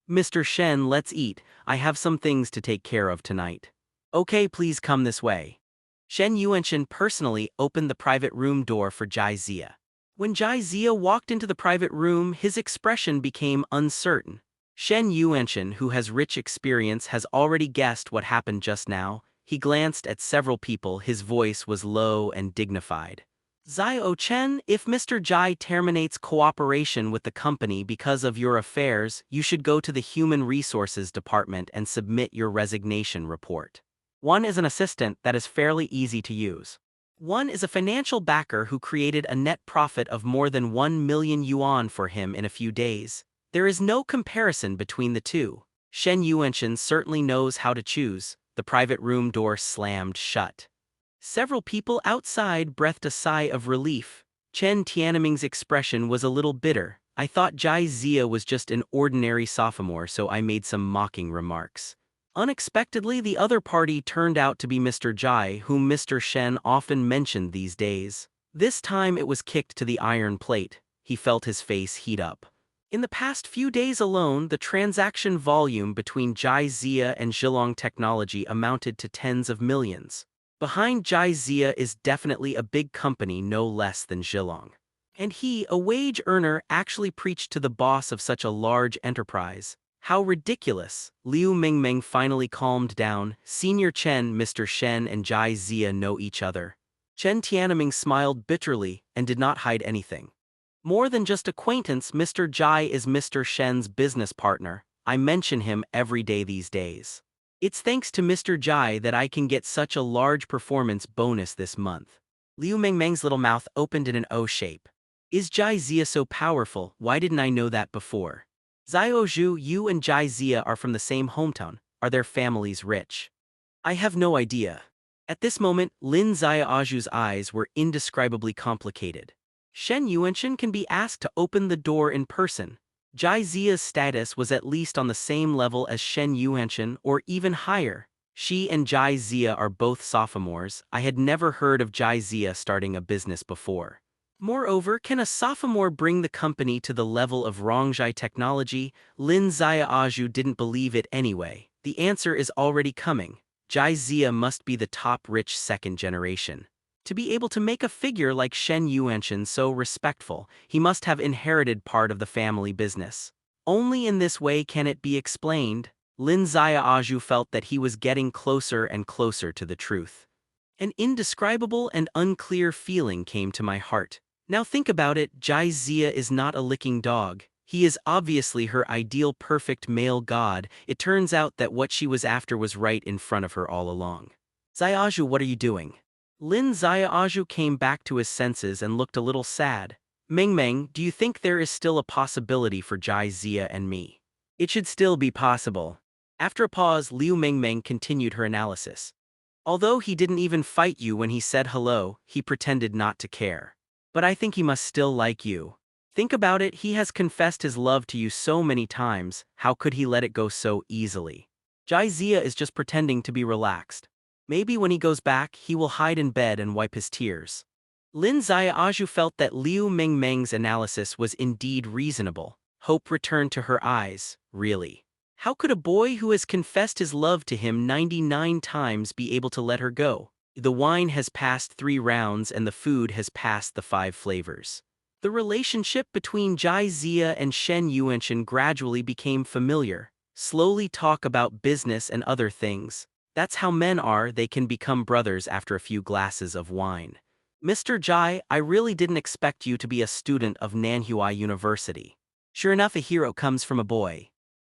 Mr. Shen, let's eat, I have some things to take care of tonight. Okay, please come this way. Shen Yuanshan personally opened the private room door for Jai Zia. When Jai Zia walked into the private room, his expression became uncertain. Shen Yuanshan, who has rich experience, has already guessed what happened just now. He glanced at several people, his voice was low and dignified. Zio Chen, if Mr. Jai terminates cooperation with the company because of your affairs, you should go to the Human Resources Department and submit your resignation report. One is an assistant that is fairly easy to use. One is a financial backer who created a net profit of more than 1 million yuan for him in a few days. There is no comparison between the two. Shen Yuanshan certainly knows how to choose. The private room door slammed shut. Several people outside breathed a sigh of relief. Chen Tianming's expression was a little bitter. I thought Jai Zia was just an ordinary sophomore, so I made some mocking remarks. Unexpectedly, the other party turned out to be Mr. Jai, whom Mr. Shen often mentioned these days. This time it was kicked to the iron plate. He felt his face heat up. In the past few days alone, the transaction volume between Jai Zia and Zhilong Technology amounted to tens of millions. Behind Jai Zia is definitely a big company no less than Zhilong. And he, a wage earner, actually preached to the boss of such a large enterprise. How ridiculous! Liu Mingmeng finally calmed down. Senior Chen, Mr. Shen and Jai Zia know each other. Chen Tianming smiled bitterly and did not hide anything. More than just acquaintance, Mr. Jai is Mr. Shen's business partner. I mention him every day these days. It's thanks to Mr. Jai that I can get such a large performance bonus this month. Liu Mingmeng's little mouth opened in an O shape. Is Jai Zia so powerful? Why didn't I know that before? Zio Zhu, you and Jai Zia are from the same hometown. Are their families rich? I have no idea. At this moment, Lin Xiaoju's eyes were indescribably complicated. Shen Yuanshan can be asked to open the door in person. Jai Zia's status was at least on the same level as Shen Yuanshan or even higher. She and Jai Zia are both sophomores. I had never heard of Jai Zia starting a business before. Moreover, can a sophomore bring the company to the level of Rongjai technology? Lin Xiaoju didn't believe it anyway. The answer is already coming. Jai Zia must be the top rich second generation. To be able to make a figure like Shen Yuanshan so respectful, he must have inherited part of the family business. Only in this way can it be explained. Lin Xiaoju felt that he was getting closer and closer to the truth. An indescribable and unclear feeling came to my heart. Now think about it, Jai Zia is not a licking dog. He is obviously her ideal perfect male god. It turns out that what she was after was right in front of her all along. Xiaoju, what are you doing? Lin Xiaoju came back to his senses and looked a little sad. Meng Meng, do you think there is still a possibility for Jai Zia and me? It should still be possible. After a pause, Liu Meng Meng continued her analysis. Although he didn't even fight you when he said hello, he pretended not to care. But I think he must still like you. Think about it, he has confessed his love to you so many times, how could he let it go so easily? Jai Zia is just pretending to be relaxed. Maybe when he goes back, he will hide in bed and wipe his tears. Lin Xiaoju felt that Liu Meng Meng's analysis was indeed reasonable. Hope returned to her eyes. Really? How could a boy who has confessed his love to him 99 times be able to let her go? The wine has passed 3 rounds and the food has passed the 5 flavors. The relationship between Jai Zia and Shen Yuanshan gradually became familiar. Slowly talk about business and other things. That's how men are, they can become brothers after a few glasses of wine. Mr. Jai, I really didn't expect you to be a student of Nanhua University. Sure enough, a hero comes from a boy.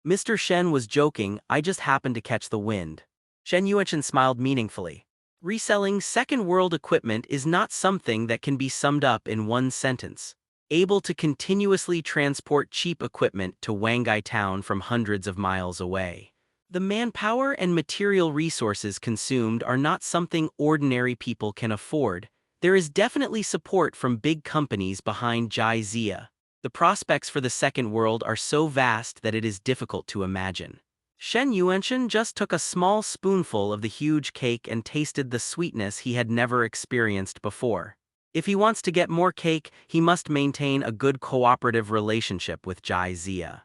Mr. Shen was joking, I just happened to catch the wind. Shen Yuanshan smiled meaningfully. Reselling second-world equipment is not something that can be summed up in one sentence. Able to continuously transport cheap equipment to Wangai town from hundreds of miles away. The manpower and material resources consumed are not something ordinary people can afford. There is definitely support from big companies behind Jai Zia. The prospects for the second world are so vast that it is difficult to imagine. Shen Yuanshan just took a small spoonful of the huge cake and tasted the sweetness he had never experienced before. If he wants to get more cake, he must maintain a good cooperative relationship with Jai Zia.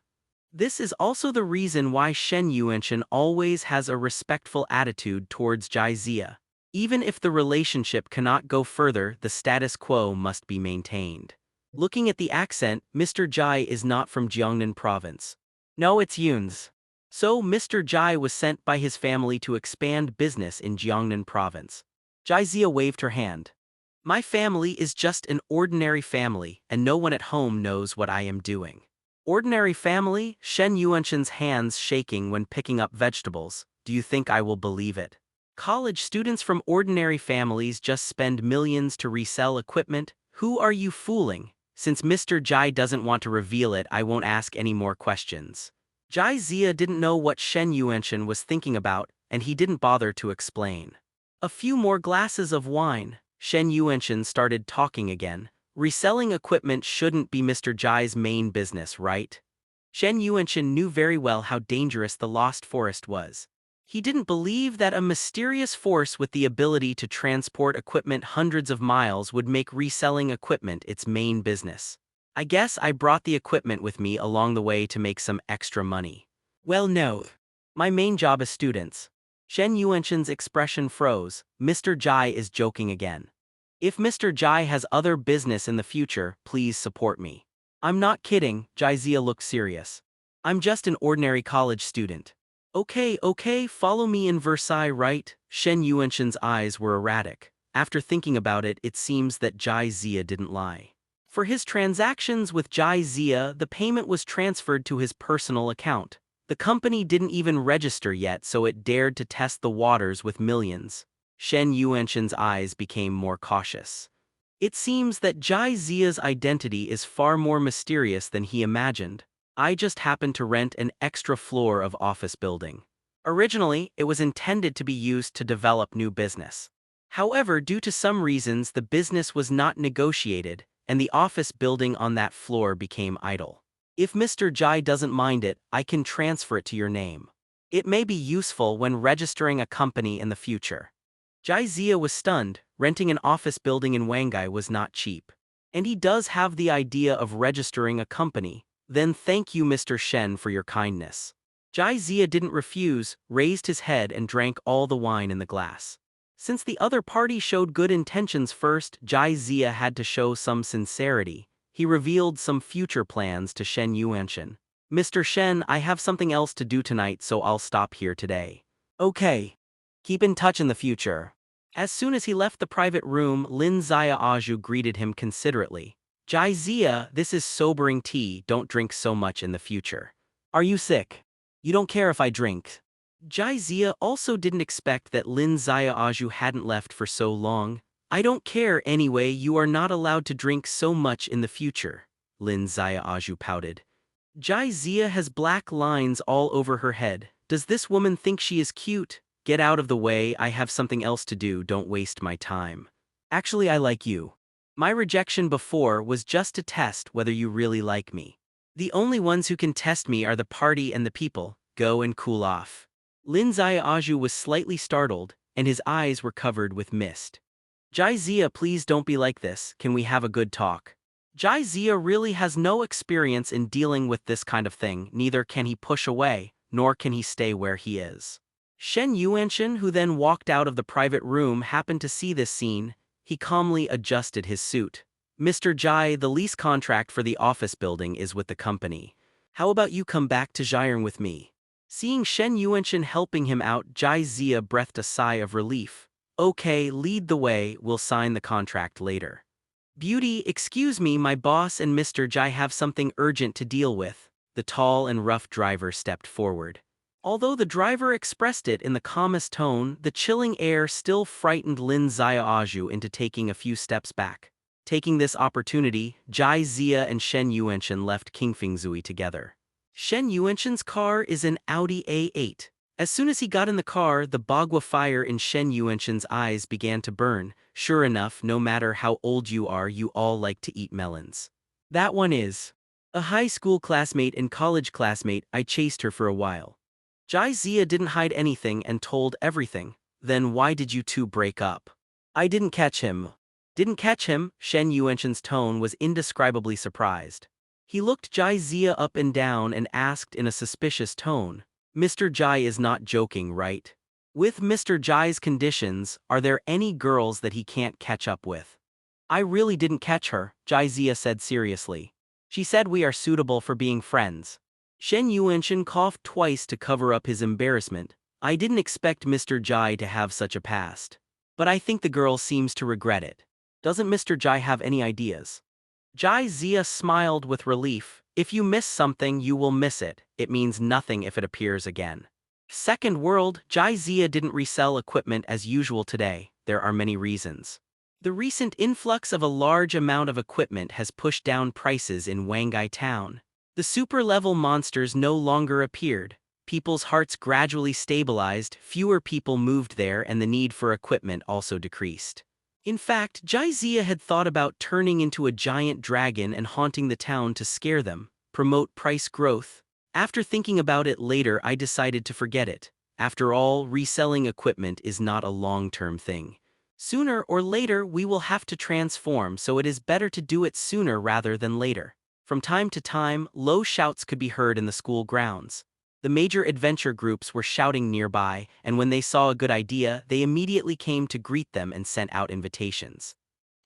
This is also the reason why Shen Yuanshan always has a respectful attitude towards Jai Zia. Even if the relationship cannot go further, the status quo must be maintained. Looking at the accent, Mr. Jai is not from Jiangnan province. No, it's Yun's. So, Mr. Jai was sent by his family to expand business in Jiangnan province. Jai Zia waved her hand. My family is just an ordinary family, and no one at home knows what I am doing. Ordinary family? Shen Yuanshan's hands shaking when picking up vegetables. Do you think I will believe it? College students from ordinary families just spend millions to resell equipment? Who are you fooling? Since Mr. Jai doesn't want to reveal it, I won't ask any more questions. Jai Zia didn't know what Shen Yuanshan was thinking about, and he didn't bother to explain. A few more glasses of wine. Shen Yuanshan started talking again. Reselling equipment shouldn't be Mr. Jai's main business, right? Shen Yuanshan knew very well how dangerous the Lost Forest was. He didn't believe that a mysterious force with the ability to transport equipment hundreds of miles would make reselling equipment its main business. I guess I brought the equipment with me along the way to make some extra money. Well, no. My main job is students. Shen Yuanshan's expression froze. Mr. Jai is joking again. If Mr. Jai has other business in the future, please support me. I'm not kidding, Jai Zia looked serious. I'm just an ordinary college student. Okay, follow me in Versailles, right? Shen Yuanshan's eyes were erratic. After thinking about it, it seems that Jai Zia didn't lie. For his transactions with Jai Zia, the payment was transferred to his personal account. The company didn't even register yet, so it dared to test the waters with millions. Shen Yuanshan's eyes became more cautious. It seems that Jai Zia's identity is far more mysterious than he imagined. I just happened to rent an extra floor of office building. Originally, it was intended to be used to develop new business. However, due to some reasons, the business was not negotiated, and the office building on that floor became idle. If Mr. Jai doesn't mind it, I can transfer it to your name. It may be useful when registering a company in the future. Jai Zia was stunned. Renting an office building in Wangai was not cheap. And he does have the idea of registering a company. Then thank you, Mr. Shen, for your kindness. Jai Zia didn't refuse, raised his head and drank all the wine in the glass. Since the other party showed good intentions first, Jai Zia had to show some sincerity. He revealed some future plans to Shen Yuanshan. Mr. Shen, I have something else to do tonight, so I'll stop here today. Okay. Keep in touch in the future. As soon as he left the private room, Lin Xiaoju greeted him considerately. Jai Zia, this is sobering tea, don't drink so much in the future. Are you sick? You don't care if I drink. Jai Zia also didn't expect that Lin Xiaoju hadn't left for so long. I don't care anyway, you are not allowed to drink so much in the future. Lin Xiaoju pouted. Jai Zia has black lines all over her head. Does this woman think she is cute? Get out of the way, I have something else to do, don't waste my time. Actually, I like you. My rejection before was just to test whether you really like me. The only ones who can test me are the party and the people. Go and cool off. Lin Xiaoju was slightly startled, and his eyes were covered with mist. Jai Zia, please don't be like this, can we have a good talk? Jai Zia really has no experience in dealing with this kind of thing, neither can he push away, nor can he stay where he is. Shen Yuanshan, who then walked out of the private room, happened to see this scene. He calmly adjusted his suit. Mr. Jai, the lease contract for the office building is with the company. How about you come back to Jiren with me? Seeing Shen Yuanshan helping him out, Jai Zia breathed a sigh of relief. Okay, lead the way, we'll sign the contract later. Beauty, excuse me, my boss and Mr. Jai have something urgent to deal with. The tall and rough driver stepped forward. Although the driver expressed it in the calmest tone, the chilling air still frightened Lin Xiaoju into taking a few steps back. Taking this opportunity, Jai Zia and Shen Yuanshan left Qingfengzui together. Shen Yuanshan's car is an Audi A8. As soon as he got in the car, the Bagua fire in Shen Yuanshan's eyes began to burn. Sure enough, no matter how old you are, you all like to eat melons. That one is a high school classmate and college classmate. I chased her for a while. Jai Zia didn't hide anything and told everything. Then why did you two break up? I didn't catch him. Didn't catch him? Shen Yuanshan's tone was indescribably surprised. He looked Jai Zia up and down and asked in a suspicious tone, Mr. Jai is not joking, right? With Mr. Jai's conditions, are there any girls that he can't catch up with? I really didn't catch her, Jai Zia said seriously. She said we are suitable for being friends. Shen Yuanshan coughed twice to cover up his embarrassment. I didn't expect Mr. Jai to have such a past. But I think the girl seems to regret it. Doesn't Mr. Jai have any ideas? Jai Zia smiled with relief. If you miss something, you will miss it. It means nothing if it appears again. Second world, Jai Zia didn't resell equipment as usual today. There are many reasons. The recent influx of a large amount of equipment has pushed down prices in Wangai town. The super-level monsters no longer appeared. People's hearts gradually stabilized, fewer people moved there, and the need for equipment also decreased. In fact, Jai Zia had thought about turning into a giant dragon and haunting the town to scare them, promote price growth. After thinking about it later, I decided to forget it. After all, reselling equipment is not a long-term thing. Sooner or later, we will have to transform, so it is better to do it sooner rather than later. From time to time, low shouts could be heard in the school grounds. The major adventure groups were shouting nearby, and when they saw a good idea, they immediately came to greet them and sent out invitations.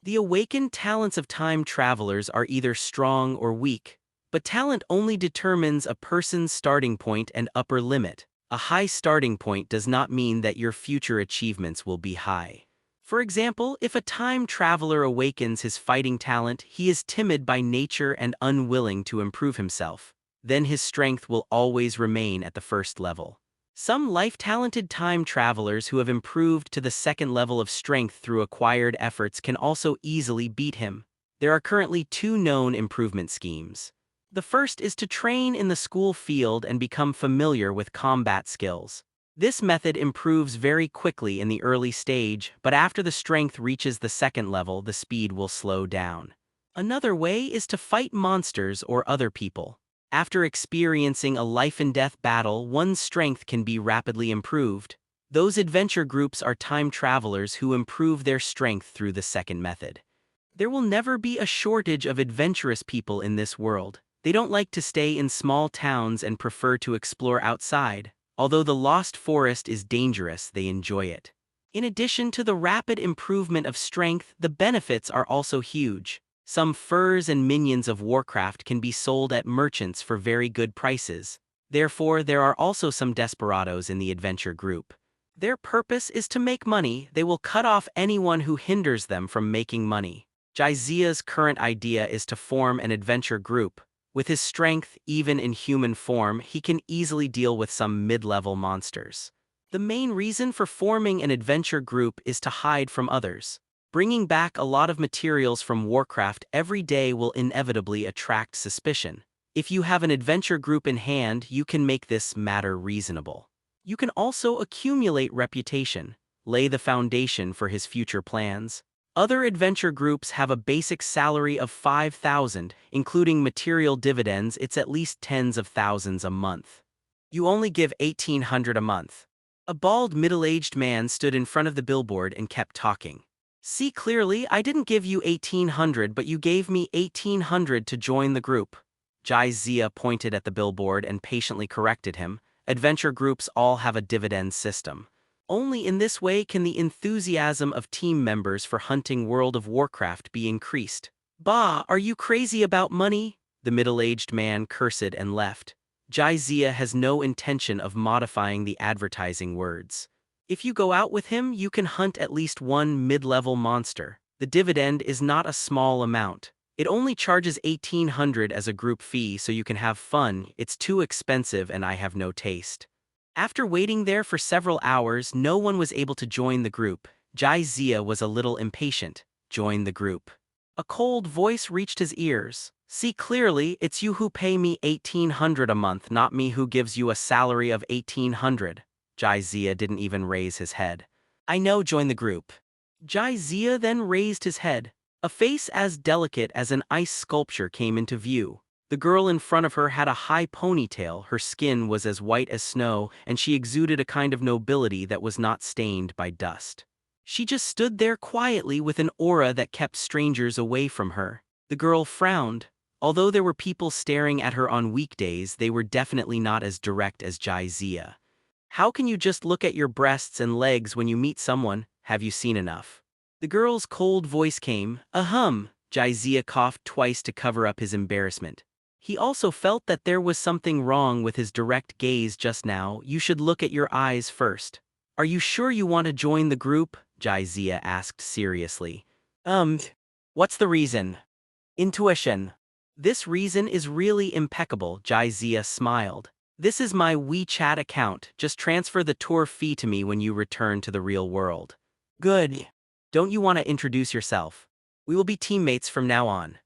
The awakened talents of time travelers are either strong or weak, but talent only determines a person's starting point and upper limit. A high starting point does not mean that your future achievements will be high. For example, if a time traveler awakens his fighting talent, he is timid by nature and unwilling to improve himself. Then his strength will always remain at the first level. Some life-talented time travelers who have improved to the second level of strength through acquired efforts can also easily beat him. There are currently 2 known improvement schemes. The first is to train in the school field and become familiar with combat skills. This method improves very quickly in the early stage, but after the strength reaches the second level, the speed will slow down. Another way is to fight monsters or other people. After experiencing a life-and-death battle, one's strength can be rapidly improved. Those adventure groups are time travelers who improve their strength through the second method. There will never be a shortage of adventurous people in this world. They don't like to stay in small towns and prefer to explore outside. Although the Lost Forest is dangerous, they enjoy it. In addition to the rapid improvement of strength, the benefits are also huge. Some furs and minions of Warcraft can be sold at merchants for very good prices. Therefore, there are also some desperados in the adventure group. Their purpose is to make money. They will cut off anyone who hinders them from making money. Jaizia's current idea is to form an adventure group. With his strength, even in human form, he can easily deal with some mid-level monsters. The main reason for forming an adventure group is to hide from others. Bringing back a lot of materials from Warcraft every day will inevitably attract suspicion. If you have an adventure group in hand, you can make this matter reasonable. You can also accumulate reputation, lay the foundation for his future plans. Other adventure groups have a basic salary of 5,000, including material dividends. It's at least tens of thousands a month. You only give 1,800 a month. A bald middle-aged man stood in front of the billboard and kept talking. See clearly, I didn't give you 1,800, but you gave me 1,800 to join the group. Jaizia pointed at the billboard and patiently corrected him. Adventure groups all have a dividend system. Only in this way can the enthusiasm of team members for hunting World of Warcraft be increased. Bah, are you crazy about money? The middle-aged man cursed and left. Jaizia has no intention of modifying the advertising words. If you go out with him, you can hunt at least one mid-level monster. The dividend is not a small amount. It only charges 1,800 as a group fee, so you can have fun. It's too expensive and I have no taste. After waiting there for several hours, no one was able to join the group. Jaizia was a little impatient. Join the group. A cold voice reached his ears. See clearly, it's you who pay me 1,800 a month, not me who gives you a salary of 1,800. Jaizia didn't even raise his head. I know, join the group. Jaizia then raised his head. A face as delicate as an ice sculpture came into view. The girl in front of her had a high ponytail, her skin was as white as snow, and she exuded a kind of nobility that was not stained by dust. She just stood there quietly with an aura that kept strangers away from her. The girl frowned. Although there were people staring at her on weekdays, they were definitely not as direct as Jaizia. How can you just look at your breasts and legs when you meet someone? Have you seen enough? The girl's cold voice came. Ahem. Jaizia coughed twice to cover up his embarrassment. He also felt that there was something wrong with his direct gaze just now. You should look at your eyes first. Are you sure you want to join the group? Jaizia asked seriously. What's the reason? Intuition. This reason is really impeccable, Jaizia smiled. This is my WeChat account. Just transfer the tour fee to me when you return to the real world. Good. Don't you want to introduce yourself? We will be teammates from now on.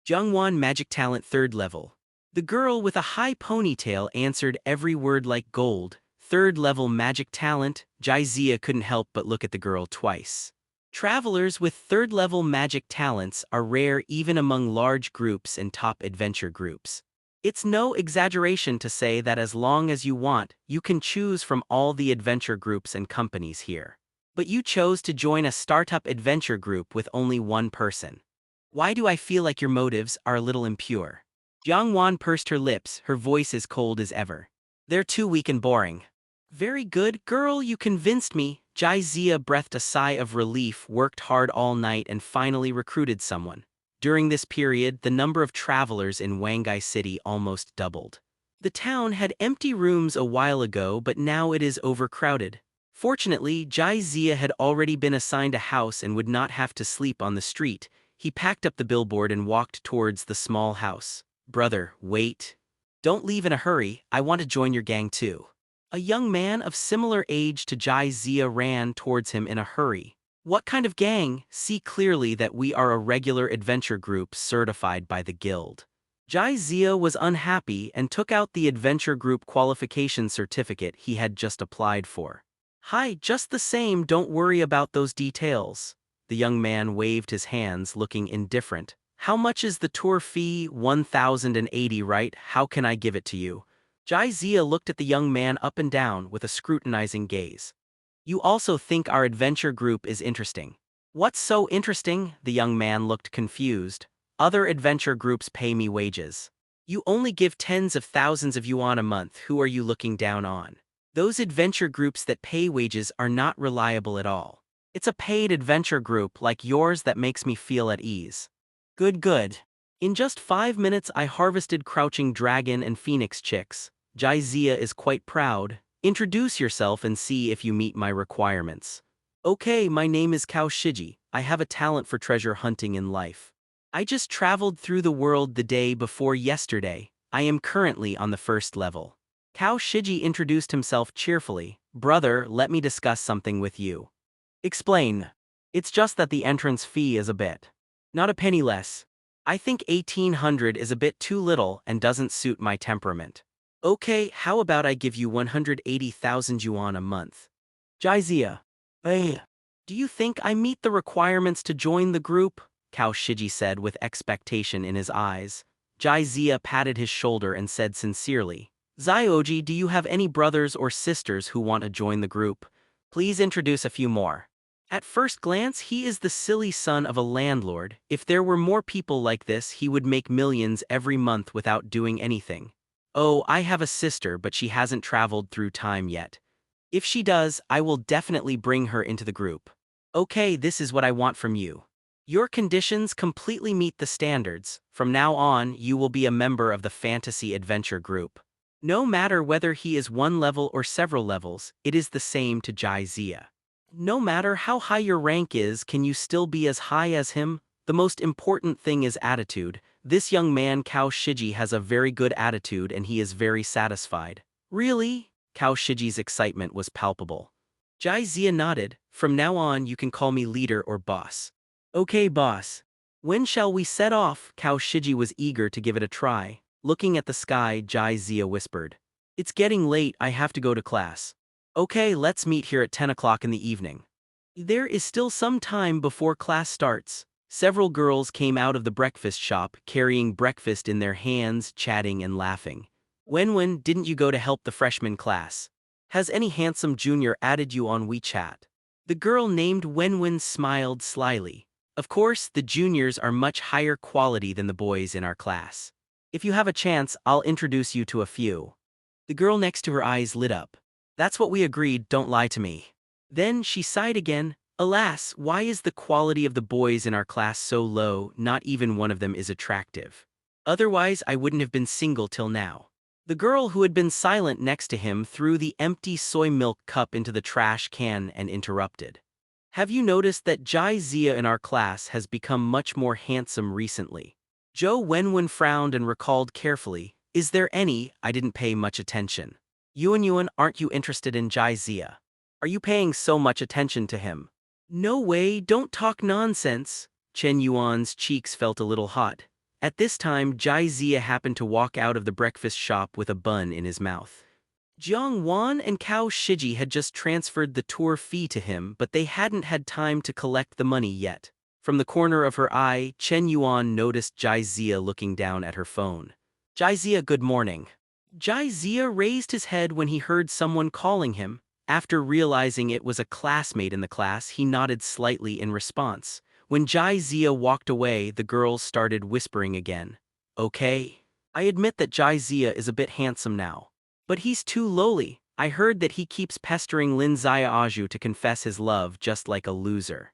Jungwon Magic Talent 3rd level. The girl with a high ponytail answered every word like gold. 3rd level Magic Talent. Jaizia couldn't help but look at the girl twice. Travelers with 3rd level Magic Talents are rare even among large groups and top adventure groups. It's no exaggeration to say that as long as you want, you can choose from all the adventure groups and companies here. But you chose to join a startup adventure group with only one person. Why do I feel like your motives are a little impure? Jiangwan pursed her lips, her voice as cold as ever. They're too weak and boring. Very good, girl, you convinced me. Jaizia breathed a sigh of relief, worked hard all night and finally recruited someone. During this period, the number of travelers in Wangai City almost doubled. The town had empty rooms a while ago, but now it is overcrowded. Fortunately, Jaizia had already been assigned a house and would not have to sleep on the street. He packed up the billboard and walked towards the small house. Brother, wait. Don't leave in a hurry, I want to join your gang too. A young man of similar age to Jaizia ran towards him in a hurry. What kind of gang? See clearly that we are a regular adventure group certified by the guild. Jai was unhappy and took out the adventure group qualification certificate he had just applied for. Hi, just the same, don't worry about those details. The young man waved his hands, looking indifferent. How much is the tour fee? 1,080, right? How can I give it to you? Jai looked at the young man up and down with a scrutinizing gaze. You also think our adventure group is interesting. What's so interesting? The young man looked confused. Other adventure groups pay me wages. You only give tens of thousands of yuan a month. Who are you looking down on? Those adventure groups that pay wages are not reliable at all. It's a paid adventure group like yours that makes me feel at ease. Good. In just 5 minutes I harvested crouching dragon and phoenix chicks. Jai is quite proud. Introduce yourself and see if you meet my requirements. Okay, my name is Cao Shiji. I have a talent for treasure hunting in life. I just traveled through the world the day before yesterday. I am currently on the first level. Cao Shiji introduced himself cheerfully. Brother, let me discuss something with you. Explain. It's just that the entrance fee is a bit. Not a penny less. I think 1,800 is a bit too little and doesn't suit my temperament. Okay, how about I give you 180,000 yuan a month? Jai Hey. Do you think I meet the requirements to join the group? Cao Shiji said with expectation in his eyes. Jai patted his shoulder and said sincerely, Zioji, do you have any brothers or sisters who want to join the group? Please introduce a few more. At first glance, he is the silly son of a landlord. If there were more people like this, he would make millions every month without doing anything. Oh, I have a sister, but she hasn't traveled through time yet. If she does, I will definitely bring her into the group. Okay, this is what I want from you. Your conditions completely meet the standards. From now on, you will be a member of the Fantasy Adventure group. No matter whether he is one level or several levels, it is the same to Jai. No matter how high your rank is, can you still be as high as him? The most important thing is attitude. This young man Cao Shiji has a very good attitude and he is very satisfied. Really? Cao Shiji's excitement was palpable. Jai nodded. From now on you can call me leader or boss. Okay, boss. When shall we set off? Cao Shiji was eager to give it a try. Looking at the sky, Jai whispered. It's getting late, I have to go to class. Okay, let's meet here at 10 o'clock in the evening. There is still some time before class starts. Several girls came out of the breakfast shop, carrying breakfast in their hands, chatting and laughing. Wenwen, didn't you go to help the freshman class? Has any handsome junior added you on WeChat? The girl named Wenwen smiled slyly. Of course, the juniors are much higher quality than the boys in our class. If you have a chance, I'll introduce you to a few. The girl next to her eyes lit up. That's what we agreed, don't lie to me. Then she sighed again. Alas, why is the quality of the boys in our class so low? Not even one of them is attractive. Otherwise, I wouldn't have been single till now. The girl who had been silent next to him threw the empty soy milk cup into the trash can and interrupted. Have you noticed that Jai in our class has become much more handsome recently? Zhou Wenwen frowned and recalled carefully. Is there any? I didn't pay much attention. Yuan, aren't you interested in Jai? Are you paying so much attention to him? No way, don't talk nonsense. Chen Yuan's cheeks felt a little hot. At this time, Jai happened to walk out of the breakfast shop with a bun in his mouth. Jiang Wan and Cao Shiji had just transferred the tour fee to him, but they hadn't had time to collect the money yet. From the corner of her eye, Chen Yuan noticed Jai looking down at her phone. Jai, good morning. Jai raised his head when he heard someone calling him. After realizing it was a classmate in the class, he nodded slightly in response. When Jai walked away, the girls started whispering again. Okay. I admit that Jai is a bit handsome now. But he's too lowly. I heard that he keeps pestering Lin Xiaoju to confess his love just like a loser.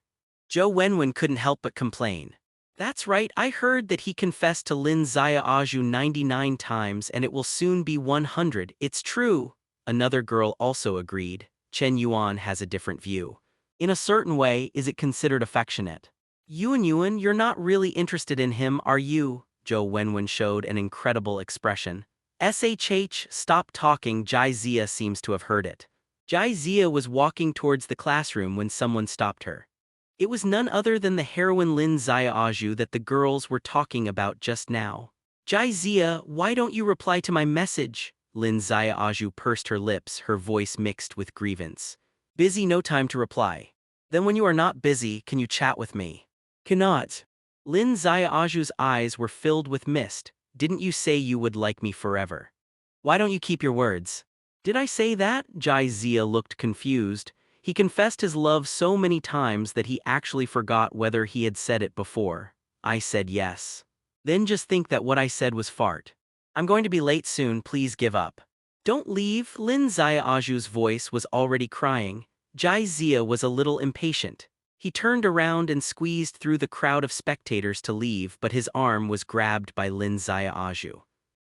Zhou Wenwen couldn't help but complain. That's right, I heard that he confessed to Lin Xiaoju 99 times and it will soon be 100. It's true. Another girl also agreed. Chen Yuan has a different view. In a certain way, is it considered affectionate? Yuan, you're not really interested in him, are you? Zhou Wenwen showed an incredible expression. SHH, stop talking. Jai seems to have heard it. Jai was walking towards the classroom when someone stopped her. It was none other than the heroine Lin Xiaoju that the girls were talking about just now. Jizia, why don't you reply to my message? Lin Xiaoju pursed her lips, her voice mixed with grievance. Busy, no time to reply. Then when you are not busy, can you chat with me? Cannot. Lin Xiaoju's eyes were filled with mist. Didn't you say you would like me forever? Why don't you keep your words? Did I say that? Jizia looked confused. He confessed his love so many times that he actually forgot whether he had said it before. I said yes. Then just think that what I said was fart. I'm going to be late soon, please give up. Don't leave, Lin Xiaoju's voice was already crying. Jizia was a little impatient. He turned around and squeezed through the crowd of spectators to leave, but his arm was grabbed by Lin Xiaoju.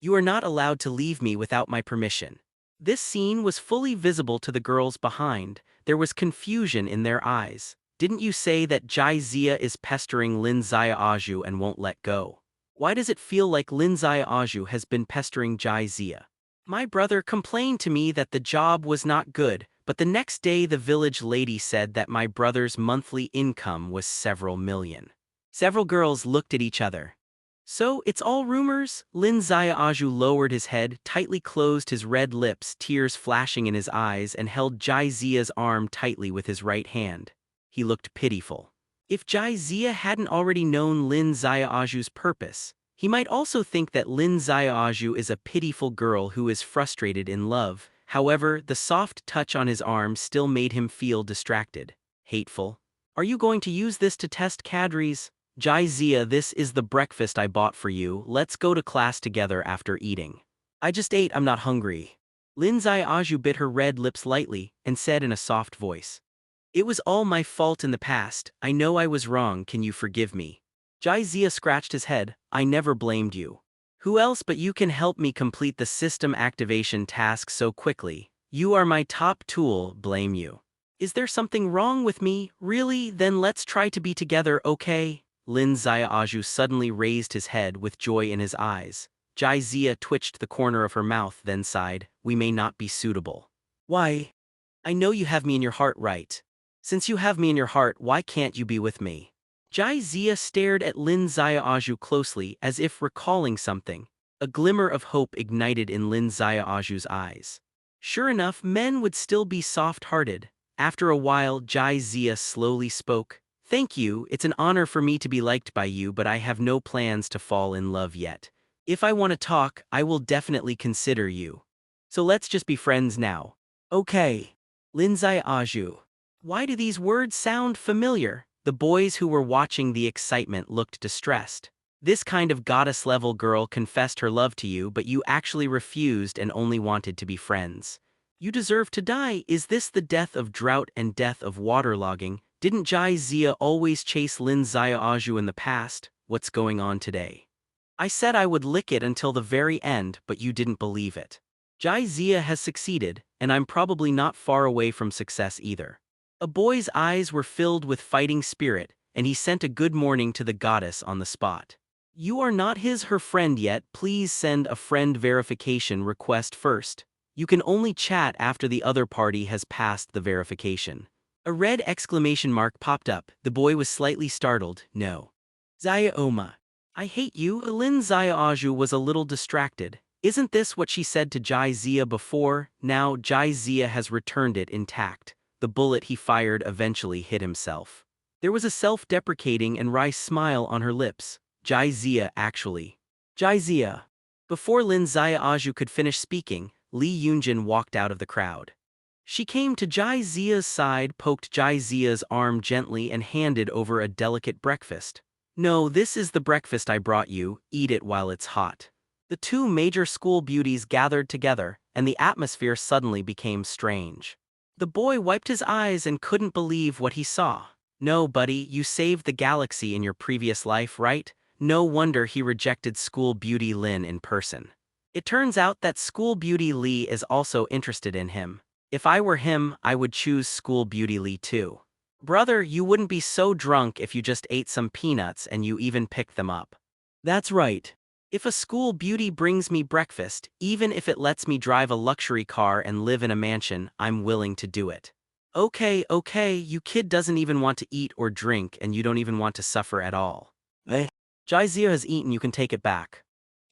You are not allowed to leave me without my permission. This scene was fully visible to the girls behind. There was confusion in their eyes. Didn't you say that Jizia is pestering Lin Xiaoju and won't let go? Why does it feel like Lin Xiaoju has been pestering Jizia? My brother complained to me that the job was not good, but the next day the village lady said that my brother's monthly income was several million. Several girls looked at each other. So, it's all rumors? Lin Xiaoju lowered his head, tightly closed his red lips, tears flashing in his eyes, and held Jizia's arm tightly with his right hand. He looked pitiful. If Jizia hadn't already known Lin Xiaoju's purpose, he might also think that Lin Xiaoju is a pitiful girl who is frustrated in love. However, the soft touch on his arm still made him feel distracted. Hateful. Are you going to use this to test Kadri's? Jizia, this is the breakfast I bought for you. Let's go to class together after eating. I just ate, I'm not hungry. Lin Xiaoju bit her red lips lightly and said in a soft voice. It was all my fault in the past. I know I was wrong, can you forgive me? Jizia scratched his head. I never blamed you. Who else but you can help me complete the system activation task so quickly? You are my top tool, blame you. Is there something wrong with me? Really? Then let's try to be together, okay? Lin Xiaoju suddenly raised his head with joy in his eyes. Jizia twitched the corner of her mouth, then sighed. We may not be suitable. Why? I know you have me in your heart, right? Since you have me in your heart, why can't you be with me? Jizia stared at Lin Xiaoju closely as if recalling something. A glimmer of hope ignited in Lin Xiaoju's eyes. Sure enough, men would still be soft-hearted. After a while, Jizia slowly spoke. Thank you, it's an honor for me to be liked by you, but I have no plans to fall in love yet. If I want to talk, I will definitely consider you. So let's just be friends now. Okay. Lin Xiaoju. Why do these words sound familiar? The boys who were watching the excitement looked distressed. This kind of goddess-level girl confessed her love to you, but you actually refused and only wanted to be friends. You deserve to die. Is this the death of drought and death of waterlogging? Didn't Jizia always chase Lin Xiaoju in the past? What's going on today? I said I would lick it until the very end, but you didn't believe it. Jizia has succeeded, and I'm probably not far away from success either. A boy's eyes were filled with fighting spirit, and he sent a good morning to the goddess on the spot. You are not her friend yet, please send a friend verification request first. You can only chat after the other party has passed the verification. A red exclamation mark popped up. The boy was slightly startled. No. Xiaoma. I hate you. Lin Xiaoju was a little distracted. Isn't this what she said to Jizia before? Now Jizia has returned it intact. The bullet he fired eventually hit himself. There was a self-deprecating and wry smile on her lips. Jizia actually. Jizia. Before Lin Xiaoju could finish speaking, Li Yunjin walked out of the crowd. She came to Jizia's side, poked Jizia's arm gently and handed over a delicate breakfast. No, this is the breakfast I brought you, eat it while it's hot. The two major school beauties gathered together, and the atmosphere suddenly became strange. The boy wiped his eyes and couldn't believe what he saw. No, buddy, you saved the galaxy in your previous life, right? No wonder he rejected school beauty Lin in person. It turns out that school beauty Li is also interested in him. If I were him, I would choose school beauty Li too. Brother, you wouldn't be so drunk if you just ate some peanuts and you even picked them up. That's right. If a school beauty brings me breakfast, even if it lets me drive a luxury car and live in a mansion, I'm willing to do it. Okay, you kid doesn't even want to eat or drink and you don't even want to suffer at all. Jizia has eaten, you can take it back.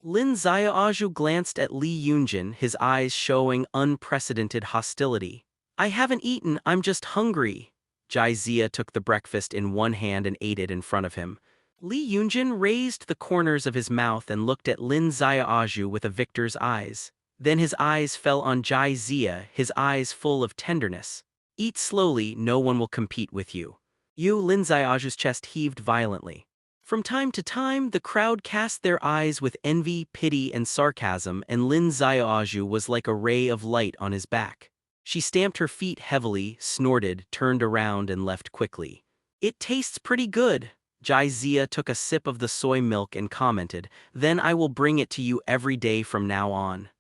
Lin Xiaoju glanced at Li Yunjin, his eyes showing unprecedented hostility. I haven't eaten, I'm just hungry. Jai Zia took the breakfast in one hand and ate it in front of him. Li Yunjin raised the corners of his mouth and looked at Lin Xiaoju with a victor's eyes. Then his eyes fell on Jai Zia, his eyes full of tenderness. Eat slowly, no one will compete with you. Lin Xiaoju's chest heaved violently. From time to time, the crowd cast their eyes with envy, pity, and sarcasm, and Lin Xiaoju was like a ray of light on his back. She stamped her feet heavily, snorted, turned around, and left quickly. It tastes pretty good. Jai Zia took a sip of the soy milk and commented, then I will bring it to you every day from now on.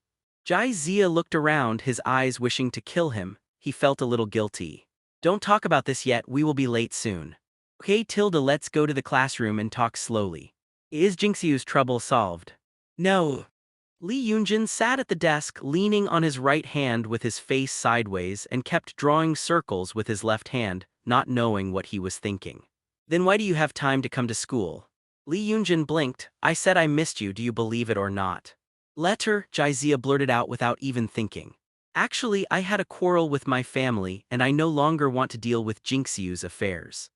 Jai Zia looked around, his eyes wishing to kill him. He felt a little guilty. Don't talk about this yet, we will be late soon. Okay, Tilda, let's go to the classroom and talk slowly. Is Jinxiu's trouble solved? No. Li Yunjin sat at the desk, leaning on his right hand with his face sideways and kept drawing circles with his left hand, not knowing what he was thinking. Then why do you have time to come to school? Li Yunjin blinked. I said I missed you, do you believe it or not? Letter, Jai Zia blurted out without even thinking. Actually, I had a quarrel with my family and I no longer want to deal with Jinxiu's affairs.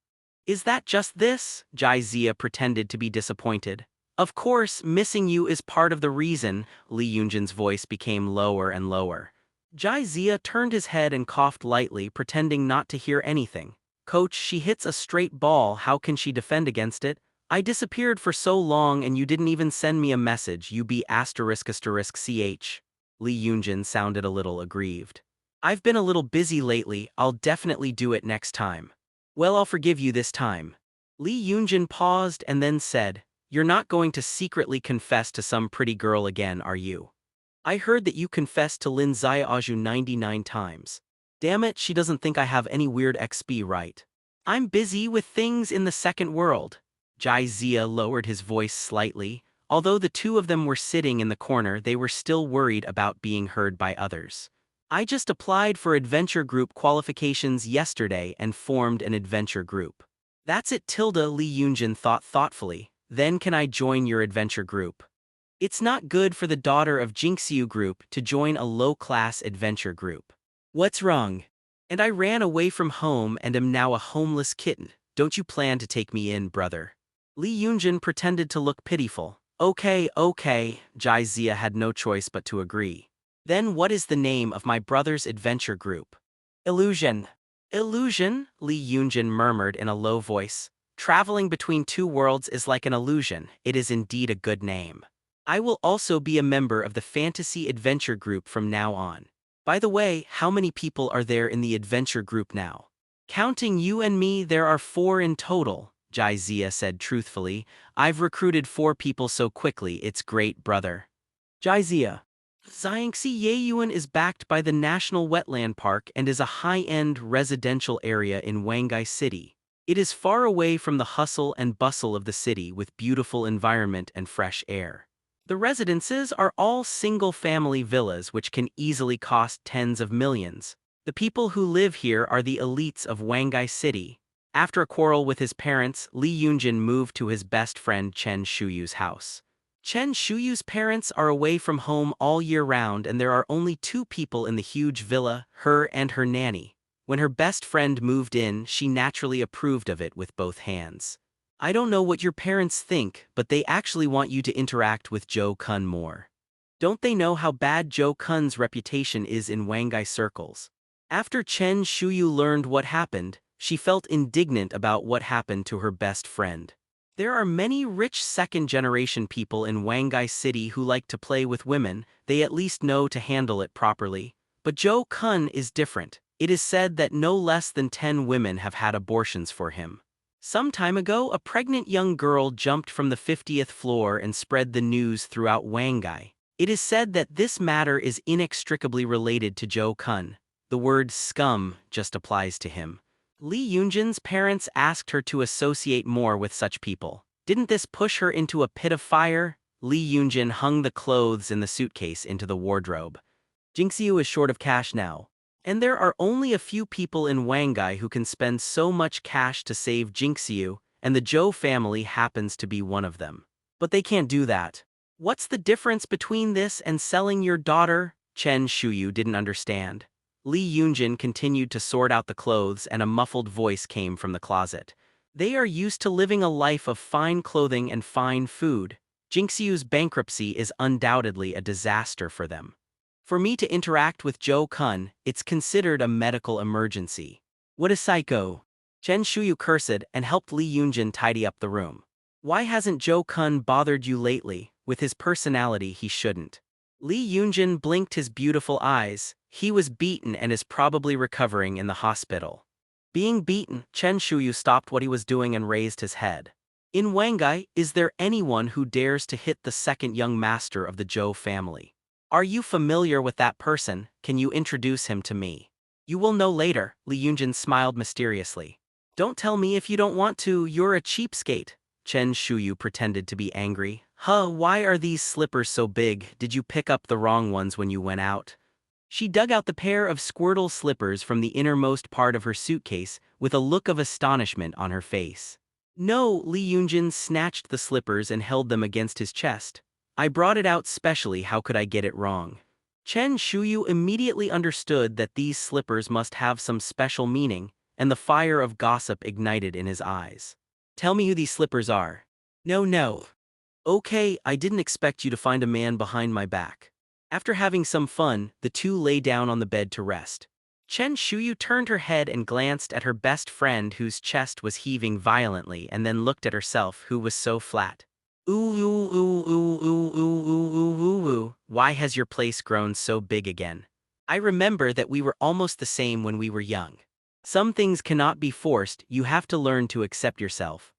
Is that just this? Jai Zia pretended to be disappointed. Of course, missing you is part of the reason. Li Yunjin's voice became lower and lower. Jai Zia turned his head and coughed lightly, pretending not to hear anything. Coach, she hits a straight ball, how can she defend against it? I disappeared for so long and you didn't even send me a message, you be ***ch. Li Yunjin sounded a little aggrieved. I've been a little busy lately, I'll definitely do it next time. Well, I'll forgive you this time. Li Yunjin paused and then said, you're not going to secretly confess to some pretty girl again, are you? I heard that you confessed to Lin Xiaoju 99 times. Damn it, she doesn't think I have any weird XP, right? I'm busy with things in the second world. Jai Zia lowered his voice slightly. Although the two of them were sitting in the corner, they were still worried about being heard by others. I just applied for adventure group qualifications yesterday and formed an adventure group. That's it, Li Yunjin thought thoughtfully. Then can I join your adventure group? It's not good for the daughter of Jinxiu group to join a low-class adventure group. What's wrong? And I ran away from home and am now a homeless kitten. Don't you plan to take me in, brother? Li Yunjin pretended to look pitiful. Okay, Jai Zia had no choice but to agree. Then what is the name of my brother's adventure group? Illusion. Illusion? Li Yunjin murmured in a low voice. Traveling between two worlds is like an illusion. It is indeed a good name. I will also be a member of the fantasy adventure group from now on. By the way, how many people are there in the adventure group now? Counting you and me, there are 4 in total, Jai Zia said truthfully. I've recruited 4 people so quickly, it's great, brother. Jai Zia. Xiangxi Yeyuan is backed by the National Wetland Park and is a high-end residential area in Wangai City. It is far away from the hustle and bustle of the city with beautiful environment and fresh air. The residences are all single-family villas which can easily cost tens of millions. The people who live here are the elites of Wangai City. After a quarrel with his parents, Li Yunjin moved to his best friend Chen Shuyu's house. Chen Shuyu's parents are away from home all year round and there are only 2 people in the huge villa, her and her nanny. When her best friend moved in, she naturally approved of it with both hands. I don't know what your parents think, but they actually want you to interact with Zhou Kun more. Don't they know how bad Zhou Kun's reputation is in Wangai circles? After Chen Shuyu learned what happened, she felt indignant about what happened to her best friend. There are many rich second-generation people in Wangai City who like to play with women, they at least know to handle it properly. But Zhou Kun is different. It is said that no less than 10 women have had abortions for him. Some time ago, a pregnant young girl jumped from the 50th floor and spread the news throughout Wangai. It is said that this matter is inextricably related to Zhou Kun. The word scum just applies to him. Li Yunjin's parents asked her to associate more with such people. Didn't this push her into a pit of fire? Li Yunjin hung the clothes in the suitcase into the wardrobe. Jinxiu is short of cash now. And there are only a few people in Wangai who can spend so much cash to save Jinxiu, and the Zhou family happens to be one of them. But they can't do that. What's the difference between this and selling your daughter? Chen Shuyu didn't understand. Li Yunjin continued to sort out the clothes and a muffled voice came from the closet. They are used to living a life of fine clothing and fine food. Jinxiu's bankruptcy is undoubtedly a disaster for them. For me to interact with Zhou Kun, it's considered a medical emergency. What a psycho! Chen Shuyu cursed and helped Li Yunjin tidy up the room. Why hasn't Zhou Kun bothered you lately? With his personality, he shouldn't. Li Yunjin blinked his beautiful eyes. He was beaten and is probably recovering in the hospital. Being beaten, Chen Shuyu stopped what he was doing and raised his head. In Wangai, is there anyone who dares to hit the second young master of the Zhou family? Are you familiar with that person? Can you introduce him to me? You will know later, Li Yunjin smiled mysteriously. Don't tell me if you don't want to, you're a cheapskate. Chen Shuyu pretended to be angry. Why are these slippers so big? Did you pick up the wrong ones when you went out? She dug out the pair of Squirtle slippers from the innermost part of her suitcase with a look of astonishment on her face. No, Li Yunjin snatched the slippers and held them against his chest. I brought it out specially, how could I get it wrong? Chen Shuyu immediately understood that these slippers must have some special meaning, and the fire of gossip ignited in his eyes. Tell me who these slippers are. No. Okay, I didn't expect you to find a man behind my back. After having some fun, the two lay down on the bed to rest. Chen Shuyu turned her head and glanced at her best friend whose chest was heaving violently and then looked at herself who was so flat. Ooh. Why has your place grown so big again? I remember that we were almost the same when we were young. Some things cannot be forced, you have to learn to accept yourself.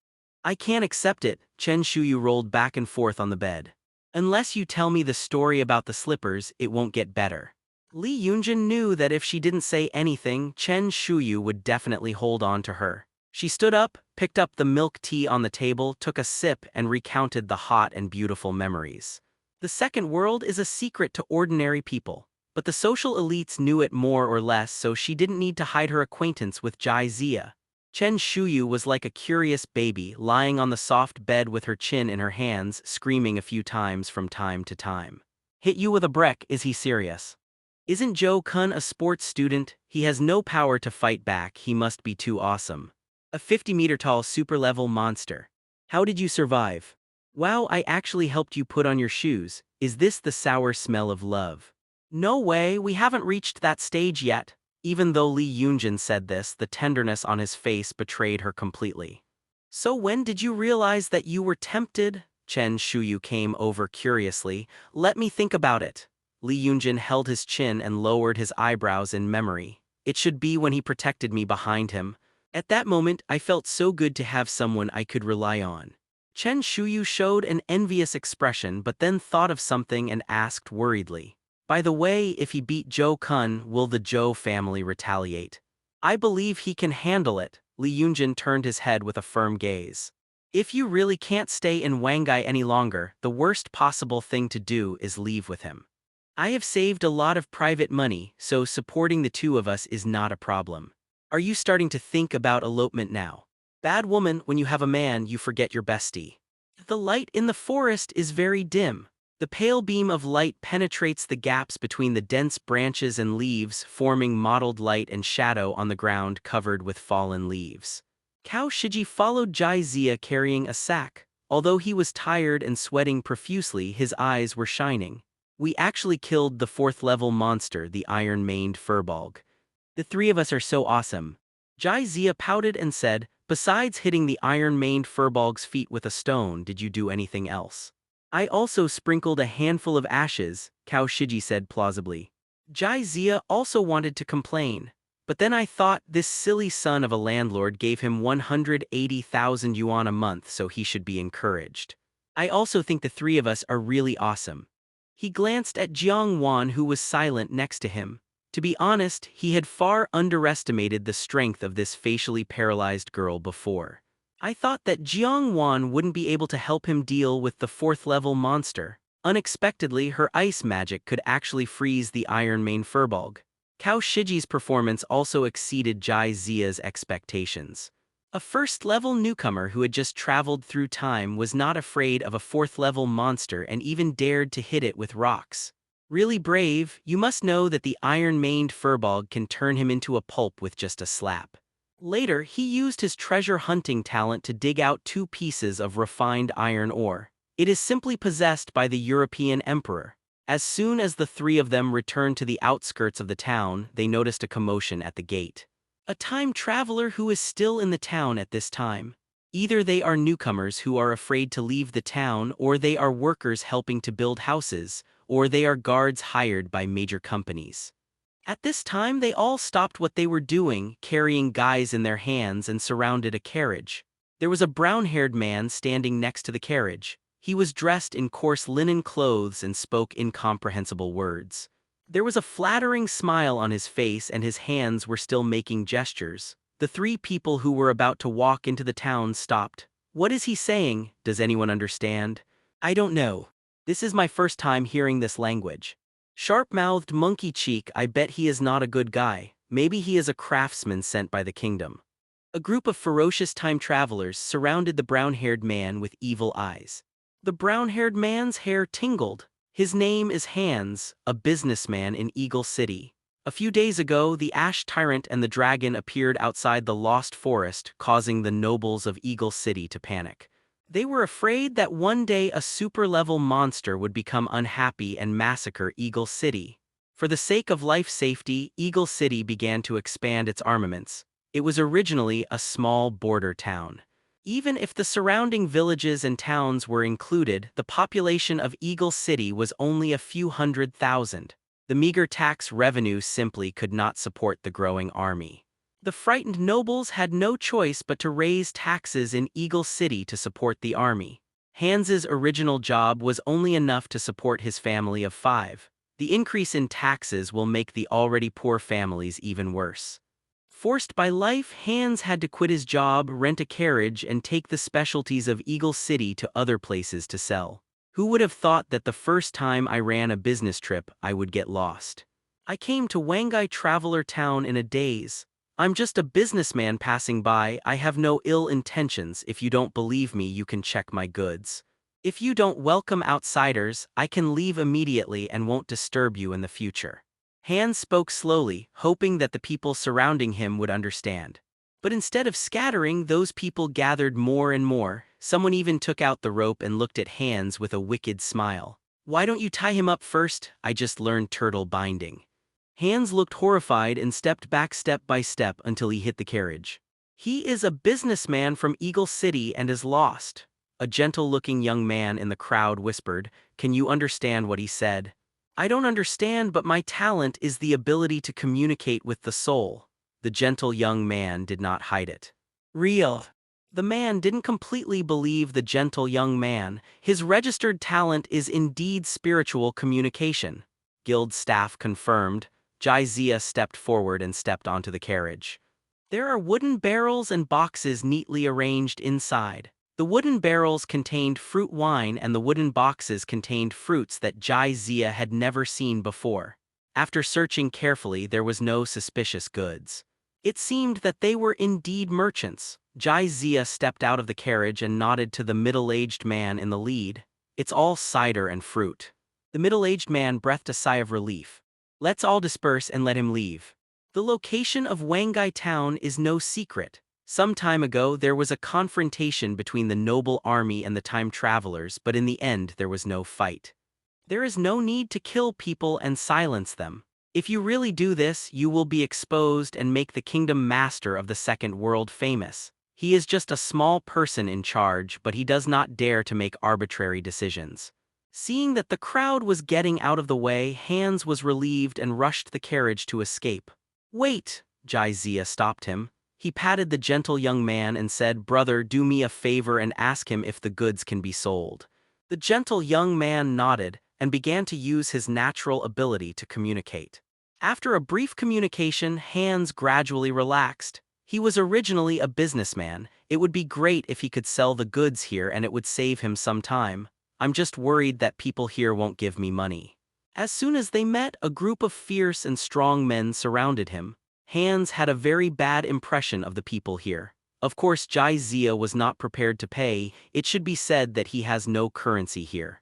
I can't accept it, Chen Shuyu rolled back and forth on the bed. Unless you tell me the story about the slippers, it won't get better. Li Yunjin knew that if she didn't say anything, Chen Shuyu would definitely hold on to her. She stood up, picked up the milk tea on the table, took a sip, and recounted the hot and beautiful memories. The second world is a secret to ordinary people, but the social elites knew it more or less, so she didn't need to hide her acquaintance with Jai Zia. Chen Shuyu was like a curious baby, lying on the soft bed with her chin in her hands, screaming a few times from time to time. Hit you with a brick, is he serious? Isn't Zhou Kun a sports student? He has no power to fight back, he must be too awesome. A 50-meter-tall super-level monster. How did you survive? Wow, I actually helped you put on your shoes. Is this the sour smell of love? No way, we haven't reached that stage yet. Even though Li Yunjin said this, the tenderness on his face betrayed her completely. So when did you realize that you were tempted? Chen Shuyu came over curiously. Let me think about it. Li Yunjin held his chin and lowered his eyebrows in memory. It should be when he protected me behind him. At that moment, I felt so good to have someone I could rely on. Chen Shuyu showed an envious expression but then thought of something and asked worriedly. By the way, if he beat Zhou Kun, will the Zhou family retaliate? I believe he can handle it. Li Yunjin turned his head with a firm gaze. If you really can't stay in Wangai any longer, the worst possible thing to do is leave with him. I have saved a lot of private money, so supporting the two of us is not a problem. Are you starting to think about elopement now? Bad woman, when you have a man, you forget your bestie. The light in the forest is very dim. The pale beam of light penetrates the gaps between the dense branches and leaves, forming mottled light and shadow on the ground covered with fallen leaves. Cao Shiji followed Jai Zia carrying a sack. Although he was tired and sweating profusely, his eyes were shining. We actually killed the fourth-level monster, the iron-maned furbolg. The three of us are so awesome. Jai Zia pouted and said, besides hitting the iron-maned furbolg's feet with a stone, did you do anything else? I also sprinkled a handful of ashes, Cao Shiji said plausibly. Jai Zia also wanted to complain. But then I thought this silly son of a landlord gave him 180,000 yuan a month, so he should be encouraged. I also think the three of us are really awesome. He glanced at Jiang Wan, who was silent next to him. To be honest, he had far underestimated the strength of this facially paralyzed girl before. I thought that Jiang Wan wouldn't be able to help him deal with the fourth-level monster. Unexpectedly, her ice magic could actually freeze the iron-maned furbolg. Cao Shiji's performance also exceeded Jai Zia's expectations. A first-level newcomer who had just traveled through time was not afraid of a fourth-level monster and even dared to hit it with rocks. Really brave, you must know that the iron-maned furbog can turn him into a pulp with just a slap. Later, he used his treasure hunting talent to dig out 2 pieces of refined iron ore. It is simply possessed by the European emperor. As soon as the 3 of them returned to the outskirts of the town, they noticed a commotion at the gate. A time traveler who is still in the town at this time. Either they are newcomers who are afraid to leave the town, or they are workers helping to build houses, or they are guards hired by major companies. At this time they all stopped what they were doing, carrying guys in their hands, and surrounded a carriage. There was a brown-haired man standing next to the carriage. He was dressed in coarse linen clothes and spoke incomprehensible words. There was a flattering smile on his face and his hands were still making gestures. The 3 people who were about to walk into the town stopped. "What is he saying? Does anyone understand?" "I don't know. This is my first time hearing this language." "Sharp-mouthed monkey cheek, I bet he is not a good guy. Maybe he is a craftsman sent by the kingdom." A group of ferocious time travelers surrounded the brown-haired man with evil eyes. The brown-haired man's hair tingled. His name is Hans, a businessman in Eagle City. A few days ago, the Ash Tyrant and the Dragon appeared outside the Lost Forest, causing the nobles of Eagle City to panic. They were afraid that one day a super-level monster would become unhappy and massacre Eagle City. For the sake of life safety, Eagle City began to expand its armaments. It was originally a small border town. Even if the surrounding villages and towns were included, the population of Eagle City was only a few 100,000. The meager tax revenue simply could not support the growing army. The frightened nobles had no choice but to raise taxes in Eagle City to support the army. Hans's original job was only enough to support his family of 5. The increase in taxes will make the already poor families even worse. Forced by life, Hans had to quit his job, rent a carriage, and take the specialties of Eagle City to other places to sell. Who would have thought that the first time I ran a business trip, I would get lost? I came to Wangai Traveler Town in a daze. I'm just a businessman passing by. I have no ill intentions. If you don't believe me, you can check my goods. If you don't welcome outsiders, I can leave immediately and won't disturb you in the future. Hans spoke slowly, hoping that the people surrounding him would understand. But instead of scattering, those people gathered more and more. Someone even took out the rope and looked at Hans with a wicked smile. "Why don't you tie him up first? I just learned turtle binding." Hans looked horrified and stepped back step by step until he hit the carriage. "He is a businessman from Eagle City and is lost." A gentle-looking young man in the crowd whispered, "Can you understand what he said?" "I don't understand, but my talent is the ability to communicate with the soul." The gentle young man did not hide it. "Real." The man didn't completely believe the gentle young man. His registered talent is indeed spiritual communication. Guild staff confirmed. Jizia stepped forward and stepped onto the carriage. There are wooden barrels and boxes neatly arranged inside. The wooden barrels contained fruit wine and the wooden boxes contained fruits that Jizia had never seen before. After searching carefully, there was no suspicious goods. It seemed that they were indeed merchants. Jizia stepped out of the carriage and nodded to the middle-aged man in the lead. "It's all cider and fruit." The middle-aged man breathed a sigh of relief. "Let's all disperse and let him leave." The location of Wangai Town is no secret. Some time ago, there was a confrontation between the noble army and the time travelers, but in the end, there was no fight. There is no need to kill people and silence them. If you really do this, you will be exposed and make the kingdom master of the second world famous. He is just a small person in charge, but he does not dare to make arbitrary decisions. Seeing that the crowd was getting out of the way, Hans was relieved and rushed the carriage to escape. "Wait!" Jizia stopped him. He patted the gentle young man and said, "Brother, do me a favor and ask him if the goods can be sold." The gentle young man nodded and began to use his natural ability to communicate. After a brief communication, Hans gradually relaxed. He was originally a businessman. It would be great if he could sell the goods here and it would save him some time. I'm just worried that people here won't give me money. As soon as they met, a group of fierce and strong men surrounded him. Hans had a very bad impression of the people here. Of course, Jizia was not prepared to pay. It should be said that he has no currency here.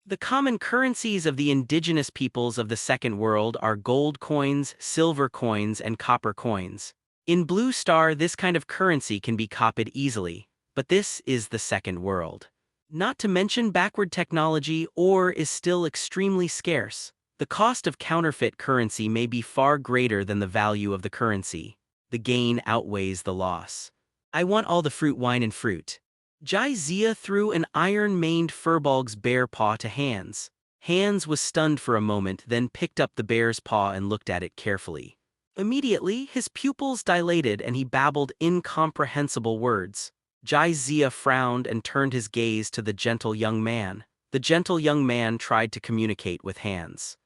The common currencies of the indigenous peoples of the Second World are gold coins, silver coins, and copper coins. In Blue Star, this kind of currency can be copied easily, but this is the Second World. Not to mention backward technology, ore is still extremely scarce. The cost of counterfeit currency may be far greater than the value of the currency. The gain outweighs the loss. I want all the fruit, wine, and fruit. Jizia threw an iron-maned furbolg's bear paw to Hans. Hans was stunned for a moment, then picked up the bear's paw and looked at it carefully. Immediately, his pupils dilated and he babbled incomprehensible words. Jizia frowned and turned his gaze to the gentle young man. The gentle young man tried to communicate with Hans.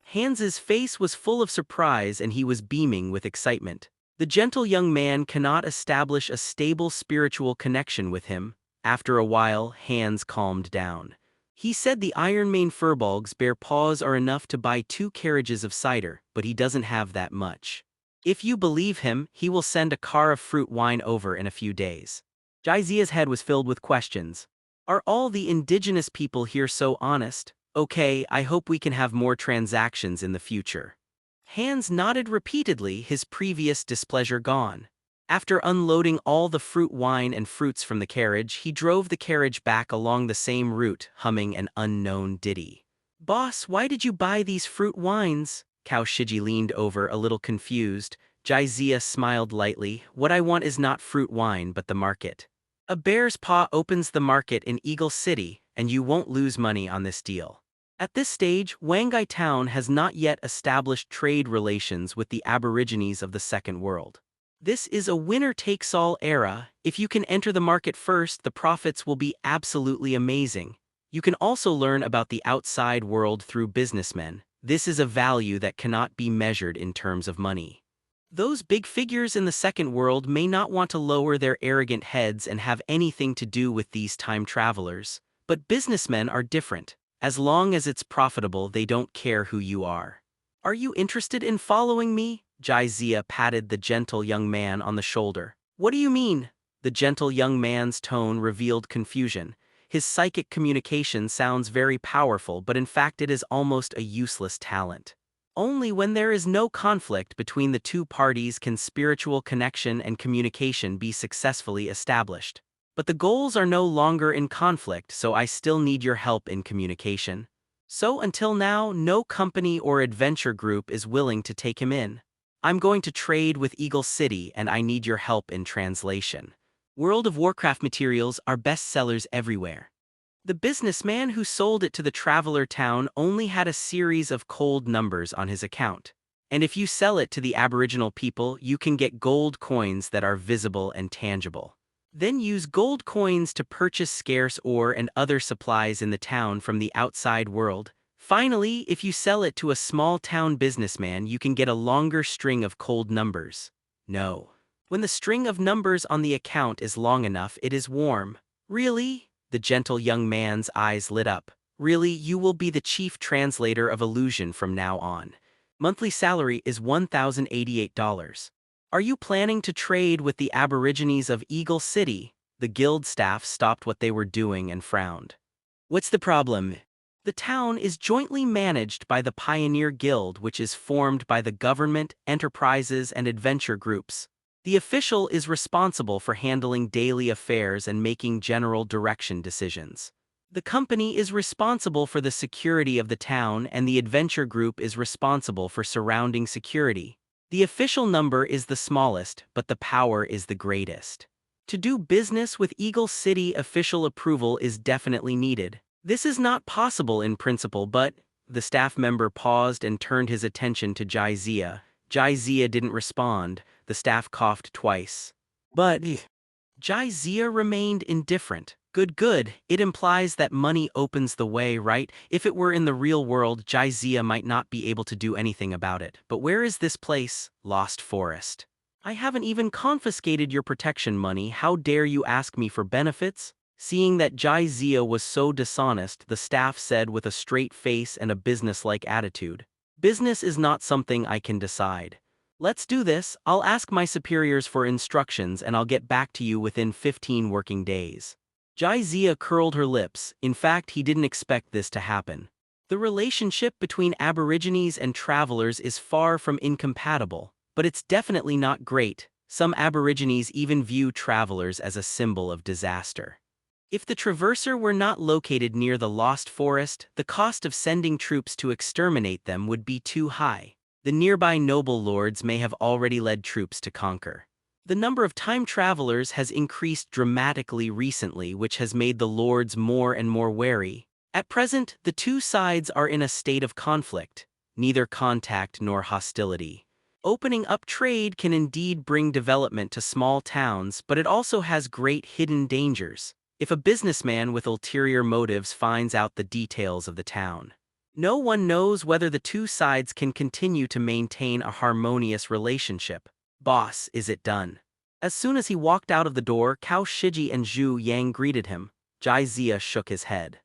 Hans's face was full of surprise and he was beaming with excitement. The gentle young man cannot establish a stable spiritual connection with him. After a while, Hans calmed down. He said the Ironmane furbolg's bare paws are enough to buy 2 carriages of cider, but he doesn't have that much. If you believe him, he will send a car of fruit wine over in a few days. Jizia's head was filled with questions. Are all the indigenous people here so honest? Okay, I hope we can have more transactions in the future. Hans nodded repeatedly, his previous displeasure gone. After unloading all the fruit wine and fruits from the carriage, he drove the carriage back along the same route, humming an unknown ditty. Boss, why did you buy these fruit wines? Cao Shiji leaned over, a little confused. Jizia smiled lightly. What I want is not fruit wine but the market. A bear's paw opens the market in Eagle City, and you won't lose money on this deal. At this stage, Wangai Town has not yet established trade relations with the Aborigines of the Second World. This is a winner-takes-all era. If you can enter the market first, the profits will be absolutely amazing. You can also learn about the outside world through businessmen. This is a value that cannot be measured in terms of money. Those big figures in the Second World may not want to lower their arrogant heads and have anything to do with these time travelers. But businessmen are different. As long as it's profitable, they don't care who you are. Are you interested in following me? Jizia patted the gentle young man on the shoulder. What do you mean? The gentle young man's tone revealed confusion. His psychic communication sounds very powerful, but in fact it is almost a useless talent. Only when there is no conflict between the two parties can spiritual connection and communication be successfully established. But the goals are no longer in conflict, so I still need your help in communication. So until now, no company or adventure group is willing to take him in. I'm going to trade with Eagle City and I need your help in translation. World of Warcraft materials are bestsellers everywhere. The businessman who sold it to the traveler town only had a series of cold numbers on his account. And if you sell it to the Aboriginal people, you can get gold coins that are visible and tangible. Then use gold coins to purchase scarce ore and other supplies in the town from the outside world. Finally, if you sell it to a small-town businessman, you can get a longer string of cold numbers. No. When the string of numbers on the account is long enough, it is warm. Really? The gentle young man's eyes lit up. Really, you will be the chief translator of illusion from now on. Monthly salary is $1,088. Are you planning to trade with the Aborigines of Eagle City? The guild staff stopped what they were doing and frowned. What's the problem? The town is jointly managed by the Pioneer Guild, which is formed by the government, enterprises, and adventure groups. The official is responsible for handling daily affairs and making general direction decisions. The company is responsible for the security of the town, and the adventure group is responsible for surrounding security. The official number is the smallest, but the power is the greatest. To do business with Eagle City, official approval is definitely needed. This is not possible in principle, but the staff member paused and turned his attention to Jizia. Jizia didn't respond. The staff coughed twice. But Jizia remained indifferent. Good. It implies that money opens the way, right? If it were in the real world, Jizia might not be able to do anything about it. But where is this place? Lost Forest. I haven't even confiscated your protection money. How dare you ask me for benefits? Seeing that Jizia was so dishonest, the staff said with a straight face and a businesslike attitude, "Business is not something I can decide." Let's do this. I'll ask my superiors for instructions and I'll get back to you within 15 working days. Jizia curled her lips. In fact, he didn't expect this to happen. The relationship between Aborigines and travelers is far from incompatible, but it's definitely not great. Some Aborigines even view travelers as a symbol of disaster. If the Traverser were not located near the Lost Forest, the cost of sending troops to exterminate them would be too high. The nearby noble lords may have already led troops to conquer. The number of time travelers has increased dramatically recently, which has made the lords more and more wary. At present, the two sides are in a state of conflict, neither contact nor hostility. Opening up trade can indeed bring development to small towns, but it also has great hidden dangers. If a businessman with ulterior motives finds out the details of the town, no one knows whether the two sides can continue to maintain a harmonious relationship. Boss, is it done? As soon as he walked out of the door, Cao Shiji and Zhu Yang greeted him. Jizia shook his head.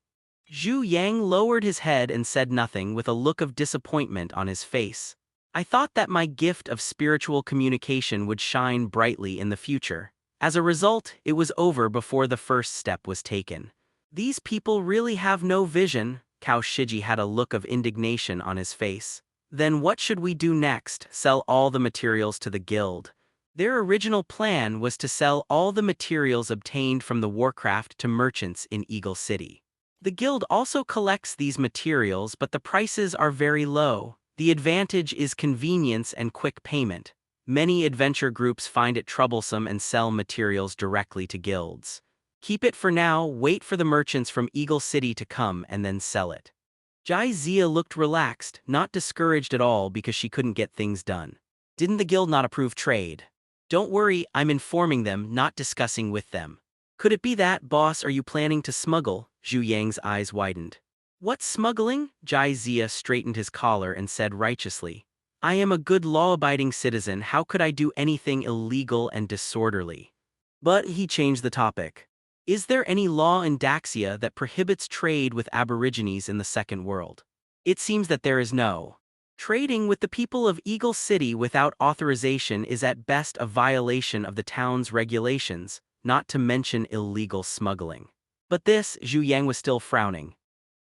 Zhu Yang lowered his head and said nothing, with a look of disappointment on his face. I thought that my gift of spiritual communication would shine brightly in the future. As a result, it was over before the first step was taken. These people really have no vision. Cao Shiji had a look of indignation on his face. Then what should we do next? Sell all the materials to the guild. Their original plan was to sell all the materials obtained from the warcraft to merchants in Eagle City. The guild also collects these materials, but the prices are very low. The advantage is convenience and quick payment. Many adventure groups find it troublesome and sell materials directly to guilds. Keep it for now, wait for the merchants from Eagle City to come and then sell it. Jizia looked relaxed, not discouraged at all because she couldn't get things done. Didn't the guild not approve trade? Don't worry, I'm informing them, not discussing with them. Could it be that, boss, are you planning to smuggle? Zhu Yang's eyes widened. What smuggling? Jizia straightened his collar and said righteously. I am a good law-abiding citizen, how could I do anything illegal and disorderly? But he changed the topic. Is there any law in Daxia that prohibits trade with Aborigines in the second world? It seems that there is no. Trading with the people of Eagle City without authorization is at best a violation of the town's regulations, not to mention illegal smuggling. But this, Zhu Yang was still frowning.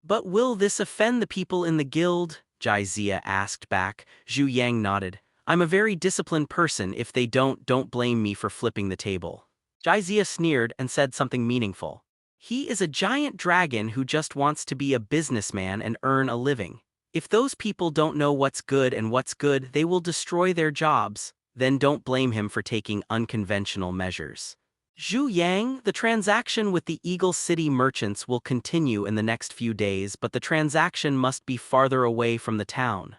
But will this offend the people in the guild? Jizia asked back. Zhu Yang nodded. I'm a very disciplined person. If they don't blame me for flipping the table. Jizia sneered and said something meaningful. He is a giant dragon who just wants to be a businessman and earn a living. If those people don't know what's good and what's good, they will destroy their jobs. Then don't blame him for taking unconventional measures. Zhu Yang, the transaction with the Eagle City merchants will continue in the next few days, but the transaction must be farther away from the town,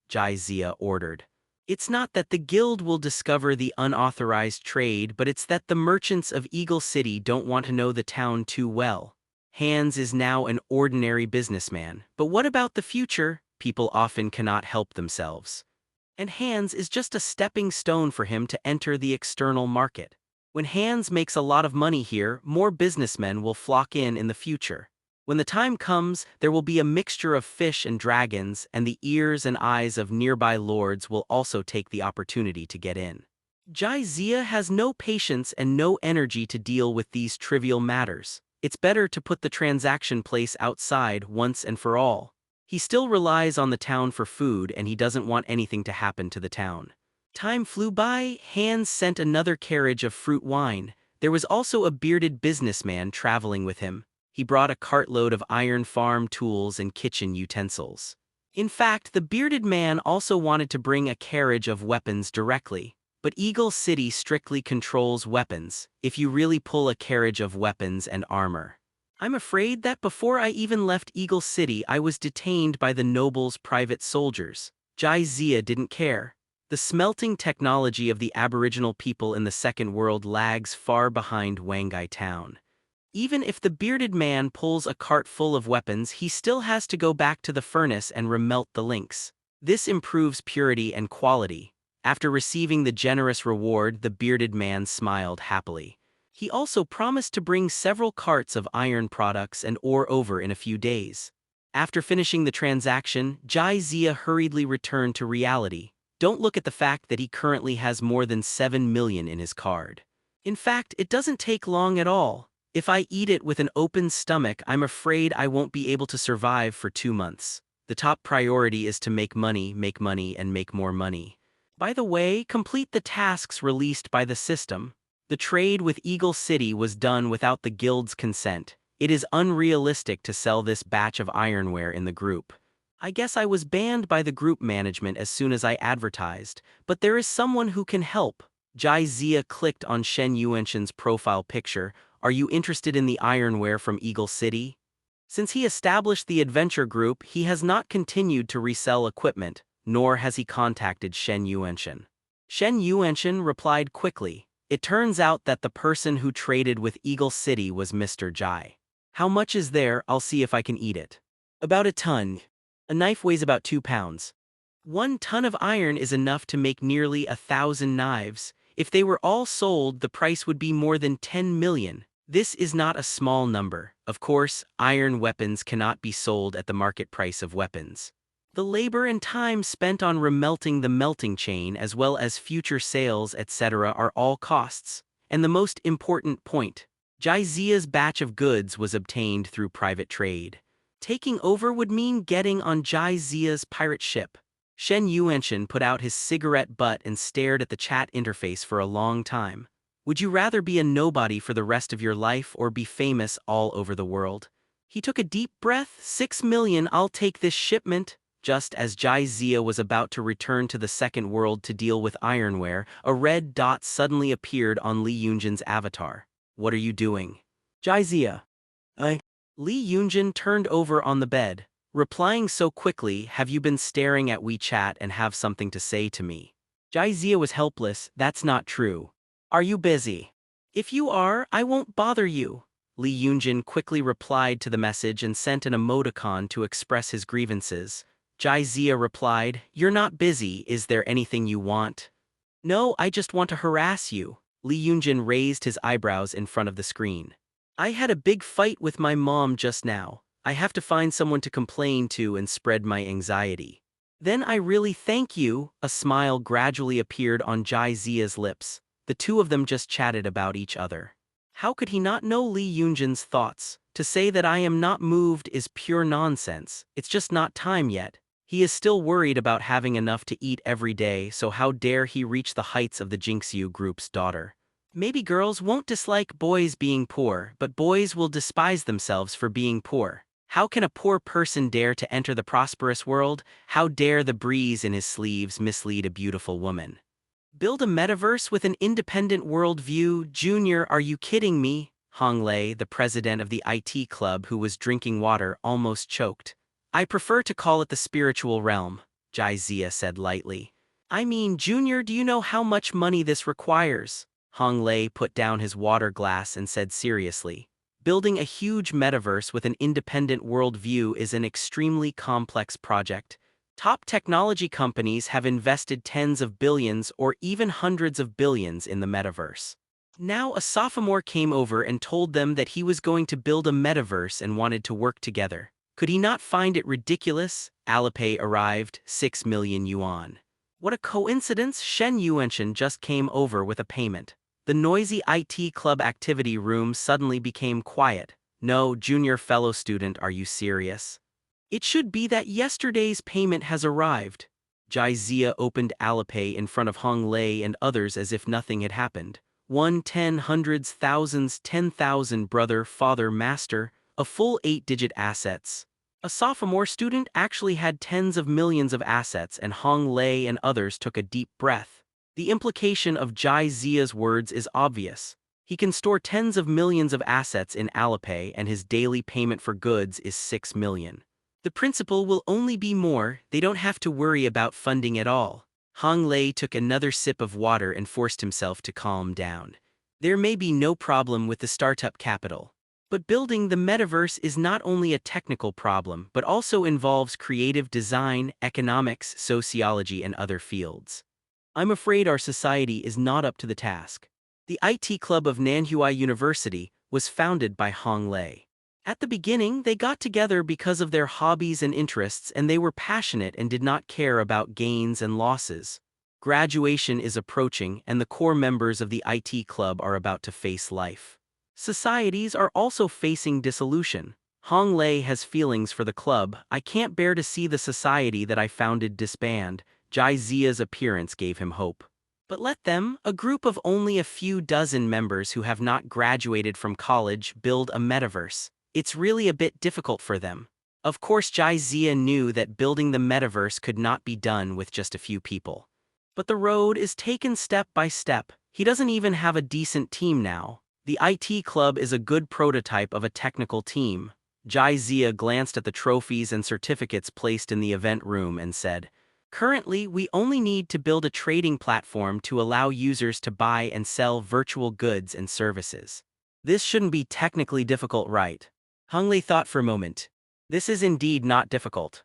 Jizia ordered. It's not that the guild will discover the unauthorized trade, but it's that the merchants of Eagle City don't want to know the town too well. Hans is now an ordinary businessman, but what about the future? People often cannot help themselves. And Hans is just a stepping stone for him to enter the external market. When Hans makes a lot of money here, more businessmen will flock in the future. When the time comes, there will be a mixture of fish and dragons, and the ears and eyes of nearby lords will also take the opportunity to get in. Jizia has no patience and no energy to deal with these trivial matters. It's better to put the transaction place outside once and for all. He still relies on the town for food, and he doesn't want anything to happen to the town. Time flew by. Hans sent another carriage of fruit wine. There was also a bearded businessman traveling with him. He brought a cartload of iron farm tools and kitchen utensils. In fact, the bearded man also wanted to bring a carriage of weapons directly. But Eagle City strictly controls weapons, if you really pull a carriage of weapons and armor. I'm afraid that before I even left Eagle City, I was detained by the noble's private soldiers. Jizia didn't care. The smelting technology of the Aboriginal people in the Second World lags far behind Wangai Town. Even if the bearded man pulls a cart full of weapons, he still has to go back to the furnace and remelt the links. This improves purity and quality. After receiving the generous reward, the bearded man smiled happily. He also promised to bring several carts of iron products and ore over in a few days. After finishing the transaction, Jizia hurriedly returned to reality. Don't look at the fact that he currently has more than 7 million in his card. In fact, it doesn't take long at all. If I eat it with an open stomach, I'm afraid I won't be able to survive for 2 months. The top priority is to make money, and make more money. By the way, complete the tasks released by the system. The trade with Eagle City was done without the guild's consent. It is unrealistic to sell this batch of ironware in the group. I guess I was banned by the group management as soon as I advertised, but there is someone who can help. Jai Zia clicked on Shen Yuanshan's profile picture. Are you interested in the ironware from Eagle City? Since he established the adventure group, he has not continued to resell equipment, nor has he contacted Shen Yuanshan. Shen Yuanshan replied quickly. It turns out that the person who traded with Eagle City was Mr. Jai. How much is there? I'll see if I can eat it. About a ton. A knife weighs about 2 pounds. 1 ton of iron is enough to make nearly 1,000 knives. If they were all sold, the price would be more than 10 million. This is not a small number. Of course, iron weapons cannot be sold at the market price of weapons. The labor and time spent on remelting the melting chain as well as future sales, etc. are all costs. And the most important point, Jai Zia's batch of goods was obtained through private trade. Taking over would mean getting on Jai Zia's pirate ship. Shen Yuanshan put out his cigarette butt and stared at the chat interface for a long time. Would you rather be a nobody for the rest of your life or be famous all over the world? He took a deep breath. 6 million, I'll take this shipment. Just as Jai Zia was about to return to the second world to deal with ironware, a red dot suddenly appeared on Li Yunjin's avatar. What are you doing? Jai Zia. Li Yunjin turned over on the bed, replying so quickly, have you been staring at WeChat and have something to say to me? Jai Zia was helpless. That's not true. Are you busy? If you are, I won't bother you. Li Yunjin quickly replied to the message and sent an emoticon to express his grievances. Jai Zia replied, you're not busy, is there anything you want? No, I just want to harass you. Li Yunjin raised his eyebrows in front of the screen. I had a big fight with my mom just now. I have to find someone to complain to and spread my anxiety. Then I really thank you. A smile gradually appeared on Jai Zia's lips. The two of them just chatted about each other. How could he not know Li Yunjin's thoughts? To say that I am not moved is pure nonsense. It's just not time yet. He is still worried about having enough to eat every day, so how dare he reach the heights of the Jinxiu group's daughter. Maybe girls won't dislike boys being poor, but boys will despise themselves for being poor. How can a poor person dare to enter the prosperous world? How dare the breeze in his sleeves mislead a beautiful woman? Build a metaverse with an independent worldview? Junior, are you kidding me? Hong Lei, the president of the IT club who was drinking water, almost choked. I prefer to call it the spiritual realm, Jai Zia said lightly. I mean, Junior, do you know how much money this requires? Hong Lei put down his water glass and said seriously. Building a huge metaverse with an independent worldview is an extremely complex project. Top technology companies have invested tens of billions or even hundreds of billions in the metaverse. Now a sophomore came over and told them that he was going to build a metaverse and wanted to work together. Could he not find it ridiculous? Alipay arrived, 6 million yuan. What a coincidence, Shen Yuanshan just came over with a payment. The noisy IT club activity room suddenly became quiet. No, junior fellow student, are you serious? It should be that yesterday's payment has arrived. Jai Zia opened Alipay in front of Hong Lei and others as if nothing had happened. 1, 10, hundreds, thousands, 10,000, brother, father, master, a full 8-digit assets. A sophomore student actually had tens of millions of assets, and Hong Lei and others took a deep breath. The implication of Jai Zia's words is obvious. He can store tens of millions of assets in Alipay and his daily payment for goods is 6 million. The principal will only be more, they don't have to worry about funding at all. Hong Lei took another sip of water and forced himself to calm down. There may be no problem with the startup capital. But building the metaverse is not only a technical problem but also involves creative design, economics, sociology, and other fields. I'm afraid our society is not up to the task. The IT Club of Nanhua University was founded by Hong Lei. At the beginning, they got together because of their hobbies and interests, and they were passionate and did not care about gains and losses. Graduation is approaching and the core members of the IT club are about to face life. Societies are also facing dissolution. Hong Lei has feelings for the club. I can't bear to see the society that I founded disband. Jai Zia's appearance gave him hope. But let them, a group of only a few dozen members who have not graduated from college, build a metaverse. It's really a bit difficult for them. Of course, Jai Zia knew that building the metaverse could not be done with just a few people. But the road is taken step by step. He doesn't even have a decent team now. The IT club is a good prototype of a technical team. Jai Zia glanced at the trophies and certificates placed in the event room and said, "Currently, we only need to build a trading platform to allow users to buy and sell virtual goods and services. This shouldn't be technically difficult, right?" Hung Lei thought for a moment. This is indeed not difficult.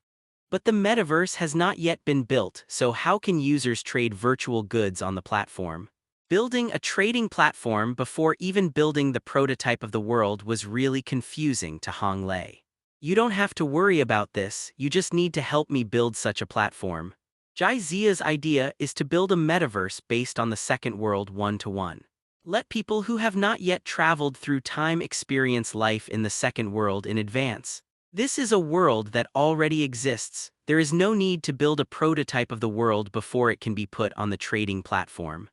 But the metaverse has not yet been built, so how can users trade virtual goods on the platform? Building a trading platform before even building the prototype of the world was really confusing to Hong Lei. "You don't have to worry about this, you just need to help me build such a platform." Jai Zia's idea is to build a metaverse based on the second world one-to-one. Let people who have not yet traveled through time experience life in the second world in advance. This is a world that already exists. There is no need to build a prototype of the world before it can be put on the trading platform.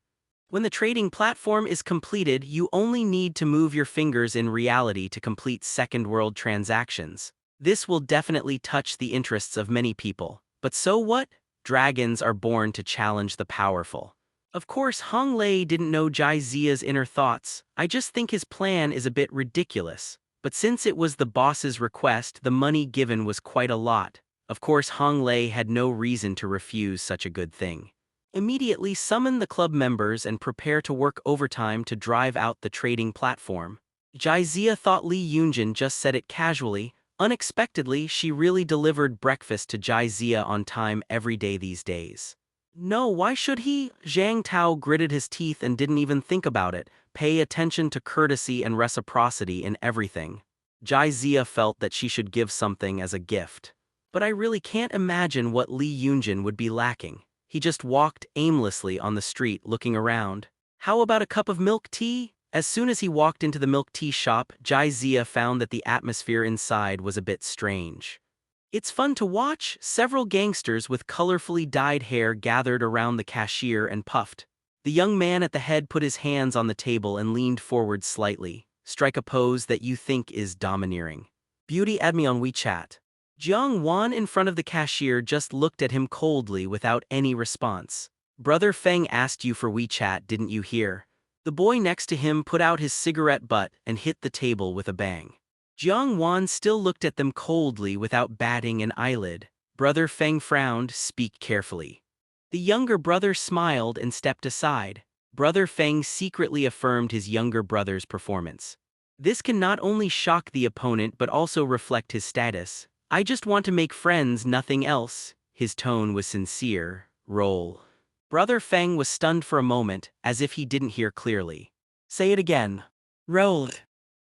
When the trading platform is completed, you only need to move your fingers in reality to complete second-world transactions. This will definitely touch the interests of many people. But so what? Dragons are born to challenge the powerful. Of course, Hong Lei didn't know Jai Zia's inner thoughts. I just think his plan is a bit ridiculous. But since it was the boss's request, the money given was quite a lot. Of course, Hong Lei had no reason to refuse such a good thing. Immediately summon the club members and prepare to work overtime to drive out the trading platform. Jai Zia thought Li Yunjin just said it casually. Unexpectedly, she really delivered breakfast to Jai Zia on time every day these days. No, why should he? Zhang Tao gritted his teeth and didn't even think about it. Pay attention to courtesy and reciprocity in everything. Jai Zia felt that she should give something as a gift. But I really can't imagine what Li Yunjin would be lacking. He just walked aimlessly on the street looking around. How about a cup of milk tea? As soon as he walked into the milk tea shop, Jai Zia found that the atmosphere inside was a bit strange. It's fun to watch. Several gangsters with colorfully dyed hair gathered around the cashier and puffed. The young man at the head put his hands on the table and leaned forward slightly. Strike a pose that you think is domineering. Beauty add me on WeChat. Jiang Wan in front of the cashier just looked at him coldly without any response. Brother Feng asked you for WeChat, didn't you hear? The boy next to him put out his cigarette butt and hit the table with a bang. Jiang Wan still looked at them coldly without batting an eyelid. Brother Feng frowned, speak carefully. The younger brother smiled and stepped aside. Brother Feng secretly affirmed his younger brother's performance. This can not only shock the opponent but also reflect his status. I just want to make friends, nothing else. His tone was sincere. Roll. Brother Feng was stunned for a moment, as if he didn't hear clearly. Say it again. Roll.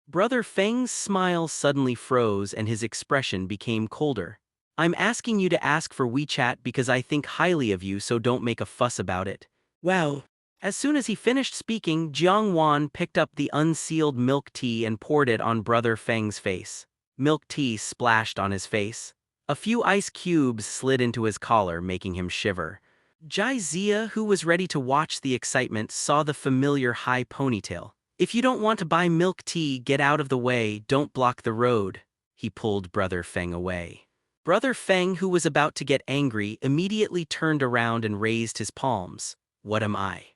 Brother Feng's smile suddenly froze and his expression became colder. I'm asking you to ask for WeChat because I think highly of you, so don't make a fuss about it. Well. As soon as he finished speaking, Jiang Wan picked up the unsealed milk tea and poured it on Brother Feng's face. Milk tea splashed on his face. A few ice cubes slid into his collar, making him shiver. Jai Zia, who was ready to watch the excitement, saw the familiar high ponytail. If you don't want to buy milk tea, get out of the way, don't block the road. He pulled Brother Feng away. Brother Feng, who was about to get angry, immediately turned around and raised his palms. What am I?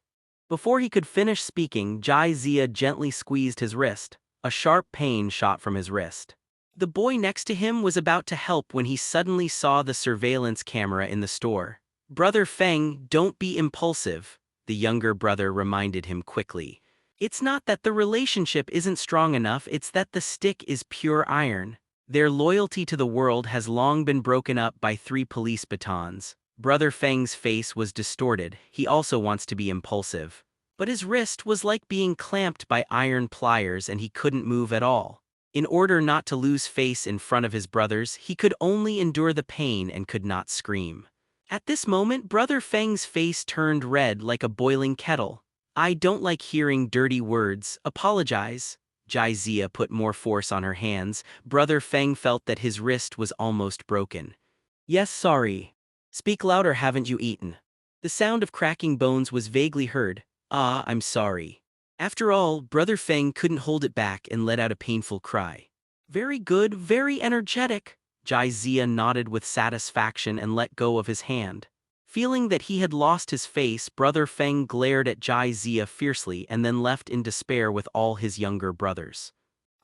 Before he could finish speaking, Jai Zia gently squeezed his wrist. A sharp pain shot from his wrist. The boy next to him was about to help when he suddenly saw the surveillance camera in the store. Brother Feng, don't be impulsive, the younger brother reminded him quickly. It's not that the relationship isn't strong enough, it's that the stick is pure iron. Their loyalty to the world has long been broken up by 3 police batons. Brother Feng's face was distorted. He also wants to be impulsive. But his wrist was like being clamped by iron pliers and he couldn't move at all. In order not to lose face in front of his brothers, he could only endure the pain and could not scream. At this moment, Brother Feng's face turned red like a boiling kettle. I don't like hearing dirty words. Apologize. Jizia put more force on her hands. Brother Feng felt that his wrist was almost broken. Yes, sorry. Speak louder, haven't you eaten? The sound of cracking bones was vaguely heard. Ah, I'm sorry. After all, Brother Feng couldn't hold it back and let out a painful cry. Very good, very energetic. Jizia nodded with satisfaction and let go of his hand. Feeling that he had lost his face, Brother Feng glared at Jizia fiercely and then left in despair with all his younger brothers.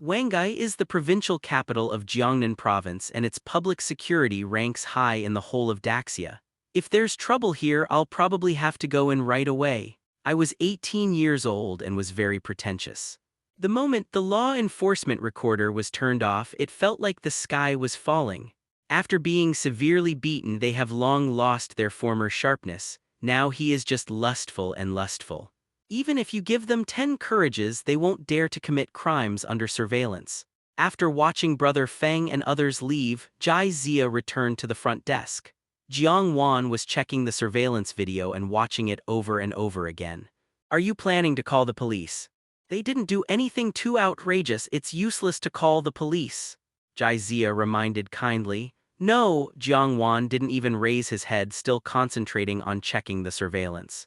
Wangai is the provincial capital of Jiangnan province and its public security ranks high in the whole of Daxia. If there's trouble here, I'll probably have to go in right away. I was 18 years old and was very pretentious. The moment the law enforcement recorder was turned off, it felt like the sky was falling. After being severely beaten, they have long lost their former sharpness. Now he is just lustful and lustful. Even if you give them 10 courages, they won't dare to commit crimes under surveillance. After watching Brother Feng and others leave, Jai Zia returned to the front desk. Jiang Wan was checking the surveillance video and watching it over and over again. Are you planning to call the police? They didn't do anything too outrageous, it's useless to call the police. Jai Zia reminded kindly. No, Jiang Wan didn't even raise his head, still concentrating on checking the surveillance.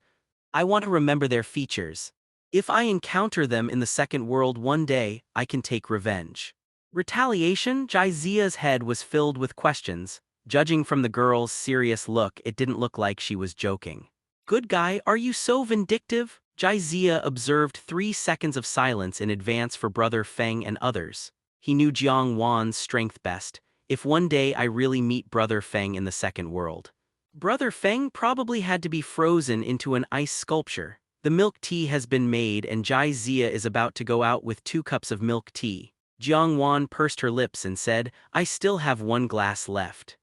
I want to remember their features. If I encounter them in the second world one day, I can take revenge. Retaliation? Jai Zia's head was filled with questions. Judging from the girl's serious look, it didn't look like she was joking. Good guy, are you so vindictive? Jai Zia observed 3 seconds of silence in advance for Brother Feng and others. He knew Jiang Wan's strength best. If one day I really meet Brother Feng in the second world. Brother Feng probably had to be frozen into an ice sculpture. The milk tea has been made and Jai Zia is about to go out with 2 cups of milk tea. Jiang Wan pursed her lips and said, I still have 1 glass left.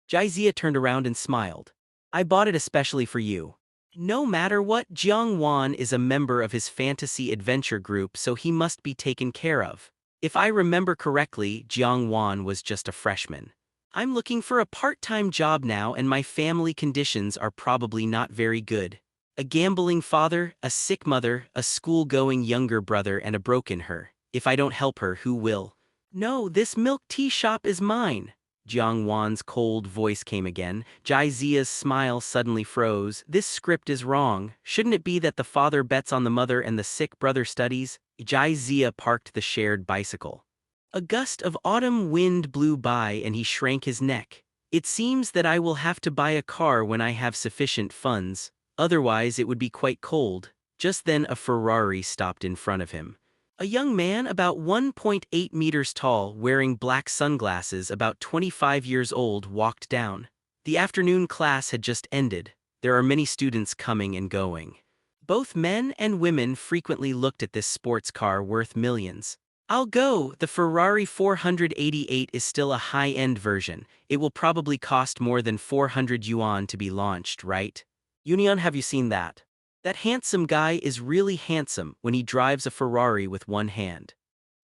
Jai Zia turned around and smiled. I bought it especially for you. No matter what, Jiang Wan is a member of his fantasy adventure group, so he must be taken care of. If I remember correctly, Jiang Wan was just a freshman. I'm looking for a part-time job now and my family conditions are probably not very good. A gambling father, a sick mother, a school-going younger brother and a broken her. If I don't help her, who will? No, this milk tea shop is mine. Jiang Wan's cold voice came again. Jai Zia's smile suddenly froze. This script is wrong. Shouldn't it be that the father bets on the mother and the sick brother studies? Jai Zia parked the shared bicycle. A gust of autumn wind blew by and he shrank his neck. It seems that I will have to buy a car when I have sufficient funds, otherwise it would be quite cold. Just then a Ferrari stopped in front of him. A young man about 1.8 meters tall, wearing black sunglasses, about 25 years old, walked down. The afternoon class had just ended. There are many students coming and going. Both men and women frequently looked at this sports car worth millions. I'll go. The Ferrari 488 is still a high-end version. It will probably cost more than 400 yuan to be launched, right? Union, have you seen that? That handsome guy is really handsome when he drives a Ferrari with one hand.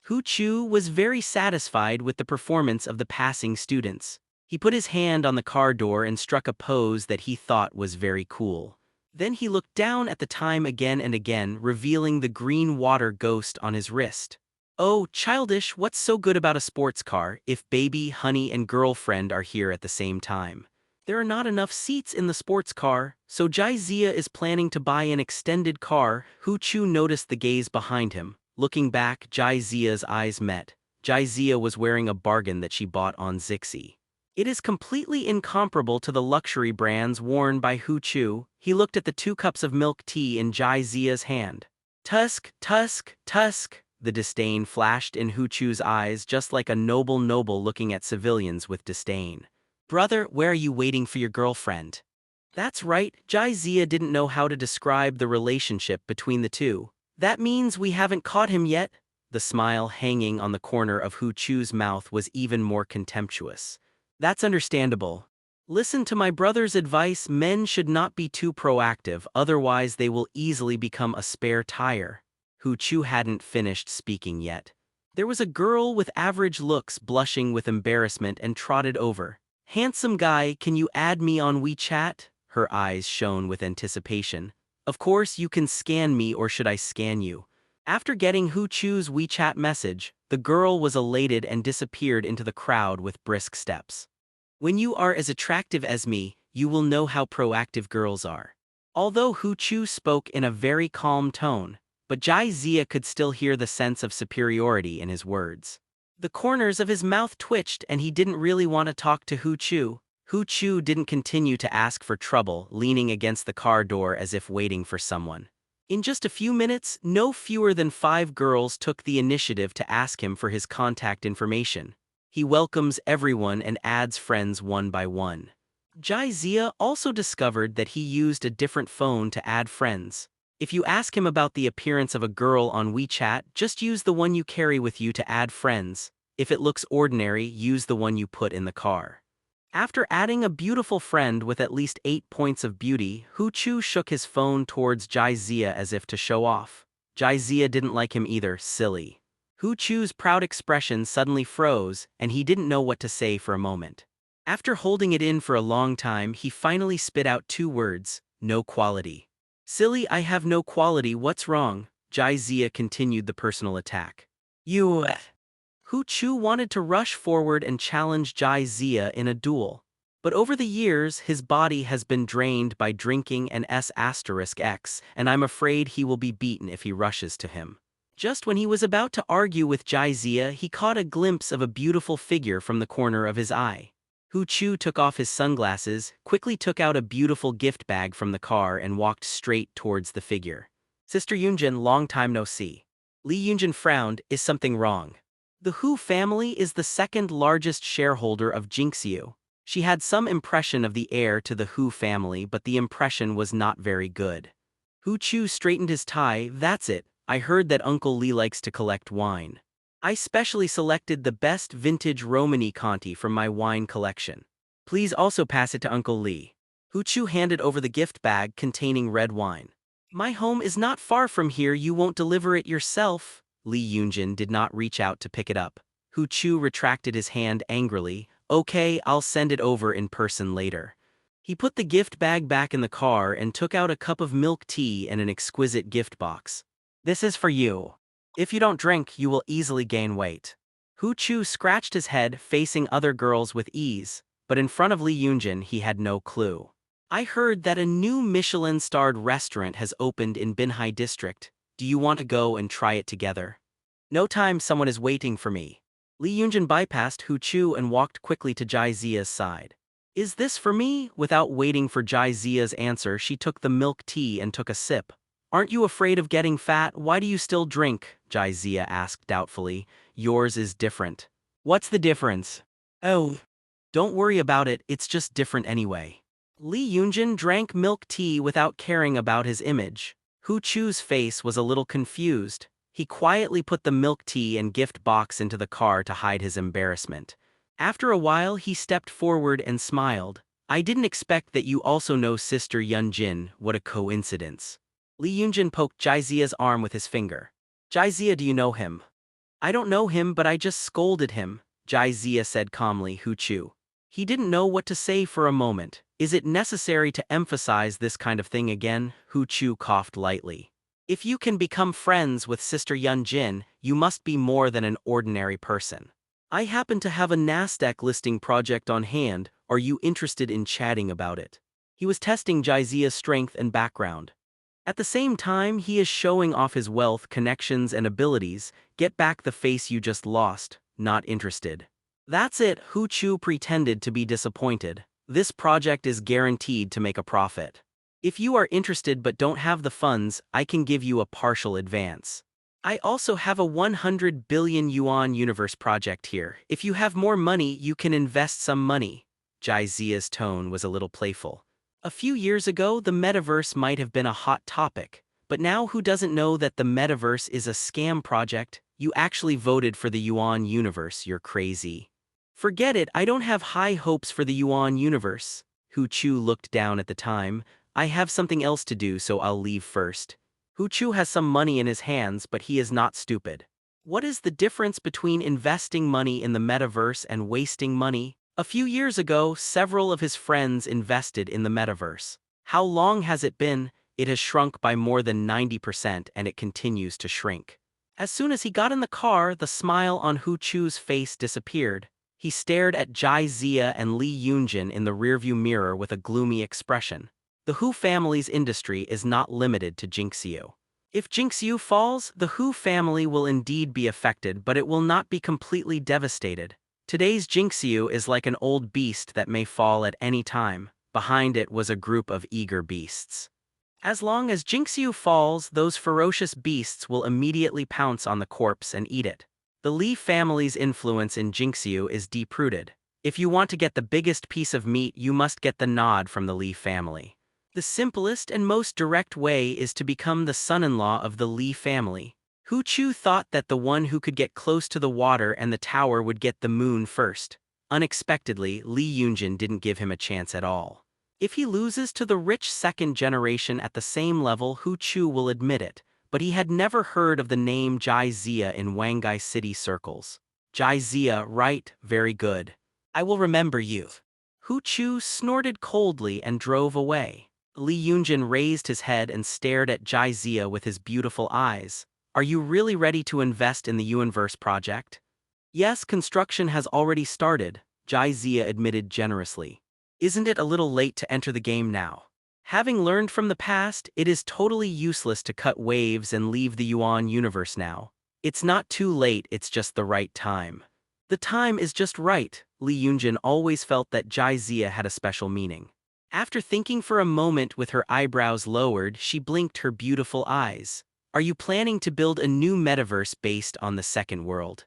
Hu Chu was very satisfied with the performance of the passing students. He put his hand on the car door and struck a pose that he thought was very cool. Then he looked down at the time again and again, revealing the green water ghost on his wrist. Oh, childish, what's so good about a sports car if baby, honey, and girlfriend are here at the same time? There are not enough seats in the sports car, so Jai Zia is planning to buy an extended car. Hu Chu noticed the gaze behind him. Looking back, Jai Zia's eyes met. Jai Zia was wearing a bargain that she bought on Zixi. It is completely incomparable to the luxury brands worn by Hu Chu. He looked at the 2 cups of milk tea in Jai Zia's hand. Tusk, tusk, tusk. The disdain flashed in Hu Chu's eyes, just like a noble looking at civilians with disdain. Brother, where are you waiting for your girlfriend? That's right, Jai Zia didn't know how to describe the relationship between the two. That means we haven't caught him yet? The smile hanging on the corner of Hu Chu's mouth was even more contemptuous. That's understandable. Listen to my brother's advice, men should not be too proactive, otherwise they will easily become a spare tire. Hu Chu hadn't finished speaking yet. There was a girl with average looks blushing with embarrassment and trotted over. Handsome guy, can you add me on WeChat? Her eyes shone with anticipation. Of course you can scan me, or should I scan you? After getting Hu Chu's WeChat message, the girl was elated and disappeared into the crowd with brisk steps. When you are as attractive as me, you will know how proactive girls are. Although Hu Chu spoke in a very calm tone, but Jai Zia could still hear the sense of superiority in his words. The corners of his mouth twitched, and he didn't really want to talk to Hu Chu. Hu Chu didn't continue to ask for trouble, leaning against the car door as if waiting for someone. In just a few minutes, no fewer than 5 girls took the initiative to ask him for his contact information. He welcomes everyone and adds friends one by one. Jai Zia also discovered that he used a different phone to add friends. If you ask him about the appearance of a girl on WeChat, just use the one you carry with you to add friends. If it looks ordinary, use the one you put in the car. After adding a beautiful friend with at least 8 points of beauty, Hu Chu shook his phone towards Jai Zia as if to show off. Jai Zia didn't like him either, silly. Hu Chu's proud expression suddenly froze, and he didn't know what to say for a moment. After holding it in for a long time, he finally spit out 2 words: no quality. Silly, I have no quality, what's wrong? Jai Zia continued the personal attack. You. Hu Chu wanted to rush forward and challenge Jai Zia in a duel. But over the years, his body has been drained by drinking and S*X, and I'm afraid he will be beaten if he rushes to him. Just when he was about to argue with Jai Zia, he caught a glimpse of a beautiful figure from the corner of his eye. Hu Chu took off his sunglasses, quickly took out a beautiful gift bag from the car and walked straight towards the figure. Sister Yunjin, long time no see. Li Yunjin frowned. Is something wrong? The Hu family is the second largest shareholder of Jinxiu. She had some impression of the heir to the Hu family, but the impression was not very good. Hu Chu straightened his tie. That's it, I heard that Uncle Li likes to collect wine. I specially selected the best vintage Romani Conti from my wine collection. Please also pass it to Uncle Li. Hu Chu handed over the gift bag containing red wine. My home is not far from here, you won't deliver it yourself? Li Yunjin did not reach out to pick it up. Hu Chu retracted his hand angrily. Okay, I'll send it over in person later. He put the gift bag back in the car and took out a cup of milk tea and an exquisite gift box. This is for you. If you don't drink, you will easily gain weight. Hu Chu scratched his head, facing other girls with ease, but in front of Li Yunjin he had no clue. I heard that a new Michelin-starred restaurant has opened in Binhai district. Do you want to go and try it together? No time, someone is waiting for me. Li Yunjin bypassed Hu Chu and walked quickly to Jai Zia's side. Is this for me? Without waiting for Jai Zia's answer, she took the milk tea and took a sip. Aren't you afraid of getting fat? Why do you still drink? Jai Zia asked doubtfully. Yours is different. What's the difference? Oh, don't worry about it, it's just different anyway. Li Yunjin drank milk tea without caring about his image. Hu Chu's face was a little confused. He quietly put the milk tea and gift box into the car to hide his embarrassment. After a while, he stepped forward and smiled. I didn't expect that you also know Sister Yunjin. What a coincidence. Li Yunjin poked Jai Zia's arm with his finger. Jai Zia, do you know him? I don't know him, but I just scolded him, Jai Zia said calmly. Hu Chu. He didn't know what to say for a moment. Is it necessary to emphasize this kind of thing again? Hu Chu coughed lightly. If you can become friends with Sister Yunjin, you must be more than an ordinary person. I happen to have a Nasdaq listing project on hand. Are you interested in chatting about it? He was testing Jai Zia's strength and background. At the same time, he is showing off his wealth, connections, and abilities. Get back the face you just lost. Not interested. That's it, Hu Chu pretended to be disappointed. This project is guaranteed to make a profit. If you are interested but don't have the funds, I can give you a partial advance. I also have a 100 billion yuan universe project here. If you have more money, you can invest some money. Jai Zia's tone was a little playful. A few years ago, the metaverse might have been a hot topic, but now who doesn't know that the metaverse is a scam project? You actually voted for the yuan universe, you're crazy. Forget it, I don't have high hopes for the yuan universe. Hu Chu looked down at the time. I have something else to do, so I'll leave first. Hu Chu has some money in his hands, but he is not stupid. What is the difference between investing money in the metaverse and wasting money? A few years ago, several of his friends invested in the metaverse. How long has it been? It has shrunk by more than 90% and it continues to shrink. As soon as he got in the car, the smile on Hu Chu's face disappeared. He stared at Jai Zia and Lee Yunjin in the rearview mirror with a gloomy expression. The Hu family's industry is not limited to Jinxiu. If Jinxiu falls, the Hu family will indeed be affected, but it will not be completely devastated. Today's Jinxiu is like an old beast that may fall at any time. Behind it was a group of eager beasts. As long as Jinxiu falls, those ferocious beasts will immediately pounce on the corpse and eat it. The Li family's influence in Jinxiu is deep-rooted. If you want to get the biggest piece of meat, you must get the nod from the Li family. The simplest and most direct way is to become the son-in-law of the Li family. Hu Chu thought that the one who could get close to the water and the tower would get the moon first. Unexpectedly, Li Yunjin didn't give him a chance at all. If he loses to the rich second generation at the same level, Hu Chu will admit it, but he had never heard of the name Jai Zia in Wangai city circles. Jai Zia, right, very good. I will remember you. Hu Chu snorted coldly and drove away. Li Yunjin raised his head and stared at Jai Zia with his beautiful eyes. Are you really ready to invest in the Universe project? Yes, construction has already started, Jai Zia admitted generously. Isn't it a little late to enter the game now? Having learned from the past, it is totally useless to cut waves and leave the Yuan universe now. It's not too late, it's just the right time. The time is just right. Li Yunjin always felt that Jai Zia had a special meaning. After thinking for a moment with her eyebrows lowered, she blinked her beautiful eyes. Are you planning to build a new metaverse based on the second world?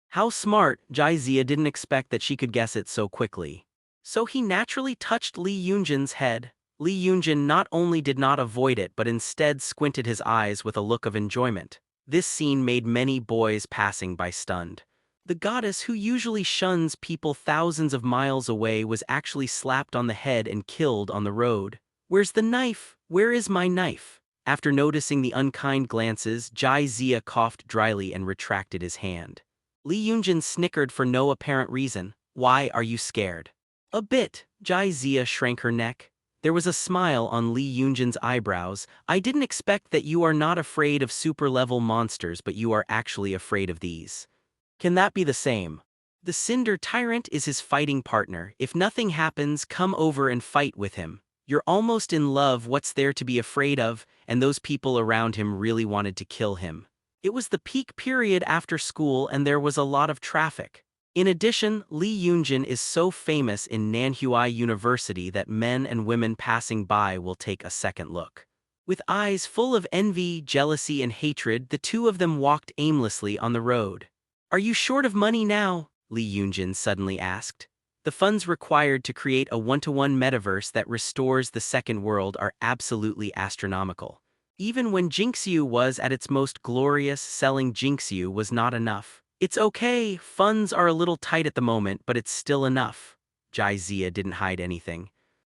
How smart, Jai Zia didn't expect that she could guess it so quickly. So he naturally touched Li Yunjin's head. Li Yunjin not only did not avoid it but instead squinted his eyes with a look of enjoyment. This scene made many boys passing by stunned. The goddess who usually shuns people thousands of miles away was actually slapped on the head and killed on the road. Where's the knife? Where is my knife? After noticing the unkind glances, Jai Zia coughed dryly and retracted his hand. Li Yunjin snickered for no apparent reason. Why are you scared? A bit. Jai Zia shrank her neck. There was a smile on Li Yunjin's eyebrows. I didn't expect that you are not afraid of super-level monsters, but you are actually afraid of these. Can that be the same? The Cinder Tyrant is his fighting partner. If nothing happens, come over and fight with him. You're almost in love, what's there to be afraid of? And those people around him really wanted to kill him. It was the peak period after school and there was a lot of traffic. In addition, Li Yunjin is so famous in Nanhui University that men and women passing by will take a second look. With eyes full of envy, jealousy, and hatred, the two of them walked aimlessly on the road. Are you short of money now? Li Yunjin suddenly asked. The funds required to create a one-to-one metaverse that restores the second world are absolutely astronomical. Even when Jinxiu was at its most glorious, selling Jinxiu was not enough. It's okay, funds are a little tight at the moment, but it's still enough. Jai Zia didn't hide anything.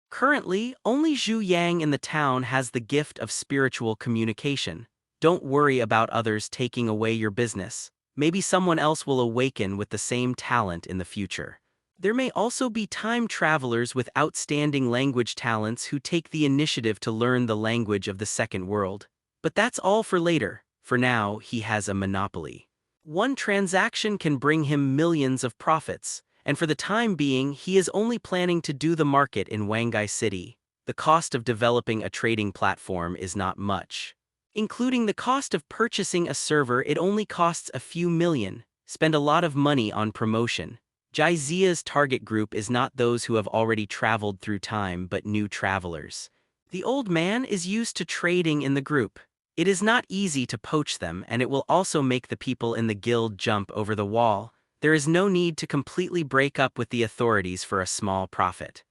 Currently, only Zhu Yang in the town has the gift of spiritual communication. Don't worry about others taking away your business. Maybe someone else will awaken with the same talent in the future. There may also be time travelers with outstanding language talents who take the initiative to learn the language of the second world. But that's all for later. For now, he has a monopoly. One transaction can bring him millions of profits, and for the time being, he is only planning to do the market in Wangai City. The cost of developing a trading platform is not much. Including the cost of purchasing a server, it only costs a few million. Spend a lot of money on promotion. Jai Zia's target group is not those who have already traveled through time but new travelers. The old man is used to trading in the group. It is not easy to poach them, and it will also make the people in the guild jump over the wall. There is no need to completely break up with the authorities for a small profit.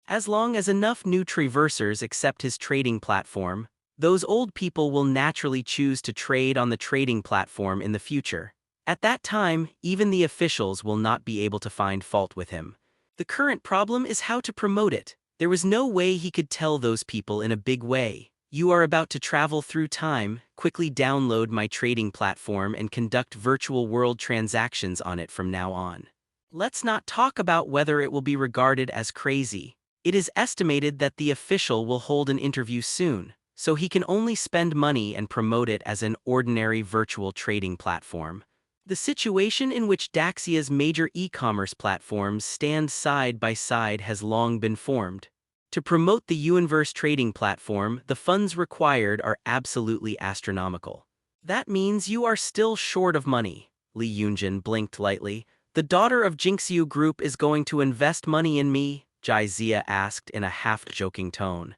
As long as enough new traversers accept his trading platform, those old people will naturally choose to trade on the trading platform in the future. At that time, even the officials will not be able to find fault with him. The current problem is how to promote it. There was no way he could tell those people in a big way. You are about to travel through time, quickly download my trading platform and conduct virtual world transactions on it from now on. Let's not talk about whether it will be regarded as crazy. It is estimated that the official will hold an interview soon, so he can only spend money and promote it as an ordinary virtual trading platform. The situation in which Daxia's major e-commerce platforms stand side by side has long been formed. To promote the Universe trading platform, the funds required are absolutely astronomical. That means you are still short of money. Li Yunjin blinked lightly. The daughter of Jinxiu Group is going to invest money in me? Jai Zia asked in a half-joking tone.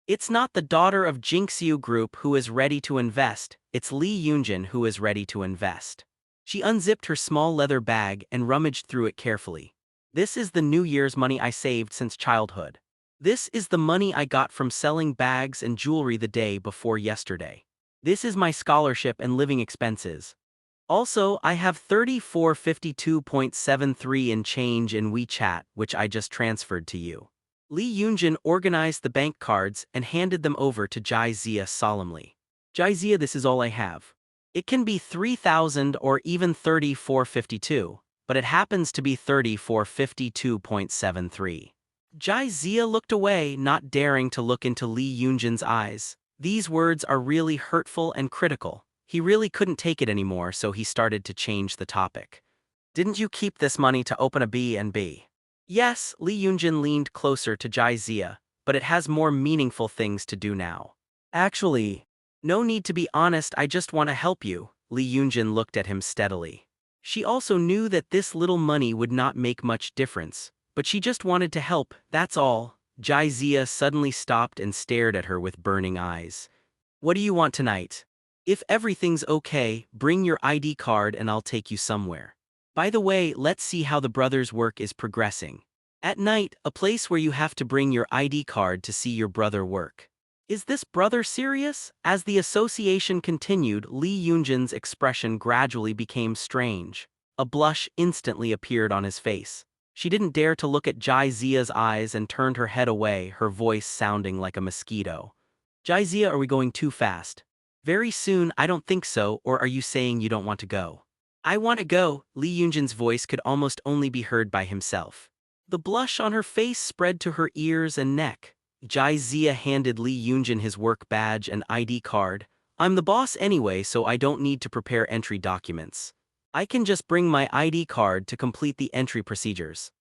It's not the daughter of Jinxiu Group who is ready to invest, it's Li Yunjin who is ready to invest. She unzipped her small leather bag and rummaged through it carefully. This is the New Year's money I saved since childhood. This is the money I got from selling bags and jewelry the day before yesterday. This is my scholarship and living expenses. Also, I have 3452.73 in change in WeChat, which I just transferred to you. Li Yunjin organized the bank cards and handed them over to Jai Zia solemnly. Jai Zia, this is all I have. It can be 3,000 or even 3452, but it happens to be 3452.73. Jai Zia looked away, not daring to look into Li Yunjin's eyes. These words are really hurtful and critical. He really couldn't take it anymore, so he started to change the topic. Didn't you keep this money to open a B&B? Yes, Li Yunjin leaned closer to Jai Zia, but it has more meaningful things to do now. Actually, no need to be honest, I just want to help you. Li Yunjin looked at him steadily. She also knew that this little money would not make much difference, but she just wanted to help, that's all. Jai Zia suddenly stopped and stared at her with burning eyes. What do you want tonight? If everything's okay, bring your ID card and I'll take you somewhere. By the way, let's see how the brother's work is progressing. At night, a place where you have to bring your ID card to see your brother work. Is this brother serious? As the association continued, Li Yunjin's expression gradually became strange. A blush instantly appeared on his face. She didn't dare to look at Jai Zia's eyes and turned her head away, her voice sounding like a mosquito. Jai Zia, are we going too fast? Very soon, I don't think so, or are you saying you don't want to go? I want to go, Li Yunjin's voice could almost only be heard by himself. The blush on her face spread to her ears and neck. Jai Zia handed Li Yunjin his work badge and ID card. I'm the boss anyway, so I don't need to prepare entry documents. I can just bring my ID card to complete the entry procedures.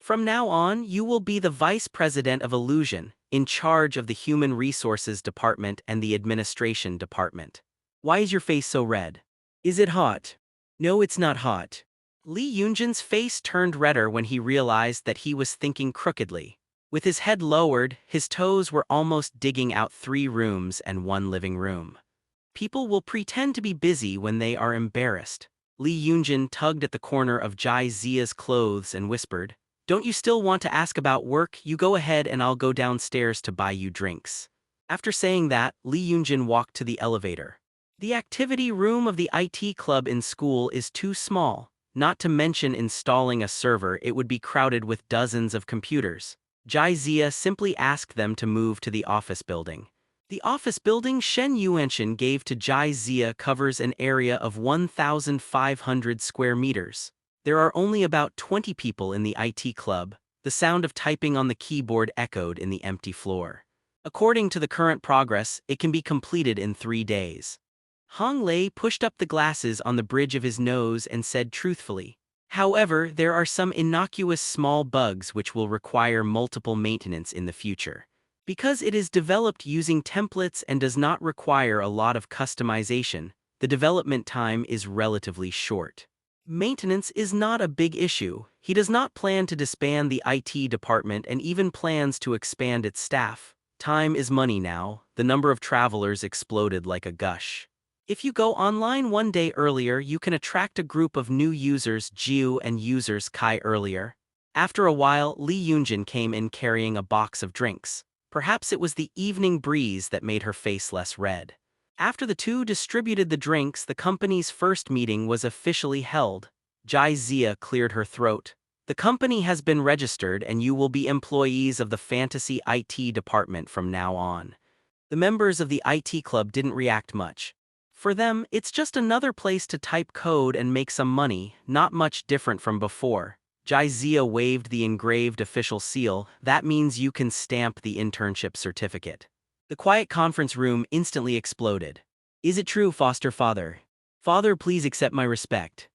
From now on, you will be the Vice President of Illusion, in charge of the Human Resources Department and the Administration Department. Why is your face so red? Is it hot? No, it's not hot. Li Yunjin's face turned redder when he realized that he was thinking crookedly. With his head lowered, his toes were almost digging out 3 rooms and 1 living room. People will pretend to be busy when they are embarrassed. Li Yunjin tugged at the corner of Jai Zia's clothes and whispered, don't you still want to ask about work? You go ahead and I'll go downstairs to buy you drinks. After saying that, Li Yunjin walked to the elevator. The activity room of the IT club in school is too small, not to mention installing a server, it would be crowded with dozens of computers. Jai Zia simply asked them to move to the office building. The office building Shen Yuanshan gave to Jai Zia covers an area of 1,500 square meters. There are only about 20 people in the IT club. The sound of typing on the keyboard echoed in the empty floor. According to the current progress, it can be completed in 3 days. Hong Lei pushed up the glasses on the bridge of his nose and said truthfully, however, there are some innocuous small bugs which will require multiple maintenance in the future. Because it is developed using templates and does not require a lot of customization, the development time is relatively short. Maintenance is not a big issue. He does not plan to disband the IT department and even plans to expand its staff. Time is money now. The number of travelers exploded like a gush. If you go online 1 day earlier, you can attract a group of new users Jiu and users Kai earlier. After a while, Li Yunjin came in carrying a box of drinks. Perhaps it was the evening breeze that made her face less red. After the two distributed the drinks, the company's first meeting was officially held. Jai Zia cleared her throat. The company has been registered and you will be employees of the Fantasy IT department from now on. The members of the IT club didn't react much. For them, it's just another place to type code and make some money, not much different from before. Jizia waved the engraved official seal. That means you can stamp the internship certificate. The quiet conference room instantly exploded. Is it true, foster father? Father, please accept my respect.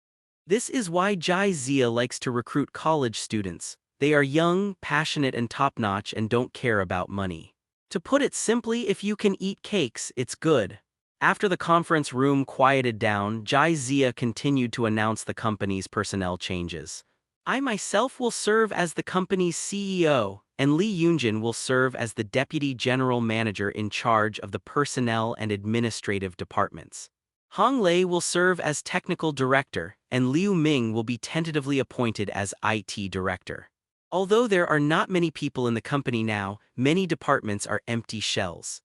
This is why Jizia likes to recruit college students. They are young, passionate, and top-notch and don't care about money. To put it simply, if you can eat cakes, it's good. After the conference room quieted down, Jizia continued to announce the company's personnel changes. I myself will serve as the company's CEO, and Lee Yoonjin will serve as the Deputy General Manager in charge of the personnel and administrative departments. Hong Lei will serve as Technical Director, and Liu Ming will be tentatively appointed as IT Director. Although there are not many people in the company now, many departments are empty shells.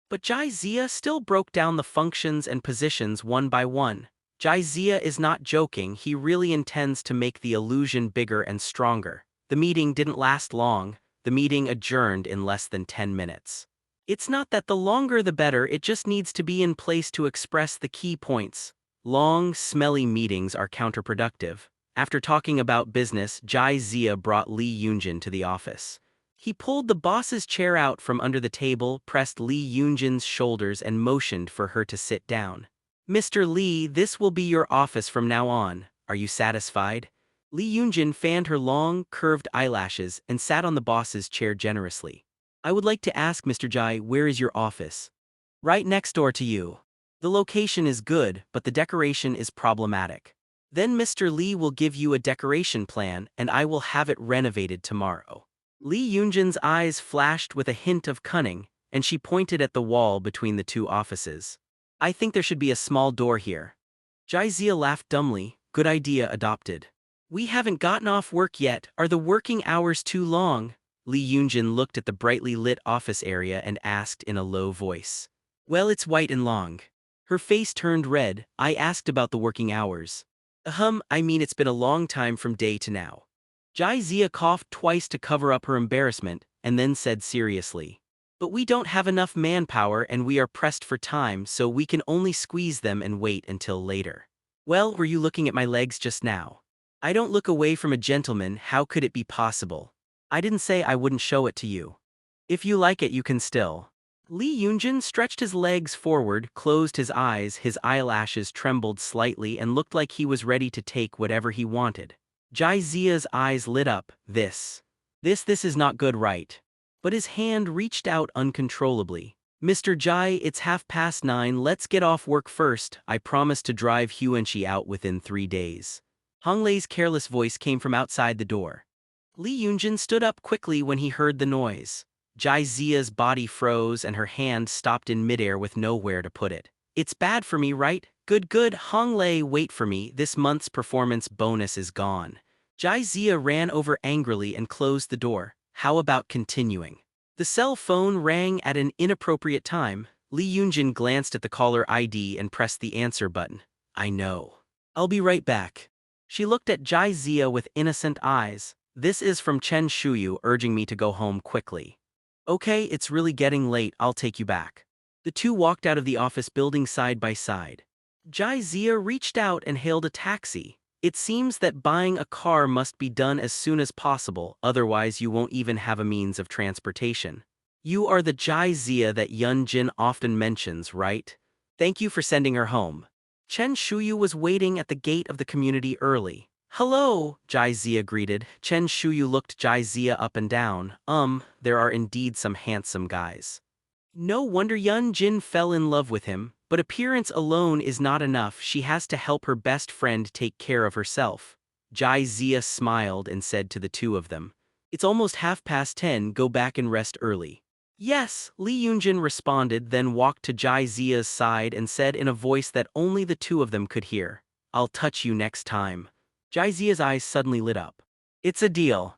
But Jizia still broke down the functions and positions one by one. Jizia is not joking, he really intends to make the illusion bigger and stronger. The meeting didn't last long. The meeting adjourned in less than 10 minutes. It's not that the longer the better, it just needs to be in place to express the key points. Long, smelly meetings are counterproductive. After talking about business, Jizia brought Lee Yoonjin to the office. He pulled the boss's chair out from under the table, pressed Lee Yoonjin's shoulders and motioned for her to sit down. Mr. Lee, this will be your office from now on. Are you satisfied? Lee Yoonjin fanned her long, curved eyelashes and sat on the boss's chair generously. I would like to ask Mr. Jai, where is your office? Right next door to you. The location is good, but the decoration is problematic. Then Mr. Lee will give you a decoration plan and I will have it renovated tomorrow. Lee Yoonjin's eyes flashed with a hint of cunning, and she pointed at the wall between the two offices. I think there should be a small door here. Jizia laughed dumbly. Good idea, adopted. We haven't gotten off work yet. Are the working hours too long? Lee Yoonjin looked at the brightly lit office area and asked in a low voice. Well, it's white and long. Her face turned red. I asked about the working hours. I mean it's been a long time from day to now. Jizia coughed twice to cover up her embarrassment, and then said seriously. But we don't have enough manpower and we are pressed for time, so we can only squeeze them and wait until later. Well, were you looking at my legs just now? I don't look away from a gentleman, how could it be possible? I didn't say I wouldn't show it to you. If you like it, you can still. Lee Yoonjin stretched his legs forward, closed his eyes, his eyelashes trembled slightly and looked like he was ready to take whatever he wanted. Jizia's eyes lit up. This is not good, right? But his hand reached out uncontrollably. Mr. Jai, it's 9:30, let's get off work first. I promise to drive Huanchi out within 3 days. Hong Lei's careless voice came from outside the door. Lee Yoonjin stood up quickly when he heard the noise. Jizia's body froze and her hand stopped in midair with nowhere to put it. It's bad for me, right? Good, Hong Lei, wait for me, this month's performance bonus is gone. Jizia ran over angrily and closed the door. How about continuing? The cell phone rang at an inappropriate time. Lee Yoonjin glanced at the caller ID and pressed the answer button. I know. I'll be right back. She looked at Jizia with innocent eyes. This is from Chen Shuyu urging me to go home quickly. Okay, it's really getting late, I'll take you back. The two walked out of the office building side by side. Jizia reached out and hailed a taxi. It seems that buying a car must be done as soon as possible, otherwise you won't even have a means of transportation. You are the Jizia that Yunjin often mentions, right? Thank you for sending her home. Chen Shuyu was waiting at the gate of the community early. Hello, Jizia greeted. Chen Shuyu looked Jizia up and down. There are indeed some handsome guys. No wonder Yunjin fell in love with him, but appearance alone is not enough, she has to help her best friend take care of herself. Jizia smiled and said to the two of them, It's almost 10:30, go back and rest early. Yes, Lee Yoonjin responded, then walked to Jizia's side and said in a voice that only the two of them could hear, I'll touch you next time. Jizia's eyes suddenly lit up. It's a deal.